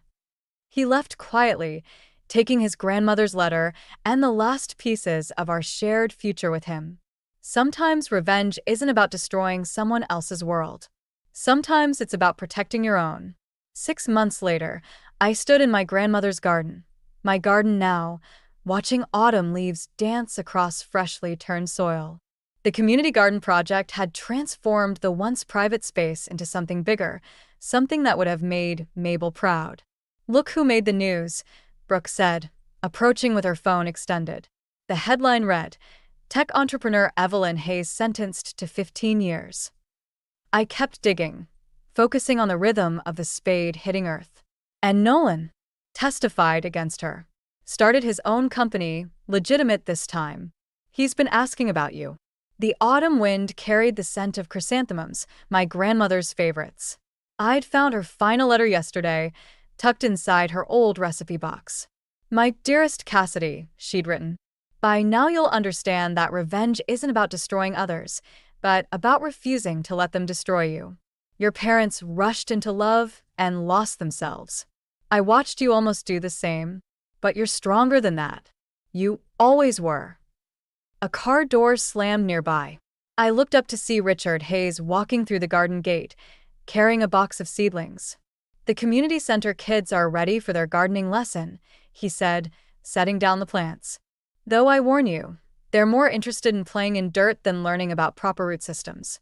He left quietly, taking his grandmother's letter and the last pieces of our shared future with him. Sometimes revenge isn't about destroying someone else's world. Sometimes it's about protecting your own. 6 months later, I stood in my grandmother's garden, my garden now, watching autumn leaves dance across freshly turned soil. The community garden project had transformed the once private space into something bigger, something that would have made Mabel proud. Look who made the news, Brooke said, approaching with her phone extended. The headline read, Tech entrepreneur Evelyn Hayes sentenced to 15 years. I kept digging, focusing on the rhythm of the spade hitting earth. And Nolan testified against her. Started his own company, legitimate this time. He's been asking about you. The autumn wind carried the scent of chrysanthemums, my grandmother's favorites. I'd found her final letter yesterday, tucked inside her old recipe box. My dearest Cassidy, she'd written. By now you'll understand that revenge isn't about destroying others, but about refusing to let them destroy you. Your parents rushed into love and lost themselves. I watched you almost do the same, but you're stronger than that. You always were. A car door slammed nearby. I looked up to see Richard Hayes walking through the garden gate, carrying a box of seedlings. The community center kids are ready for their gardening lesson, he said, setting down the plants. Though I warn you, they're more interested in playing in dirt than learning about proper root systems.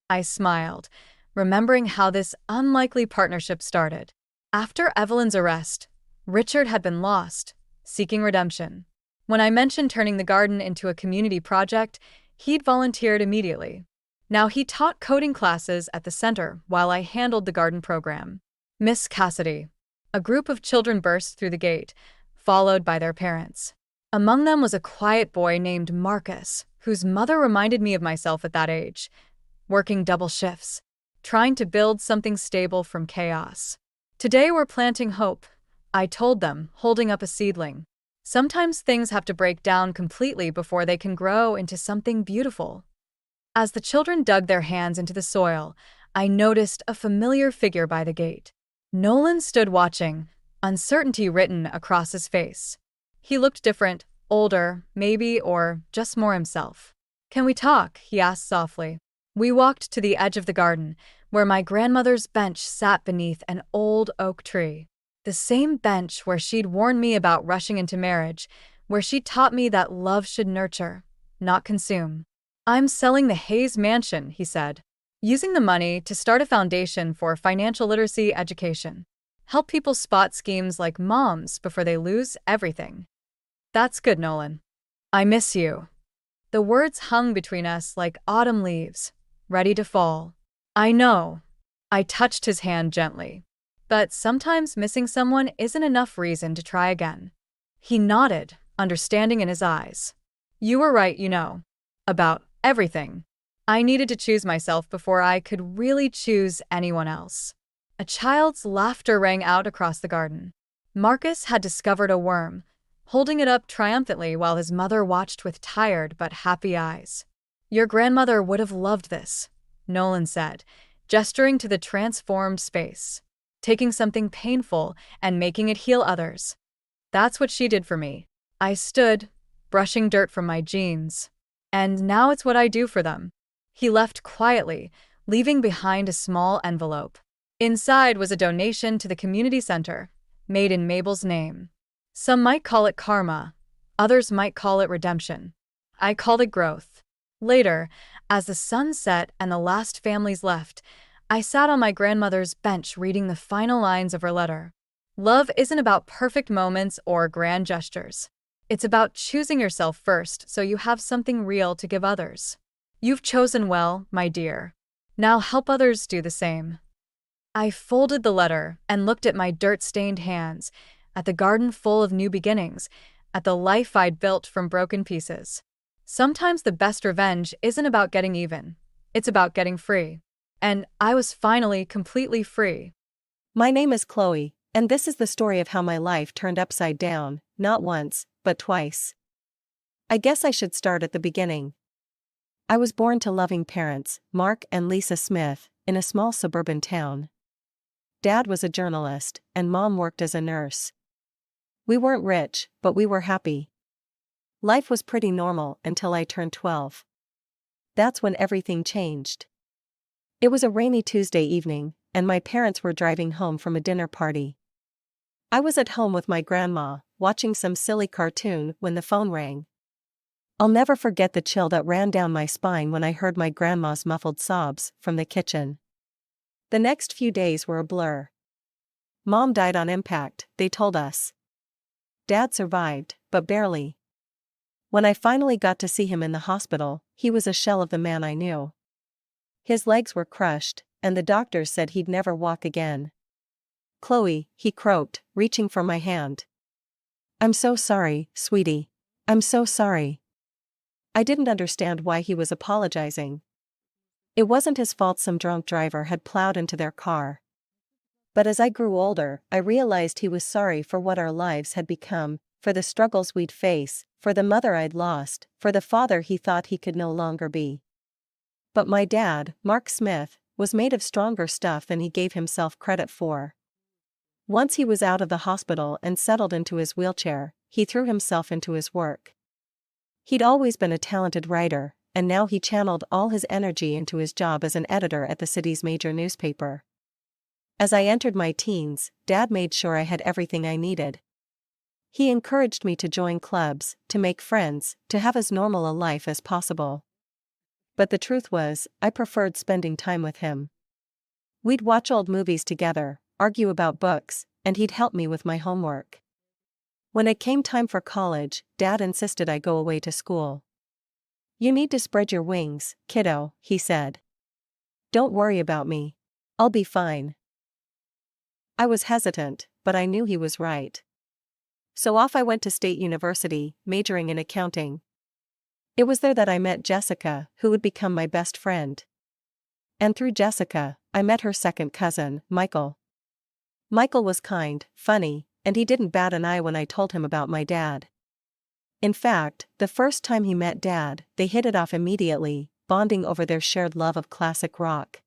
I smiled, remembering how this unlikely partnership started. After Evelyn's arrest, Richard had been lost, seeking redemption. When I mentioned turning the garden into a community project, he'd volunteered immediately. Now he taught coding classes at the center while I handled the garden program. Miss Cassidy. A group of children burst through the gate, followed by their parents. Among them was a quiet boy named Marcus, whose mother reminded me of myself at that age, working double shifts, trying to build something stable from chaos. Today we're planting hope, I told them, holding up a seedling. Sometimes things have to break down completely before they can grow into something beautiful. As the children dug their hands into the soil, I noticed a familiar figure by the gate. Nolan stood watching, uncertainty written across his face. He looked different, older, maybe, or just more himself. Can we talk? He asked softly. We walked to the edge of the garden, where my grandmother's bench sat beneath an old oak tree. The same bench where she'd warned me about rushing into marriage, where she taught me that love should nurture, not consume. I'm selling the Hayes Mansion, he said, using the money to start a foundation for financial literacy education. Help people spot schemes like moms before they lose everything. That's good, Nolan. I miss you. The words hung between us like autumn leaves, ready to fall. I know. I touched his hand gently. But sometimes missing someone isn't enough reason to try again. He nodded, understanding in his eyes. You were right, about everything. I needed to choose myself before I could really choose anyone else. A child's laughter rang out across the garden. Marcus had discovered a worm, holding it up triumphantly while his mother watched with tired but happy eyes. Your grandmother would have loved this, Nolan said, gesturing to the transformed space, taking something painful and making it heal others. That's what she did for me. I stood, brushing dirt from my jeans. And now it's what I do for them. He left quietly, leaving behind a small envelope. Inside was a donation to the community center, made in Mabel's name. Some might call it karma, others might call it redemption. I called it growth. Later, as the sun set and the last families left, I sat on my grandmother's bench reading the final lines of her letter. Love isn't about perfect moments or grand gestures. It's about choosing yourself first so you have something real to give others. You've chosen well, my dear. Now help others do the same. I folded the letter and looked at my dirt-stained hands, at the garden full of new beginnings, at the life I'd built from broken pieces. Sometimes the best revenge isn't about getting even. It's about getting free. And I was finally completely free. My name is Chloe, and this is the story of how my life turned upside down, not once, but twice. I guess I should start at the beginning. I was born to loving parents, Mark and Lisa Smith, in a small suburban town. Dad was a journalist, and Mom worked as a nurse. We weren't rich, but we were happy. Life was pretty normal until I turned 12. That's when everything changed. It was a rainy Tuesday evening, and my parents were driving home from a dinner party. I was at home with my grandma, watching some silly cartoon when the phone rang. I'll never forget the chill that ran down my spine when I heard my grandma's muffled sobs from the kitchen. The next few days were a blur. Mom died on impact, they told us. Dad survived, but barely. When I finally got to see him in the hospital, he was a shell of the man I knew. His legs were crushed, and the doctors said he'd never walk again. Chloe, he croaked, reaching for my hand. I'm so sorry, sweetie. I'm so sorry. I didn't understand why he was apologizing. It wasn't his fault some drunk driver had plowed into their car. But as I grew older, I realized he was sorry for what our lives had become, for the struggles we'd face, for the mother I'd lost, for the father he thought he could no longer be. But my dad, Mark Smith, was made of stronger stuff than he gave himself credit for. Once he was out of the hospital and settled into his wheelchair, he threw himself into his work. He'd always been a talented writer, and now he channeled all his energy into his job as an editor at the city's major newspaper. As I entered my teens, Dad made sure I had everything I needed. He encouraged me to join clubs, to make friends, to have as normal a life as possible. But the truth was, I preferred spending time with him. We'd watch old movies together, argue about books, and he'd help me with my homework. When it came time for college, Dad insisted I go away to school. You need to spread your wings, kiddo, he said. Don't worry about me. I'll be fine. I was hesitant, but I knew he was right. So off I went to State University, majoring in accounting. It was there that I met Jessica, who would become my best friend. And through Jessica, I met her second cousin, Michael. Michael was kind, funny, and he didn't bat an eye when I told him about my dad. In fact, the first time he met Dad, they hit it off immediately, bonding over their shared love of classic rock.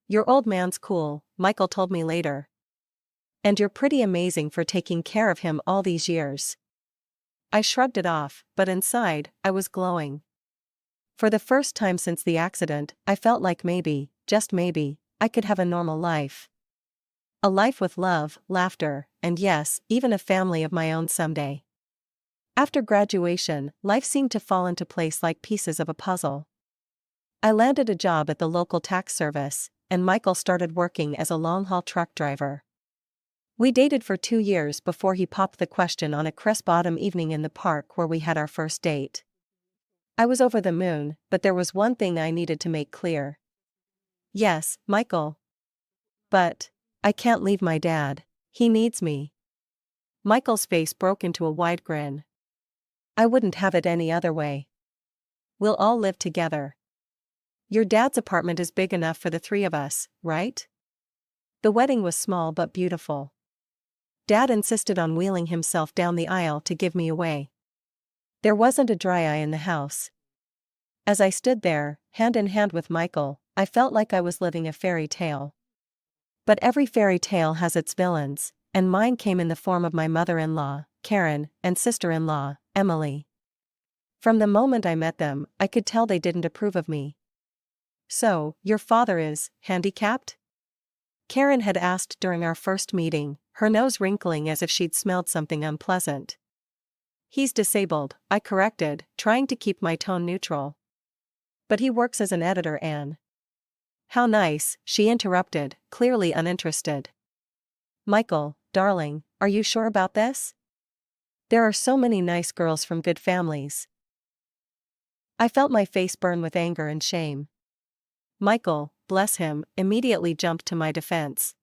Your old man's cool, Michael told me later. And you're pretty amazing for taking care of him all these years. I shrugged it off, but inside, I was glowing. For the first time since the accident, I felt like maybe, just maybe, I could have a normal life. A life with love, laughter, and yes, even a family of my own someday. After graduation, life seemed to fall into place like pieces of a puzzle. I landed a job at the local tax service, and Michael started working as a long-haul truck driver. We dated for 2 years before he popped the question on a crisp autumn evening in the park where we had our first date. I was over the moon, but there was one thing I needed to make clear. Yes, Michael. But I can't leave my dad. He needs me. Michael's face broke into a wide grin. I wouldn't have it any other way. We'll all live together. Your dad's apartment is big enough for the 3 of us, right? The wedding was small but beautiful. Dad insisted on wheeling himself down the aisle to give me away. There wasn't a dry eye in the house. As I stood there, hand in hand with Michael, I felt like I was living a fairy tale. But every fairy tale has its villains, and mine came in the form of my mother-in-law, Karen, and sister-in-law, Emily. From the moment I met them, I could tell they didn't approve of me. "So, your father is handicapped?" Karen had asked during our first meeting, her nose wrinkling as if she'd smelled something unpleasant. "He's disabled," I corrected, trying to keep my tone neutral. "But he works as an editor, Anne." "How nice," she interrupted, clearly uninterested. "Michael, darling, are you sure about this? There are so many nice girls from good families." I felt my face burn with anger and shame. Michael, bless him, immediately jumped to my defense.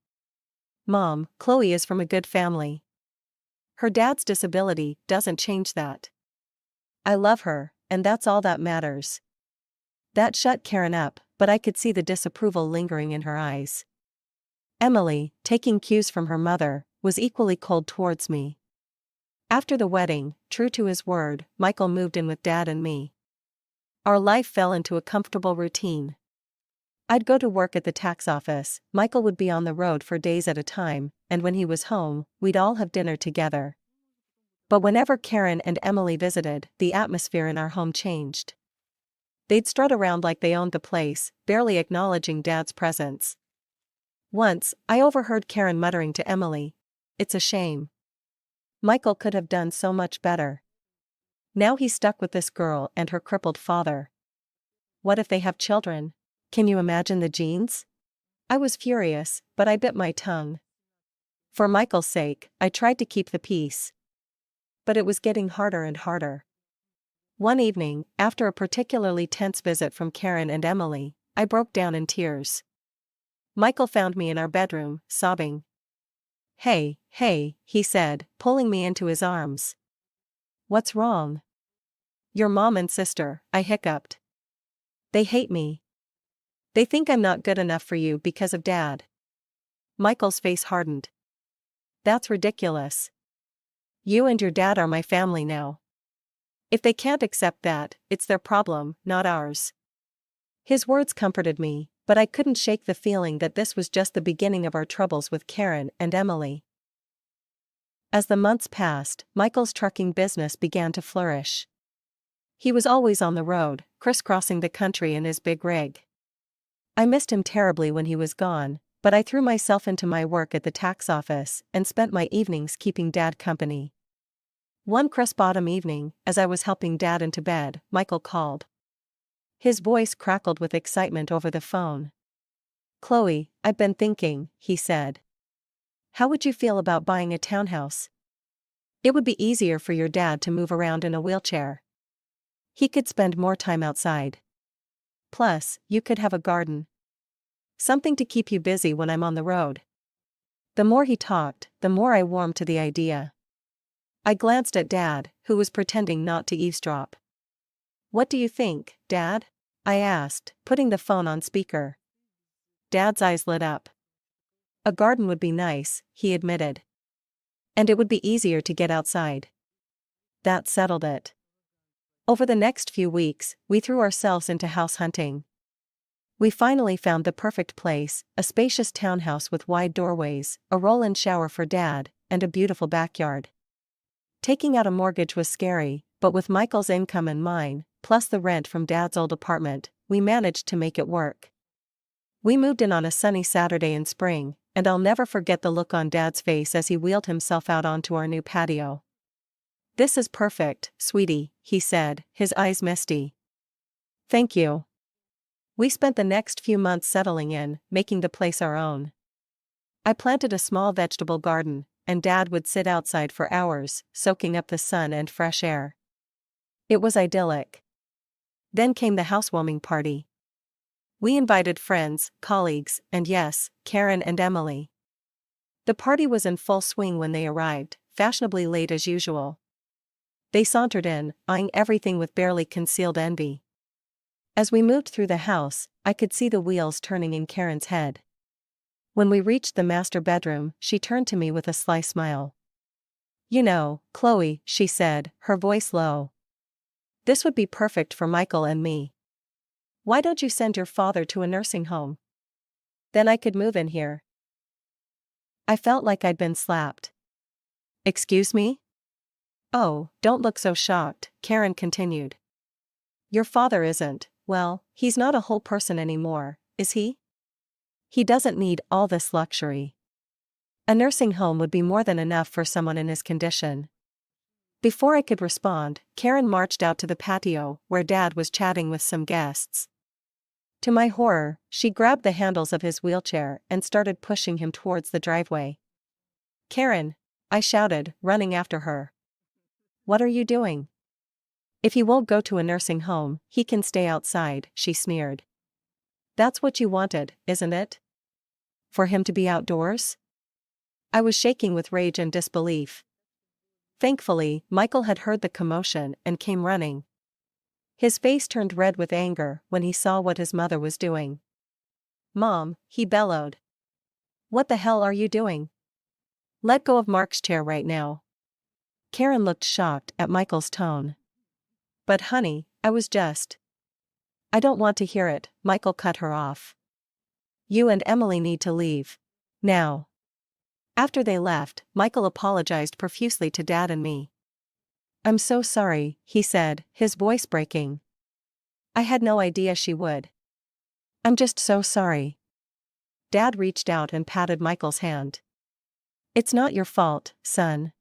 "Mom, Chloe is from a good family. Her dad's disability doesn't change that. I love her, and that's all that matters." That shut Karen up, but I could see the disapproval lingering in her eyes. Emily, taking cues from her mother, was equally cold towards me. After the wedding, true to his word, Michael moved in with Dad and me. Our life fell into a comfortable routine. I'd go to work at the tax office, Michael would be on the road for days at a time, and when he was home, we'd all have dinner together. But whenever Karen and Emily visited, the atmosphere in our home changed. They'd strut around like they owned the place, barely acknowledging Dad's presence. Once, I overheard Karen muttering to Emily, "It's a shame. Michael could have done so much better. Now he's stuck with this girl and her crippled father. What if they have children? Can you imagine the genes?" I was furious, but I bit my tongue. For Michael's sake, I tried to keep the peace. But it was getting harder and harder. One evening, after a particularly tense visit from Karen and Emily, I broke down in tears. Michael found me in our bedroom, sobbing. Hey, he said, pulling me into his arms. "What's wrong?" "Your mom and sister," I hiccuped. "They hate me. They think I'm not good enough for you because of Dad." Michael's face hardened. "That's ridiculous. You and your dad are my family now. If they can't accept that, it's their problem, not ours." His words comforted me, but I couldn't shake the feeling that this was just the beginning of our troubles with Karen and Emily. As the months passed, Michael's trucking business began to flourish. He was always on the road, crisscrossing the country in his big rig. I missed him terribly when he was gone, but I threw myself into my work at the tax office and spent my evenings keeping Dad company. One crisp autumn evening, as I was helping Dad into bed, Michael called. His voice crackled with excitement over the phone. "Chloe, I've been thinking," he said. "How would you feel about buying a townhouse? It would be easier for your dad to move around in a wheelchair. He could spend more time outside. Plus, you could have a garden. Something to keep you busy when I'm on the road." The more he talked, the more I warmed to the idea. I glanced at Dad, who was pretending not to eavesdrop. "What do you think, Dad?" I asked, putting the phone on speaker. Dad's eyes lit up. "A garden would be nice," he admitted. "And it would be easier to get outside." That settled it. Over the next few weeks, we threw ourselves into house hunting. We finally found the perfect place, a spacious townhouse with wide doorways, a roll-in shower for Dad, and a beautiful backyard. Taking out a mortgage was scary, but with Michael's income and mine, plus the rent from Dad's old apartment, we managed to make it work. We moved in on a sunny Saturday in spring, and I'll never forget the look on Dad's face as he wheeled himself out onto our new patio. "This is perfect, sweetie," he said, his eyes misty. "Thank you." We spent the next few months settling in, making the place our own. I planted a small vegetable garden, and Dad would sit outside for hours, soaking up the sun and fresh air. It was idyllic. Then came the housewarming party. We invited friends, colleagues, and yes, Karen and Emily. The party was in full swing when they arrived, fashionably late as usual. They sauntered in, eyeing everything with barely concealed envy. As we moved through the house, I could see the wheels turning in Karen's head. When we reached the master bedroom, she turned to me with a sly smile. "You know, Chloe," she said, her voice low. "This would be perfect for Michael and me. Why don't you send your father to a nursing home? Then I could move in here." I felt like I'd been slapped. "Excuse me?" "Oh, don't look so shocked," Karen continued. "Your father isn't, well, he's not a whole person anymore, is he? He doesn't need all this luxury. A nursing home would be more than enough for someone in his condition." Before I could respond, Karen marched out to the patio where Dad was chatting with some guests. To my horror, she grabbed the handles of his wheelchair and started pushing him towards the driveway. "Karen!" I shouted, running after her. "What are you doing?" "If he won't go to a nursing home, he can stay outside," she sneered. "That's what you wanted, isn't it? For him to be outdoors?" I was shaking with rage and disbelief. Thankfully, Michael had heard the commotion and came running. His face turned red with anger when he saw what his mother was doing. "Mom," he bellowed. "What the hell are you doing? Let go of Mark's chair right now." Karen looked shocked at Michael's tone. "But honey, I was just—" "I don't want to hear it," Michael cut her off. "You and Emily need to leave. Now." After they left, Michael apologized profusely to Dad and me. "I'm so sorry," he said, his voice breaking. "I had no idea she would. I'm just so sorry." Dad reached out and patted Michael's hand. "It's not your fault, son.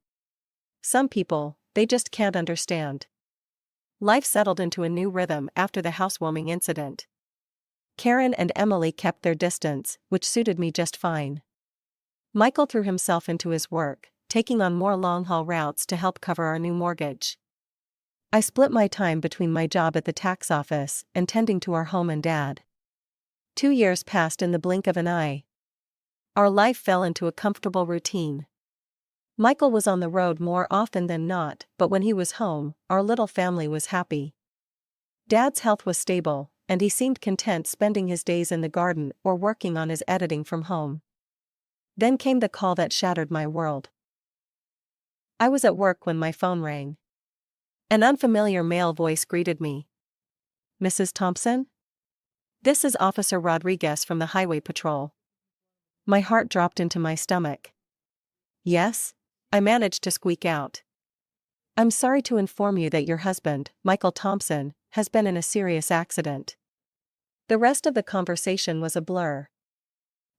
Some people, they just can't understand." Life settled into a new rhythm after the housewarming incident. Karen and Emily kept their distance, which suited me just fine. Michael threw himself into his work, taking on more long-haul routes to help cover our new mortgage. I split my time between my job at the tax office and tending to our home and Dad. 2 years passed in the blink of an eye. Our life fell into a comfortable routine. Michael was on the road more often than not, but when he was home, our little family was happy. Dad's health was stable, and he seemed content spending his days in the garden or working on his editing from home. Then came the call that shattered my world. I was at work when my phone rang. An unfamiliar male voice greeted me. "Mrs. Thompson? This is Officer Rodriguez from the Highway Patrol." My heart dropped into my stomach. "Yes?" I managed to squeak out. "I'm sorry to inform you that your husband, Michael Thompson, has been in a serious accident." The rest of the conversation was a blur.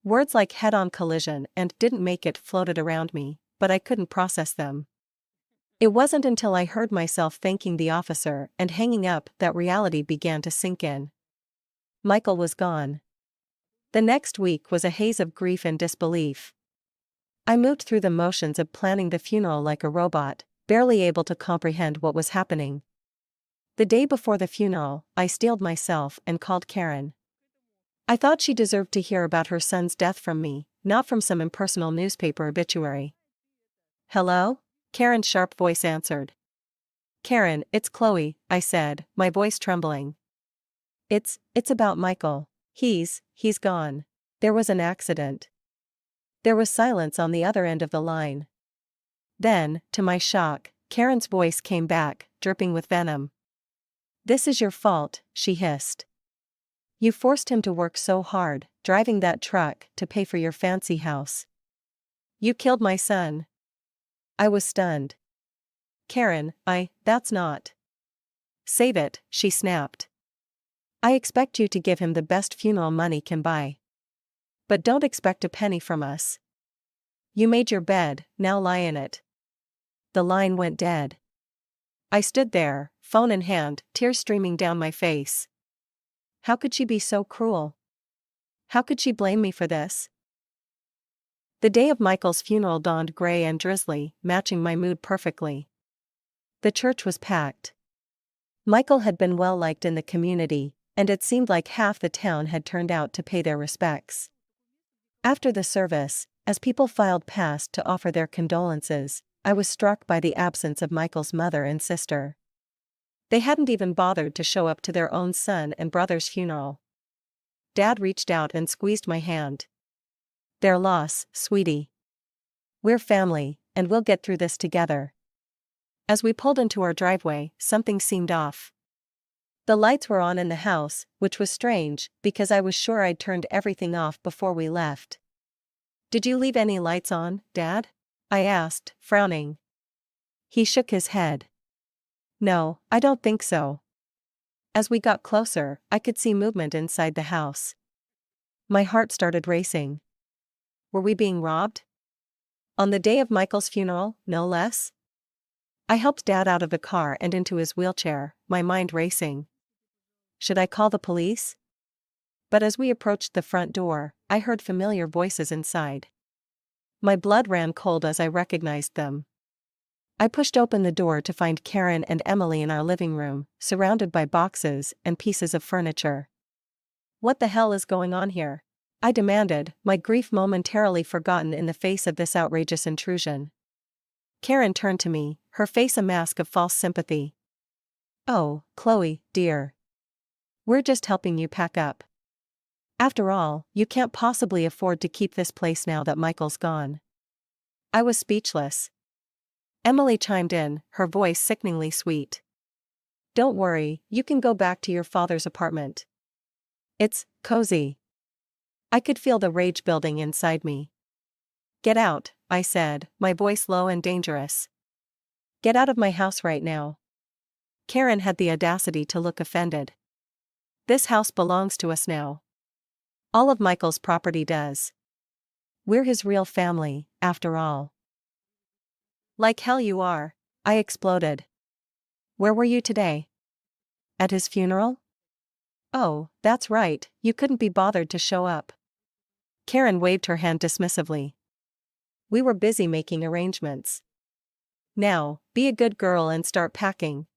Words like head-on collision and "didn't make it" floated around me, but I couldn't process them. It wasn't until I heard myself thanking the officer and hanging up that reality began to sink in. Michael was gone. The next week was a haze of grief and disbelief. I moved through the motions of planning the funeral like a robot, barely able to comprehend what was happening. The day before the funeral, I steeled myself and called Karen. I thought she deserved to hear about her son's death from me, not from some impersonal newspaper obituary. "Hello?" Karen's sharp voice answered. "Karen, it's Chloe," I said, my voice trembling. It's about Michael. He's gone. There was an accident." There was silence on the other end of the line. Then, to my shock, Karen's voice came back, dripping with venom. "This is your fault," she hissed. "You forced him to work so hard, driving that truck to pay for your fancy house. You killed my son." I was stunned. "Karen, that's not." "Save it," she snapped. "I expect you to give him the best funeral money can buy. But don't expect a penny from us. You made your bed, now lie in it. The line went dead. I stood there, phone in hand, tears streaming down my face. How could she be so cruel? How could she blame me for this? The day of Michael's funeral dawned gray and drizzly, matching my mood perfectly. The church was packed. Michael had been well liked in the community, and it seemed like half the town had turned out to pay their respects. After the service, as people filed past to offer their condolences, I was struck by the absence of Michael's mother and sister. They hadn't even bothered to show up to their own son and brother's funeral. Dad reached out and squeezed my hand. "Their loss, sweetie. We're family, and we'll get through this together." As we pulled into our driveway, something seemed off. The lights were on in the house, which was strange, because I was sure I'd turned everything off before we left. "Did you leave any lights on, Dad?" I asked, frowning. He shook his head. "No, I don't think so." As we got closer, I could see movement inside the house. My heart started racing. Were we being robbed? On the day of Michael's funeral, no less? I helped Dad out of the car and into his wheelchair, my mind racing. Should I call the police? But as we approached the front door, I heard familiar voices inside. My blood ran cold as I recognized them. I pushed open the door to find Karen and Emily in our living room, surrounded by boxes and pieces of furniture. "What the hell is going on here?" I demanded, my grief momentarily forgotten in the face of this outrageous intrusion. Karen turned to me, her face a mask of false sympathy. "Oh, Chloe, dear. We're just helping you pack up. After all, you can't possibly afford to keep this place now that Michael's gone." I was speechless. Emily chimed in, her voice sickeningly sweet. "Don't worry, you can go back to your father's apartment. It's cozy." I could feel the rage building inside me. "Get out," I said, my voice low and dangerous. "Get out of my house right now." Karen had the audacity to look offended. "This house belongs to us now. All of Michael's property does. We're his real family, after all." "Like hell you are," I exploded. "Where were you today?" "At his funeral?" "Oh, that's right, you couldn't be bothered to show up." Karen waved her hand dismissively. "We were busy making arrangements. Now, be a good girl and start packing.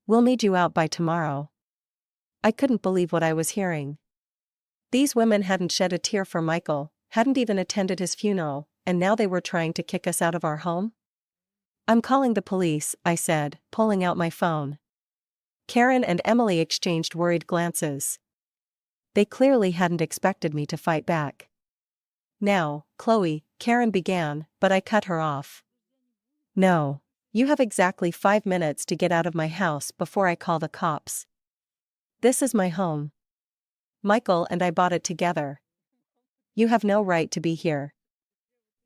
We'll need you out by tomorrow." I couldn't believe what I was hearing. These women hadn't shed a tear for Michael, hadn't even attended his funeral, and now they were trying to kick us out of our home? "I'm calling the police," I said, pulling out my phone. Karen and Emily exchanged worried glances. They clearly hadn't expected me to fight back. "Now, Chloe," Karen began, but I cut her off. "No. You have exactly 5 minutes to get out of my house before I call the cops. This is my home. Michael and I bought it together. You have no right to be here."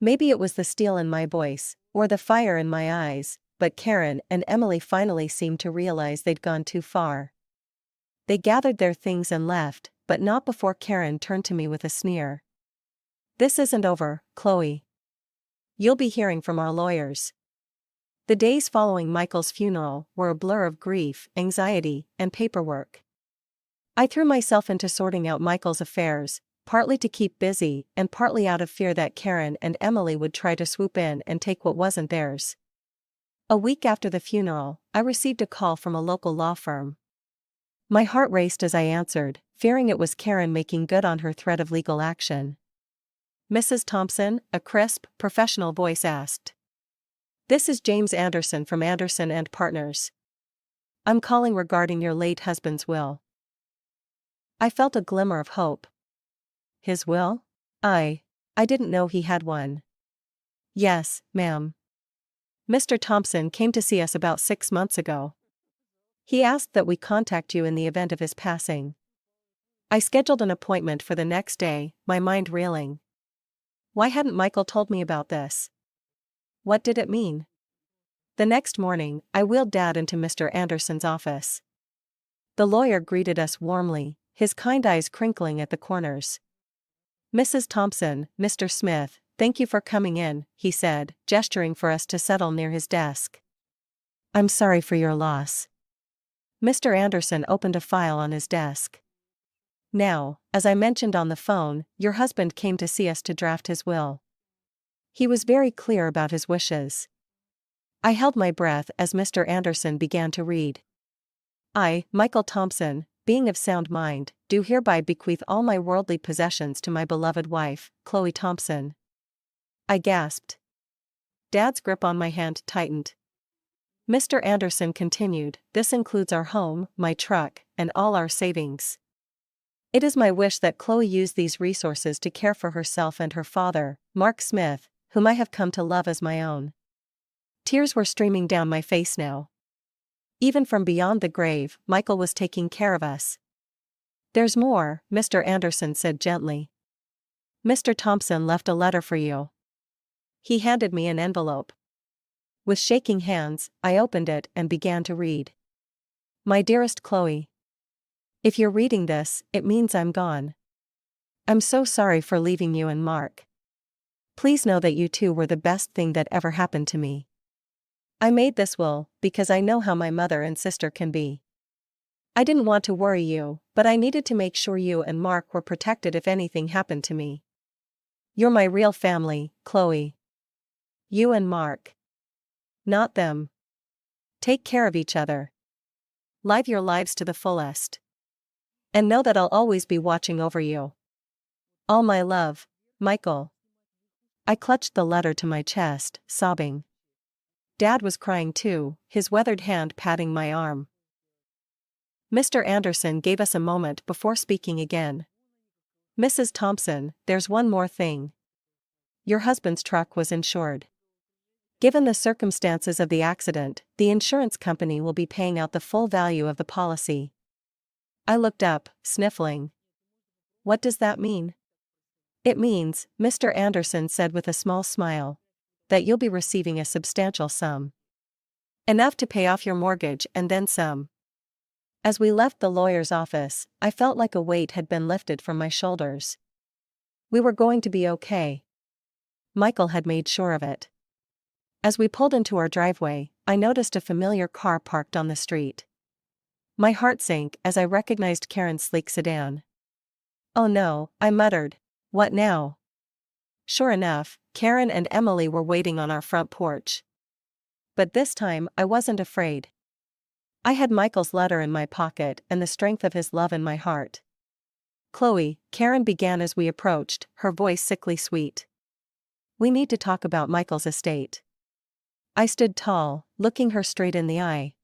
Maybe it was the steel in my voice, or the fire in my eyes, but Karen and Emily finally seemed to realize they'd gone too far. They gathered their things and left, but not before Karen turned to me with a sneer. "This isn't over, Chloe. You'll be hearing from our lawyers." The days following Michael's funeral were a blur of grief, anxiety, and paperwork. I threw myself into sorting out Michael's affairs, partly to keep busy and partly out of fear that Karen and Emily would try to swoop in and take what wasn't theirs. A week after the funeral, I received a call from a local law firm. My heart raced as I answered, fearing it was Karen making good on her threat of legal action. "Mrs. Thompson," a crisp, professional voice asked. "This is James Anderson from Anderson and Partners. I'm calling regarding your late husband's will." I felt a glimmer of hope. "His will? I didn't know he had one." "Yes, ma'am. Mr. Thompson came to see us about 6 months ago. He asked that we contact you in the event of his passing." I scheduled an appointment for the next day, my mind reeling. Why hadn't Michael told me about this? What did it mean? The next morning, I wheeled Dad into Mr. Anderson's office. The lawyer greeted us warmly, his kind eyes crinkling at the corners. Mrs. Thompson, Mr. Smith, thank you for coming in, he said, gesturing for us to settle near his desk. I'm sorry for your loss. Mr. Anderson opened a file on his desk. Now, as I mentioned on the phone, your husband came to see us to draft his will. He was very clear about his wishes. I held my breath as Mr. Anderson began to read. I, Michael Thompson, being of sound mind, do hereby bequeath all my worldly possessions to my beloved wife, Chloe Thompson. I gasped. Dad's grip on my hand tightened. Mr. Anderson continued, this includes our home, my truck, and all our savings. It is my wish that Chloe use these resources to care for herself and her father, Mark Smith, whom I have come to love as my own. Tears were streaming down my face now. Even from beyond the grave, Michael was taking care of us. There's more, Mr. Anderson said gently. Mr. Thompson left a letter for you. He handed me an envelope. With shaking hands, I opened it and began to read. My dearest Chloe. If you're reading this, it means I'm gone. I'm so sorry for leaving you and Mark. Please know that you two were the best thing that ever happened to me. I made this will because I know how my mother and sister can be. I didn't want to worry you, but I needed to make sure you and Mark were protected if anything happened to me. You're my real family, Chloe. You and Mark. Not them. Take care of each other. Live your lives to the fullest. And know that I'll always be watching over you. All my love, Michael. I clutched the letter to my chest, sobbing. Dad was crying too, his weathered hand patting my arm. Mr. Anderson gave us a moment before speaking again. Mrs. Thompson, there's one more thing. Your husband's truck was insured. Given the circumstances of the accident, the insurance company will be paying out the full value of the policy. I looked up, sniffling. What does that mean? It means, Mr. Anderson said with a small smile, that you'll be receiving a substantial sum. Enough to pay off your mortgage and then some. As we left the lawyer's office, I felt like a weight had been lifted from my shoulders. We were going to be okay. Michael had made sure of it. As we pulled into our driveway, I noticed a familiar car parked on the street. My heart sank as I recognized Karen's sleek sedan. Oh no, I muttered. What now? Sure enough, Karen and Emily were waiting on our front porch. But this time, I wasn't afraid. I had Michael's letter in my pocket and the strength of his love in my heart. Chloe, Karen began as we approached, her voice sickly sweet. We need to talk about Michael's estate. I stood tall, looking her straight in the eye.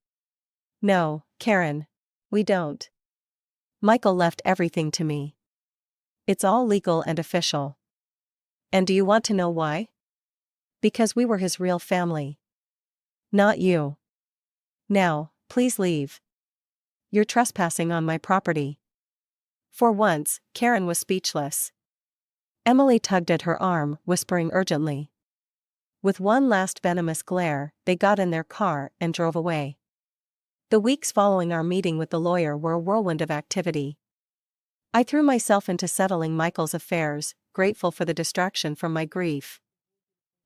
No, Karen. We don't. Michael left everything to me. It's all legal and official. And do you want to know why? Because we were his real family. Not you. Now, please leave. You're trespassing on my property. For once, Karen was speechless. Emily tugged at her arm, whispering urgently. With one last venomous glare, they got in their car and drove away. The weeks following our meeting with the lawyer were a whirlwind of activity. I threw myself into settling Michael's affairs, grateful for the distraction from my grief.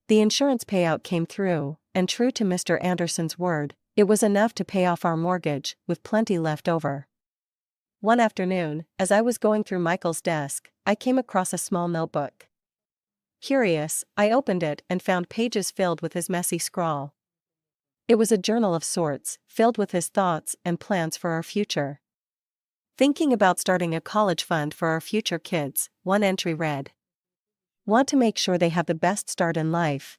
The insurance payout came through, and true to Mr. Anderson's word, it was enough to pay off our mortgage, with plenty left over. One afternoon, as I was going through Michael's desk, I came across a small notebook. Curious, I opened it and found pages filled with his messy scrawl. It was a journal of sorts, filled with his thoughts and plans for our future. Thinking about starting a college fund for our future kids, one entry read. Want to make sure they have the best start in life.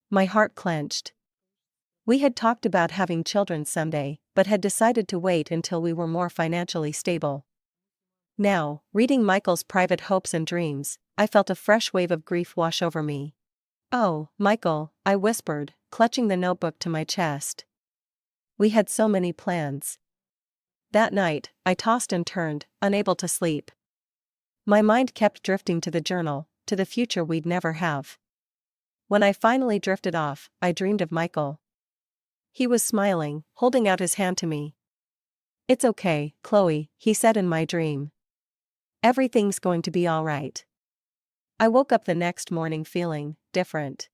My heart clenched. We had talked about having children someday, but had decided to wait until we were more financially stable. Now, reading Michael's private hopes and dreams, I felt a fresh wave of grief wash over me. Oh, Michael, I whispered, clutching the notebook to my chest. We had so many plans. That night, I tossed and turned, unable to sleep. My mind kept drifting to the journal, to the future we'd never have. When I finally drifted off, I dreamed of Michael. He was smiling, holding out his hand to me. It's okay, Chloe, he said in my dream. Everything's going to be all right. I woke up the next morning feeling different.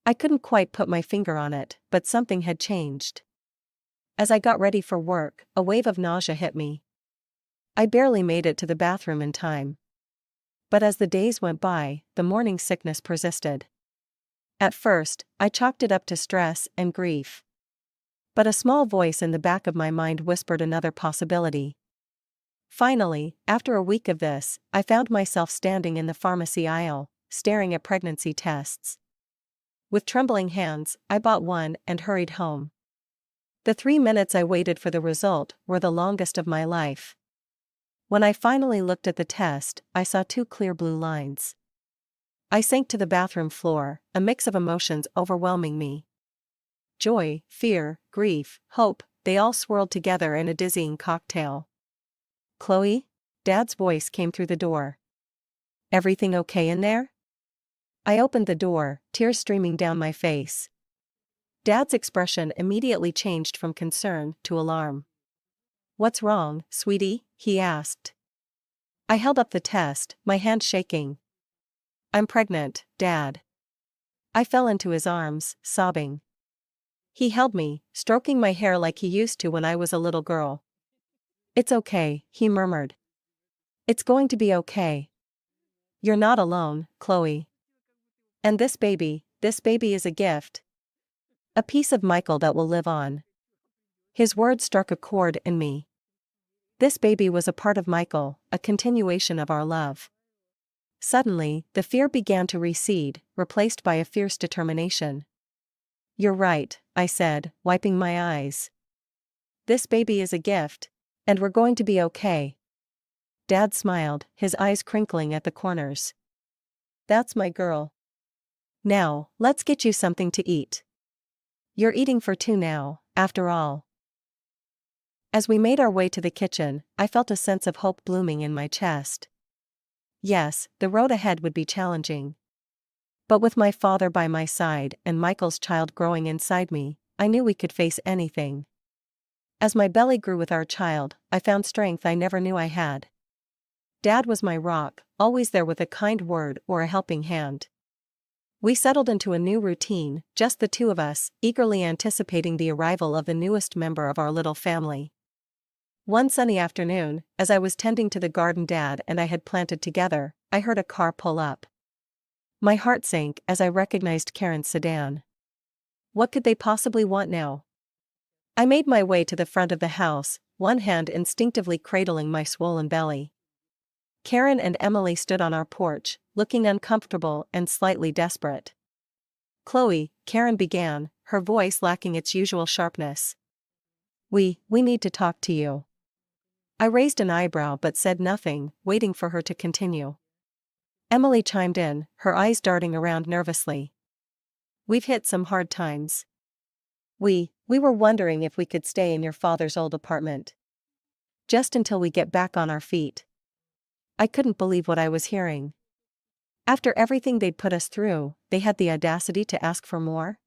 I couldn't quite put my finger on it, but something had changed. As I got ready for work, a wave of nausea hit me. I barely made it to the bathroom in time. But as the days went by, the morning sickness persisted. At first, I chalked it up to stress and grief. But a small voice in the back of my mind whispered another possibility. Finally, after a week of this, I found myself standing in the pharmacy aisle, staring at pregnancy tests. With trembling hands, I bought one and hurried home. The 3 minutes I waited for the result were the longest of my life. When I finally looked at the test, I saw 2 clear blue lines. I sank to the bathroom floor, a mix of emotions overwhelming me. Joy, fear, grief, hope, they all swirled together in a dizzying cocktail. "Chloe?" Dad's voice came through the door. "Everything okay in there?" I opened the door, tears streaming down my face. Dad's expression immediately changed from concern to alarm. "What's wrong, sweetie?" he asked. I held up the test, my hand shaking. "I'm pregnant, Dad." I fell into his arms, sobbing. He held me, stroking my hair like he used to when I was a little girl. "It's okay," he murmured. "It's going to be okay. You're not alone, Chloe. And this baby is a gift. A piece of Michael that will live on." His words struck a chord in me. This baby was a part of Michael, a continuation of our love. Suddenly, the fear began to recede, replaced by a fierce determination. "You're right," I said, wiping my eyes. "This baby is a gift. And we're going to be okay." Dad smiled, his eyes crinkling at the corners. "That's my girl. Now, let's get you something to eat. You're eating for 2 now, after all." As we made our way to the kitchen, I felt a sense of hope blooming in my chest. Yes, the road ahead would be challenging. But with my father by my side and Michael's child growing inside me, I knew we could face anything. As my belly grew with our child, I found strength I never knew I had. Dad was my rock, always there with a kind word or a helping hand. We settled into a new routine, just the 2 of us, eagerly anticipating the arrival of the newest member of our little family. One sunny afternoon, as I was tending to the garden Dad and I had planted together, I heard a car pull up. My heart sank as I recognized Karen's sedan. What could they possibly want now? I made my way to the front of the house, one hand instinctively cradling my swollen belly. Karen and Emily stood on our porch, looking uncomfortable and slightly desperate. "Chloe," Karen began, her voice lacking its usual sharpness. We need to talk to you." I raised an eyebrow but said nothing, waiting for her to continue. Emily chimed in, her eyes darting around nervously. "We've hit some hard times. We were wondering if we could stay in your father's old apartment. Just until we get back on our feet." I couldn't believe what I was hearing. After everything they'd put us through, they had the audacity to ask for more?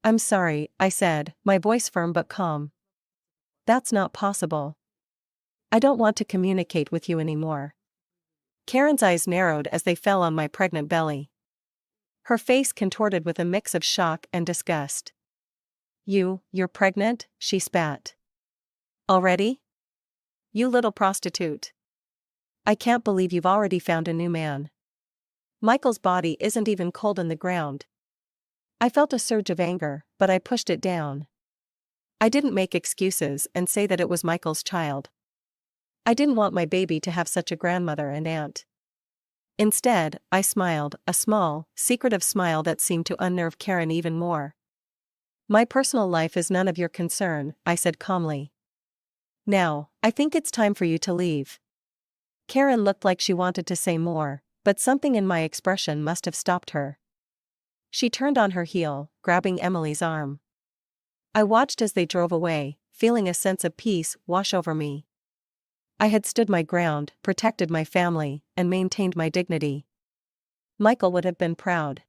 "I'm sorry," I said, my voice firm but calm. "That's not possible. I don't want to communicate with you anymore." Karen's eyes narrowed as they fell on my pregnant belly. Her face contorted with a mix of shock and disgust. You're pregnant?" she spat. "Already? You little prostitute. I can't believe you've already found a new man. Michael's body isn't even cold in the ground." I felt a surge of anger, but I pushed it down. I didn't make excuses and say that it was Michael's child. I didn't want my baby to have such a grandmother and aunt. Instead, I smiled, a small, secretive smile that seemed to unnerve Karen even more. "My personal life is none of your concern," I said calmly. "Now, I think it's time for you to leave." Karen looked like she wanted to say more, but something in my expression must have stopped her. She turned on her heel, grabbing Emily's arm. I watched as they drove away, feeling a sense of peace wash over me. I had stood my ground, protected my family, and maintained my dignity. Michael would have been proud.